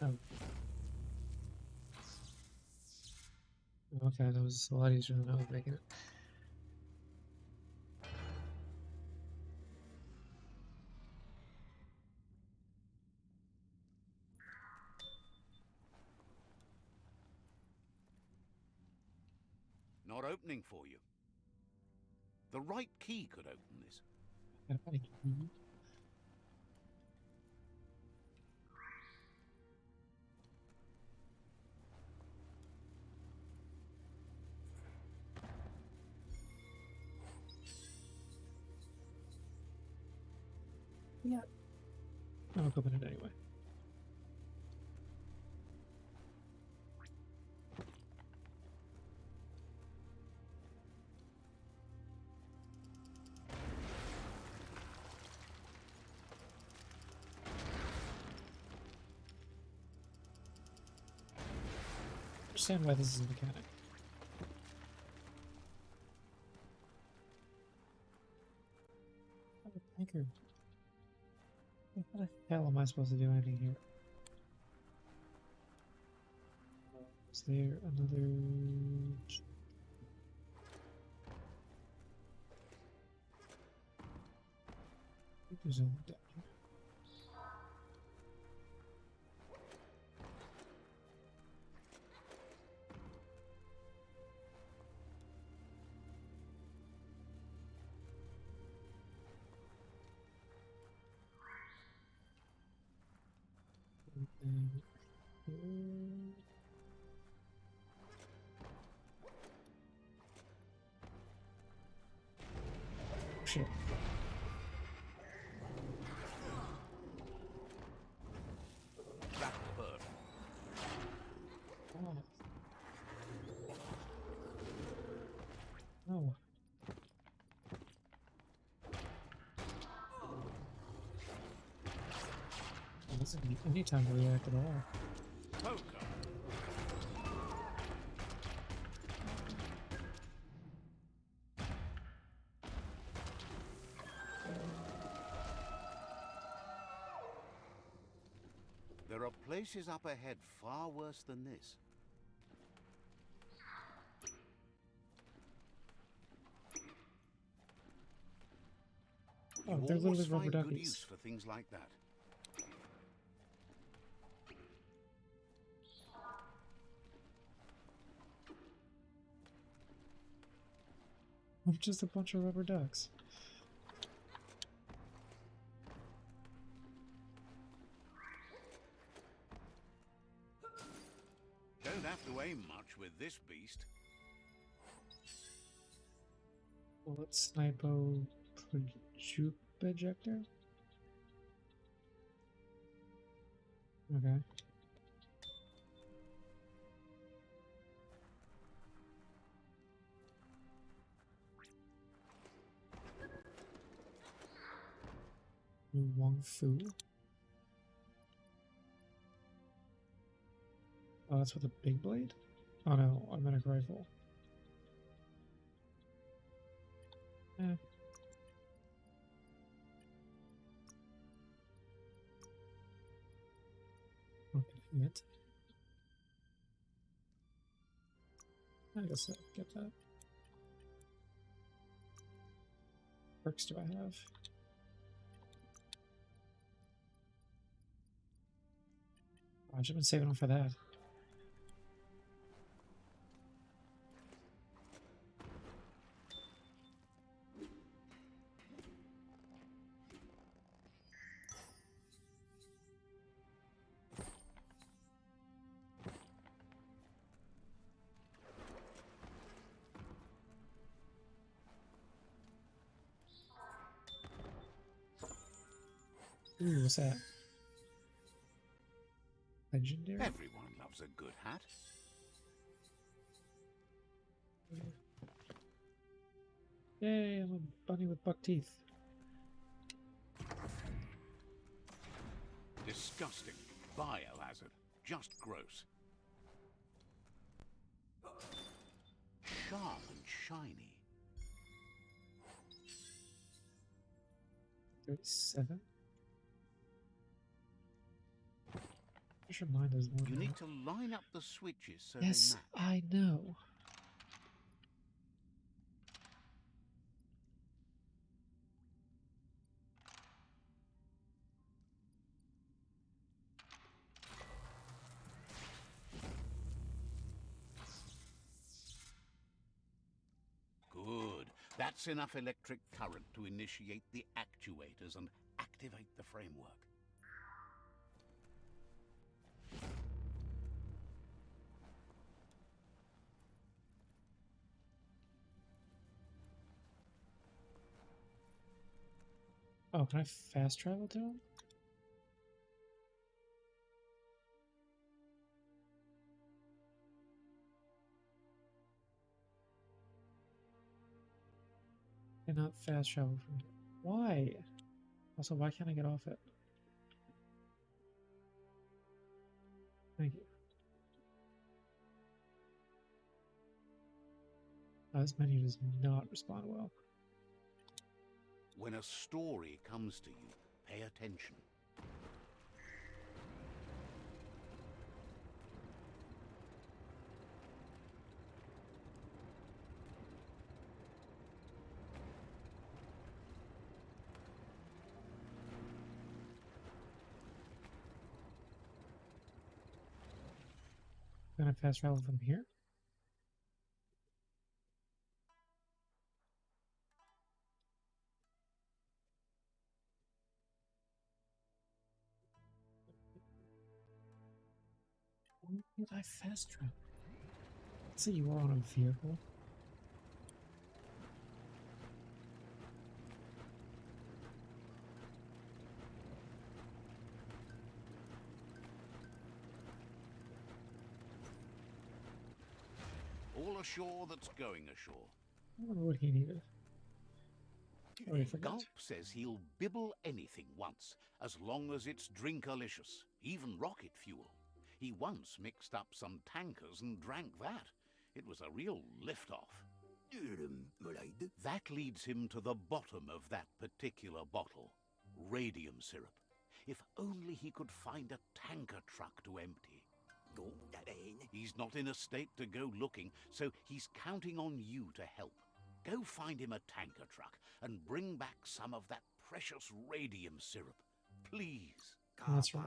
Oh. Okay, that was a lot easier than I was making it. not opening for you. The right key could open this. Gotta find a key. Yeah. I'll open it anyway. I understand why this is a mechanic. Oh, anchor. How the hell am I supposed to do anything here? Is there another... I think there's a down here. And here. Shit. Blackbird. Oh. No. Oh, this isn't any time to react at all. Poker. There are places up ahead far worse than this. Oh, You they're literally always rubber find good duckies. use for things like that. I'm just a bunch of rubber ducks. with this beast. Bullet sniper projector. Okay. Wong Fu. Oh, that's with a big blade? Oh no, automatic rifle. Eh. Okay, it. I guess I'll get that. Perks do I have? I should have been saving them for that. Ooh, what's that? Legendary? Everyone loves a good hat. Yay, I'm a bunny with buck teeth. Disgusting. Biohazard. Just gross. Sharp and shiny. 37? I should mind those more. You need to line up the switches so yes, they match. I know. Good. That's enough electric current to initiate the actuators and activate the framework. Oh, can I fast travel to him? Cannot fast travel from here. Why? Also, why can't I get off it? Thank you. Oh, this menu does not respond well. When a story comes to you, pay attention. Can I fast travel from here? Why did I fast travel? Let's say you are on a vehicle. All ashore that's going ashore. I wonder what he needed. Oh, I forgot. Gulp says he'll bibble anything once, as long as it's drinkalicious, even rocket fuel. He once mixed up some tankers and drank that. It was a real lift-off. That leads him to the bottom of that particular bottle. Radium syrup. If only he could find a tanker truck to empty. He's not in a state to go looking, so he's counting on you to help. Go find him a tanker truck and bring back some of that precious radium syrup. Please. That's right.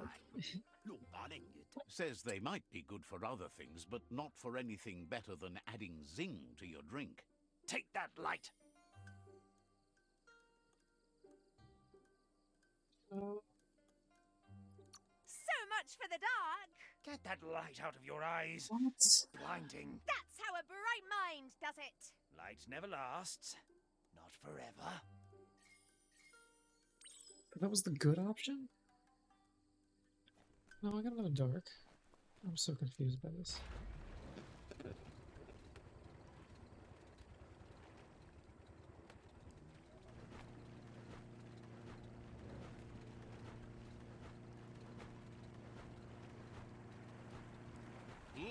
Says they might be good for other things, but not for anything better than adding zing to your drink. Take that light. So much for the dark. Get that light out of your eyes. What? It's blinding. That's how a bright mind does it. Light never lasts. Not forever. But that was the good option? No, I got another dark. I'm so confused by this.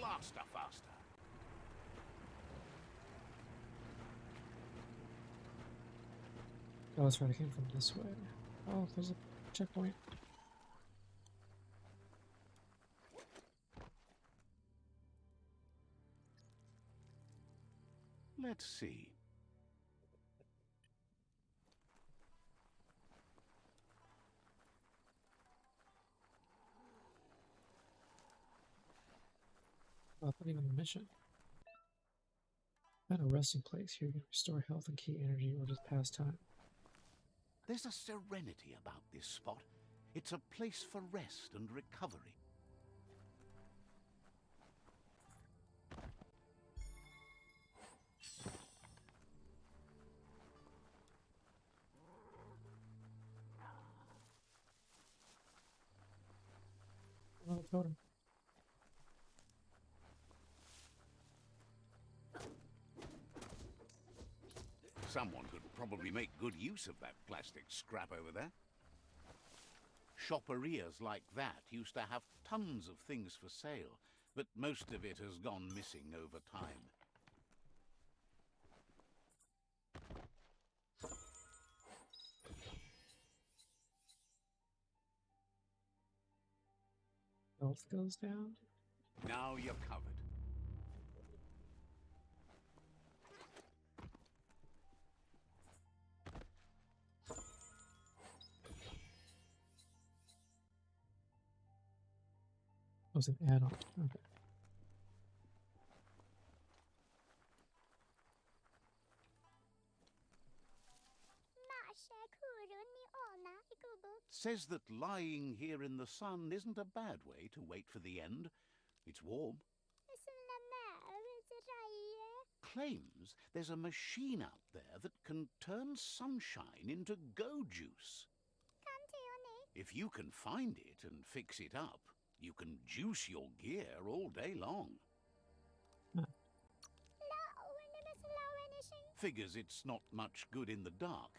Faster, faster. Oh, that's right, I came from this way. Oh, there's a checkpoint. Let's see. Oh, that's not even a mission. Not a resting place. Here you can restore health and key energy or just pass time. There's a serenity about this spot. It's a place for rest and recovery. Another totem. Someone could probably make good use of that plastic scrap over there. Shopperias like that used to have tons of things for sale, but most of it has gone missing over time. Health goes down. Now you're covered. Oh, it's an add-on. Okay. Says that lying here in the sun isn't a bad way to wait for the end. It's warm. Claims there's a machine out there that can turn sunshine into go juice. If you can find it and fix it up, you can juice your gear all day long. Figures it's not much good in the dark.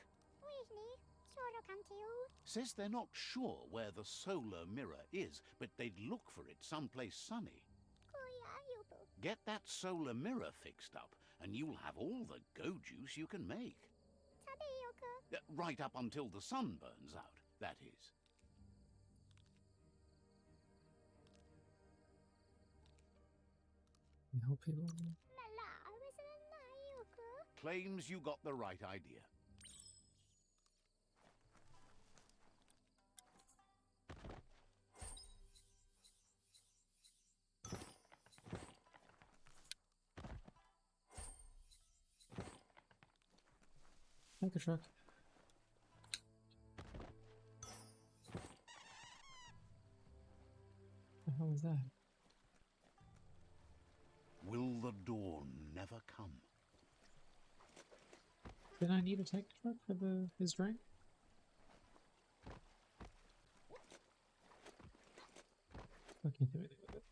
Says they're not sure where the solar mirror is, but they'd look for it someplace sunny. Get that solar mirror fixed up, and you'll have all the go juice you can make. Right up until the sun burns out, that is. Help people. Claims you got the right idea. Make a truck. The hell is that? Will the dawn never come? Did I need a tank truck for his drink? I can't do anything with it.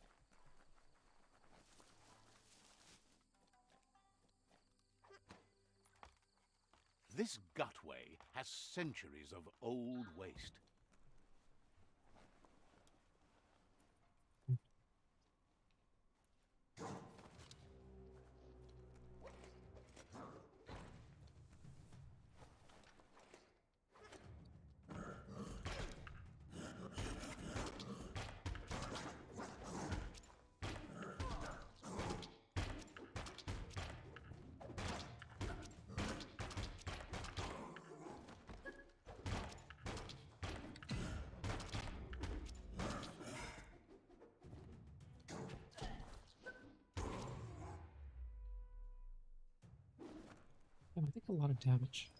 This gutway has centuries of old waste. And I think a lot of damage.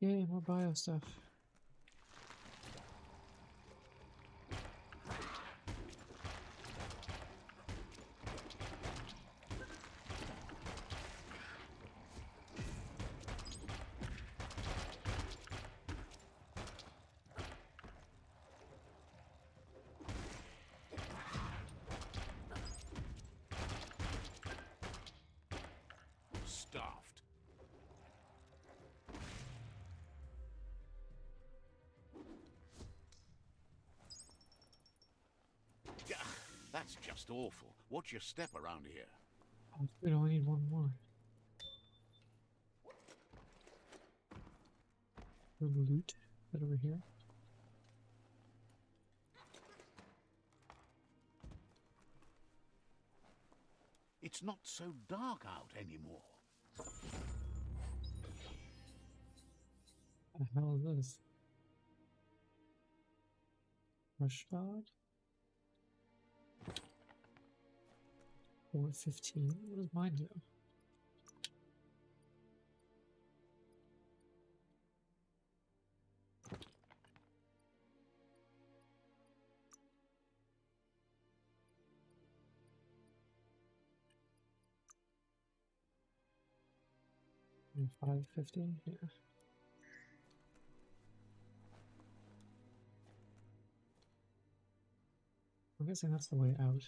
Yay, more bio stuff. Stuffed. Gah, that's just awful. Watch your step around here. Oh, we only need one more. The loot that over here. It's not so dark out anymore. What the hell is this? Rush rod? 415. What does mine do? And 550? Yeah. I'm guessing that's the way out.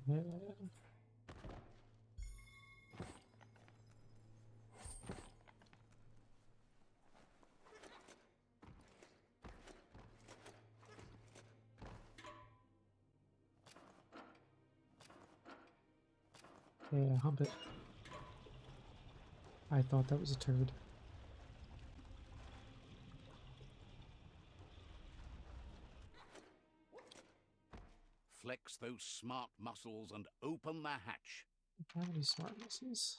Yeah. Yeah, hump it. I thought that was a turd. Flex those smart muscles and open the hatch. How many smart muscles?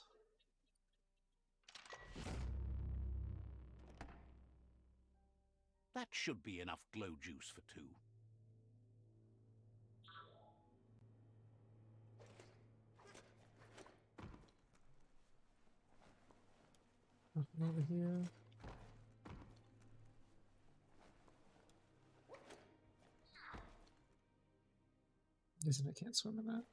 That should be enough glow juice for two. Nothing over here. Guessing I can't swim in that.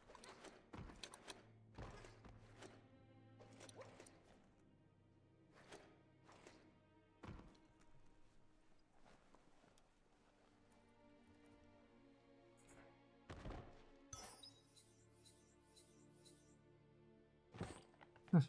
Huh.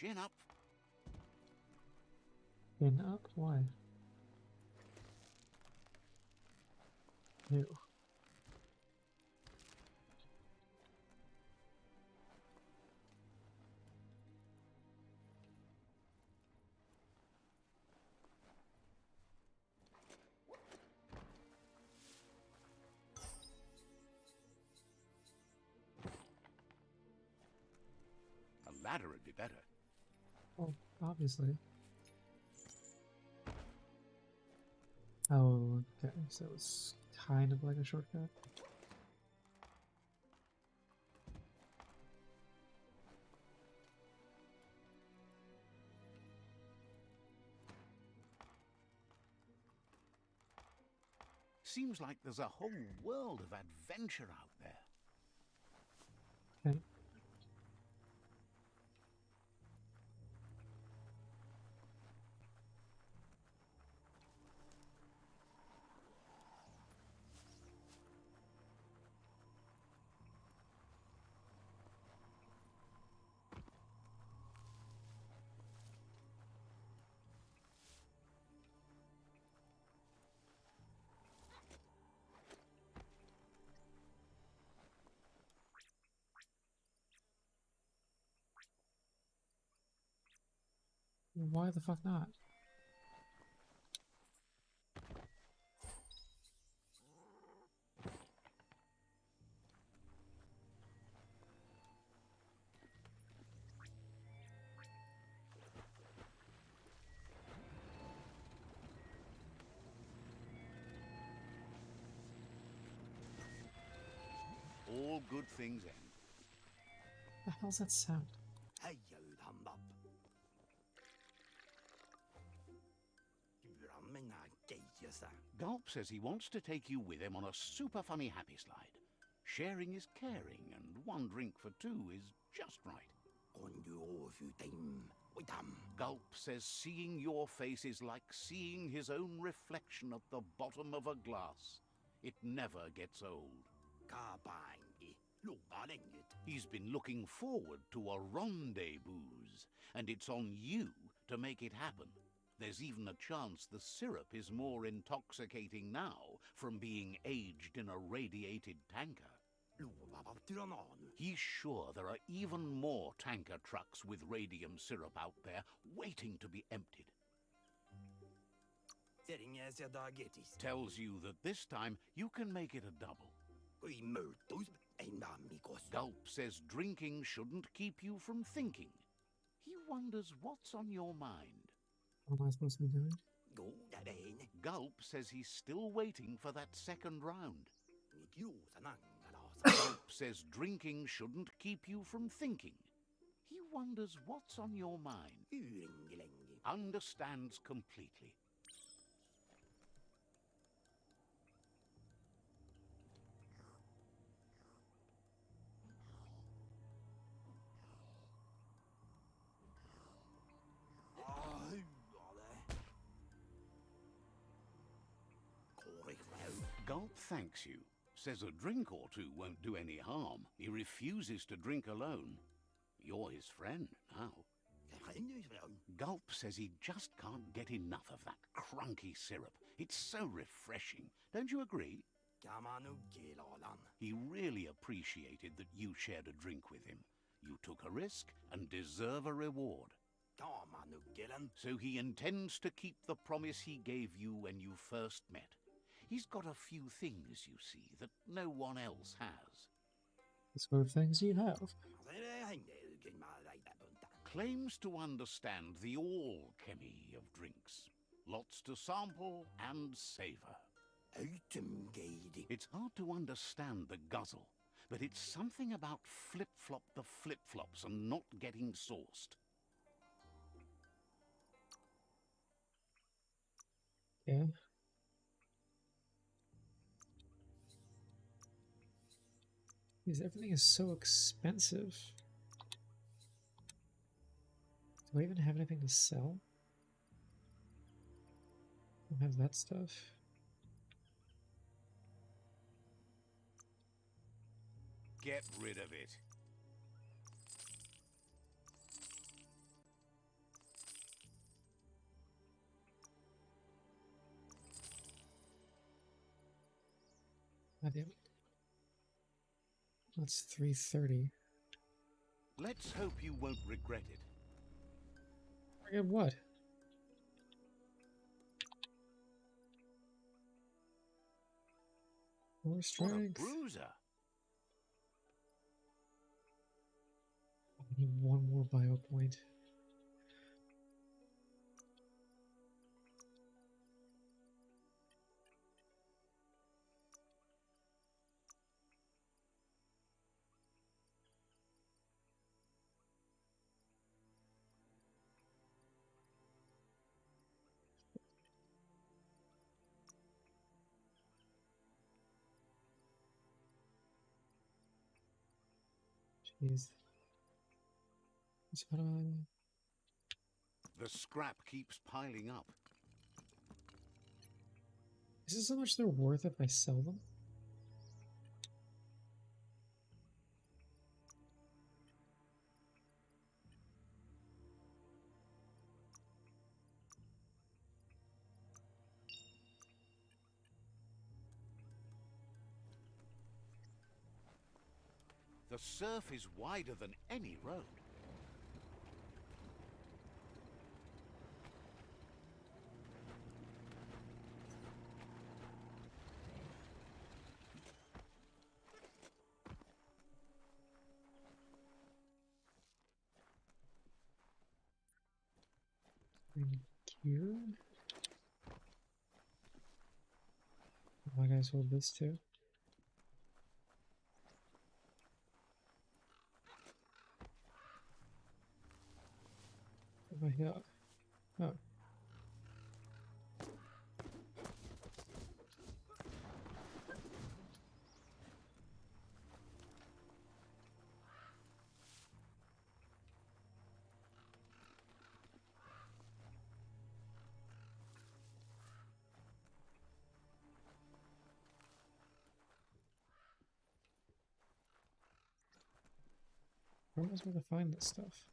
Shin up. In up? Why? Ew. A ladder would be better. Well, obviously. Oh, okay. So it's kind of like a shortcut. seems like there's a whole world of adventure out there. Okay. Why the fuck not? All good things end. The hell's that sound? Hey, you thumb up. Gulp says he wants to take you with him on a super funny happy slide. Sharing is caring, and one drink for two is just right. Gulp says seeing your face is like seeing his own reflection at the bottom of a glass. It never gets old. He's been looking forward to a rendezvous, and it's on you to make it happen. There's even a chance the syrup is more intoxicating now from being aged in a radiated tanker. He's sure there are even more tanker trucks with radium syrup out there waiting to be emptied. Tells you that this time you can make it a double. Gulp says drinking shouldn't keep you from thinking. He wonders what's on your mind. What am I supposed to be doing? Gulp says he's still waiting for that second round. Gulp says drinking shouldn't keep you from thinking. He wonders what's on your mind. Understands completely. Gulp thanks you. Says a drink or two won't do any harm. He refuses to drink alone. You're his friend now. Gulp says he just can't get enough of that crunky syrup. It's so refreshing. Don't you agree? He really appreciated that you shared a drink with him. You took a risk and deserve a reward. So he intends to keep the promise he gave you when you first met. He's got a few things, you see, that no one else has. The sort of things you have. Claims to understand the alchemy of drinks. Lots to sample and savor. It's hard to understand the guzzle, but it's something about flip-flop the flip-flops and not getting sauced. Yeah. Because everything is so expensive. Do I even have anything to sell? I don't have that stuff. Get rid of it. God damn it. That's 330. Let's hope you won't regret it. Forget what? More What a strength. bruiser. I need one more bio point. Jeez. So how do I... The scrap keeps piling up. Is this how much they're worth if I sell them? The surf is wider than any road. Here. My guys hold this too. Over here. Oh. Where am I supposed to find this stuff?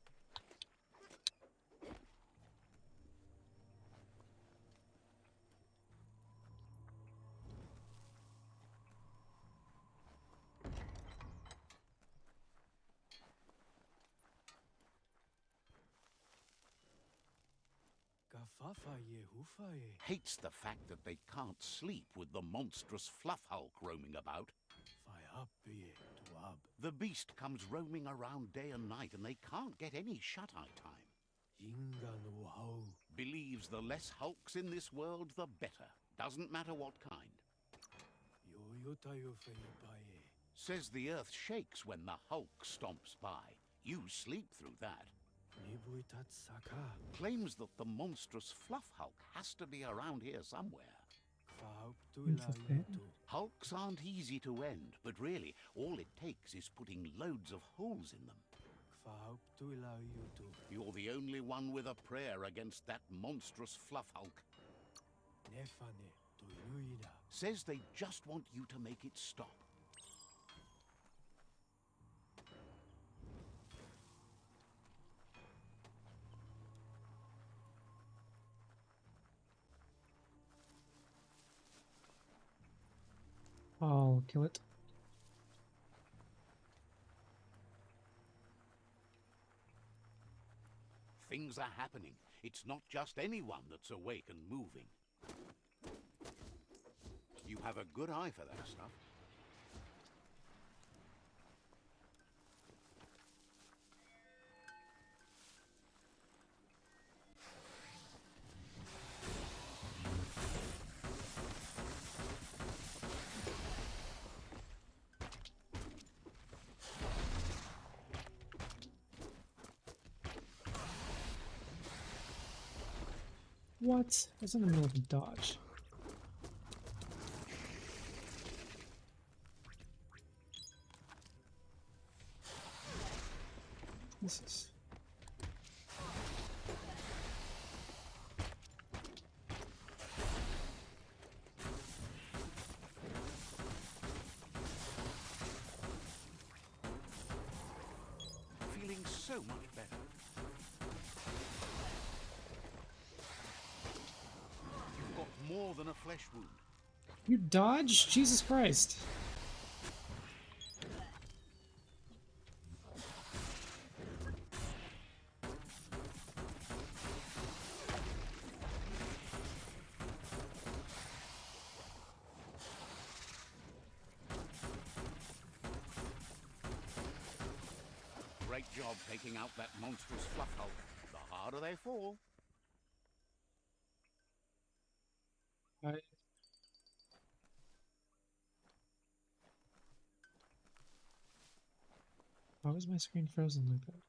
Hates the fact that they can't sleep with the monstrous fluff hulk roaming about. The beast comes roaming around day and night and they can't get any shut-eye time. Believes the less hulks in this world, the better. Doesn't matter what kind. Says the earth shakes when the hulk stomps by. You sleep through that. Claims that the monstrous fluff hulk has to be around here somewhere. Interesting. Hulks aren't easy to end, but really, all it takes is putting loads of holes in them. You're the only one with a prayer against that monstrous fluff hulk. Says they just want you to make it stop. I'll kill it. Things are happening. It's not just anyone that's awake and moving. You have a good eye for that stuff. What? I was in the middle of a dodge. This is... Feeling so much better. You've got more than a flesh wound. You dodge? Jesus Christ. Great job taking out that monstrous fluff hulk. The harder they fall. Why was my screen frozen like that?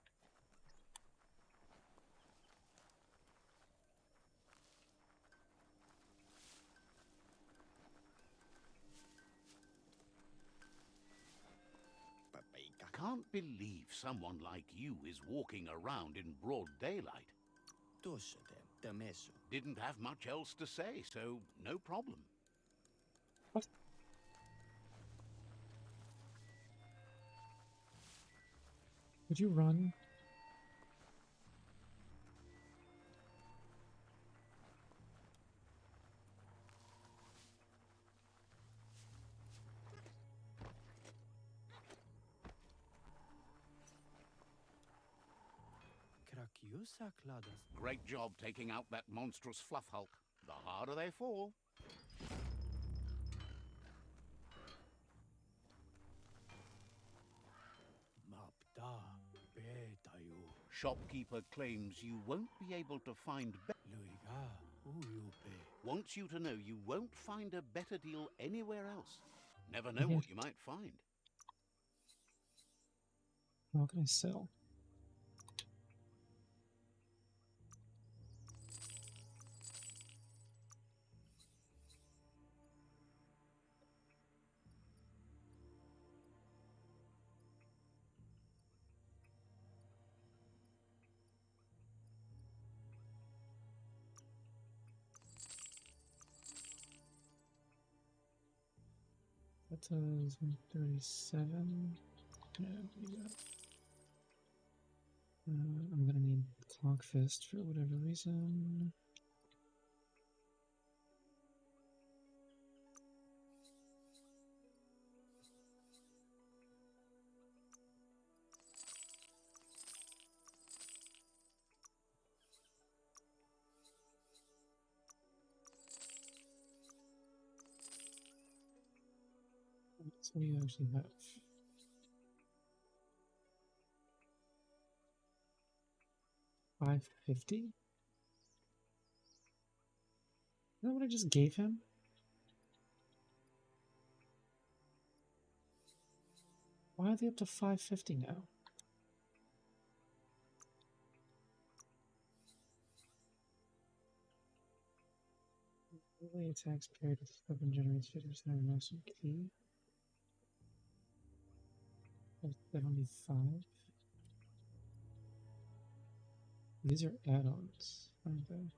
can't believe someone like you is walking around in broad daylight. Didn't have much else to say, so no problem. What? Would you run? Great job taking out that monstrous fluff hulk. The harder they fall. Shopkeeper claims you won't be able to find wants you to know you won't find a better deal anywhere else. Never know what you might find. What can I sell? That is 137. Yeah, we got. I'm gonna need Clock Fist for whatever reason. So what do you actually have? 550? Is that what I just gave him? Why are they up to 550 now? Melee attacks paired with weapon generates 50% of maximum key. That's 75. These are add-ons, aren't they?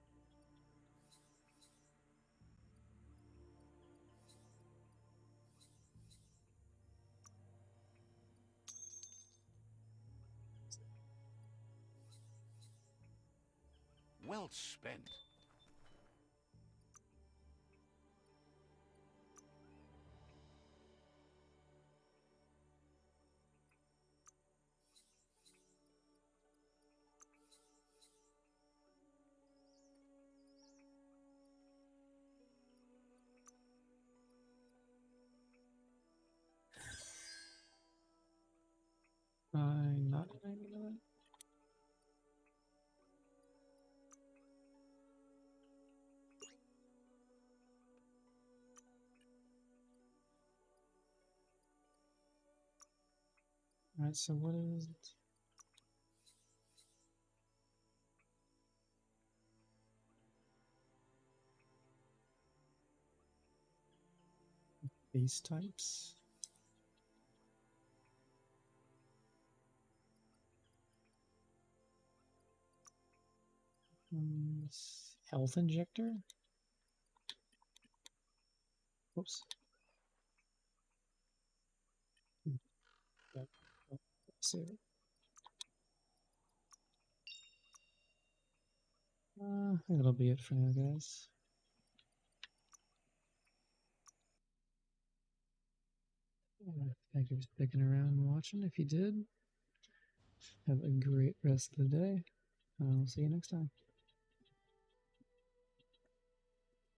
Well spent. I'm not going to that. Alright, so what is it? Base types? Health injector? Oops. Yep. Oh, save it. That'll be it for now, guys. Thank you for sticking around and watching. If you did, have a great rest of the day. I'll see you next time.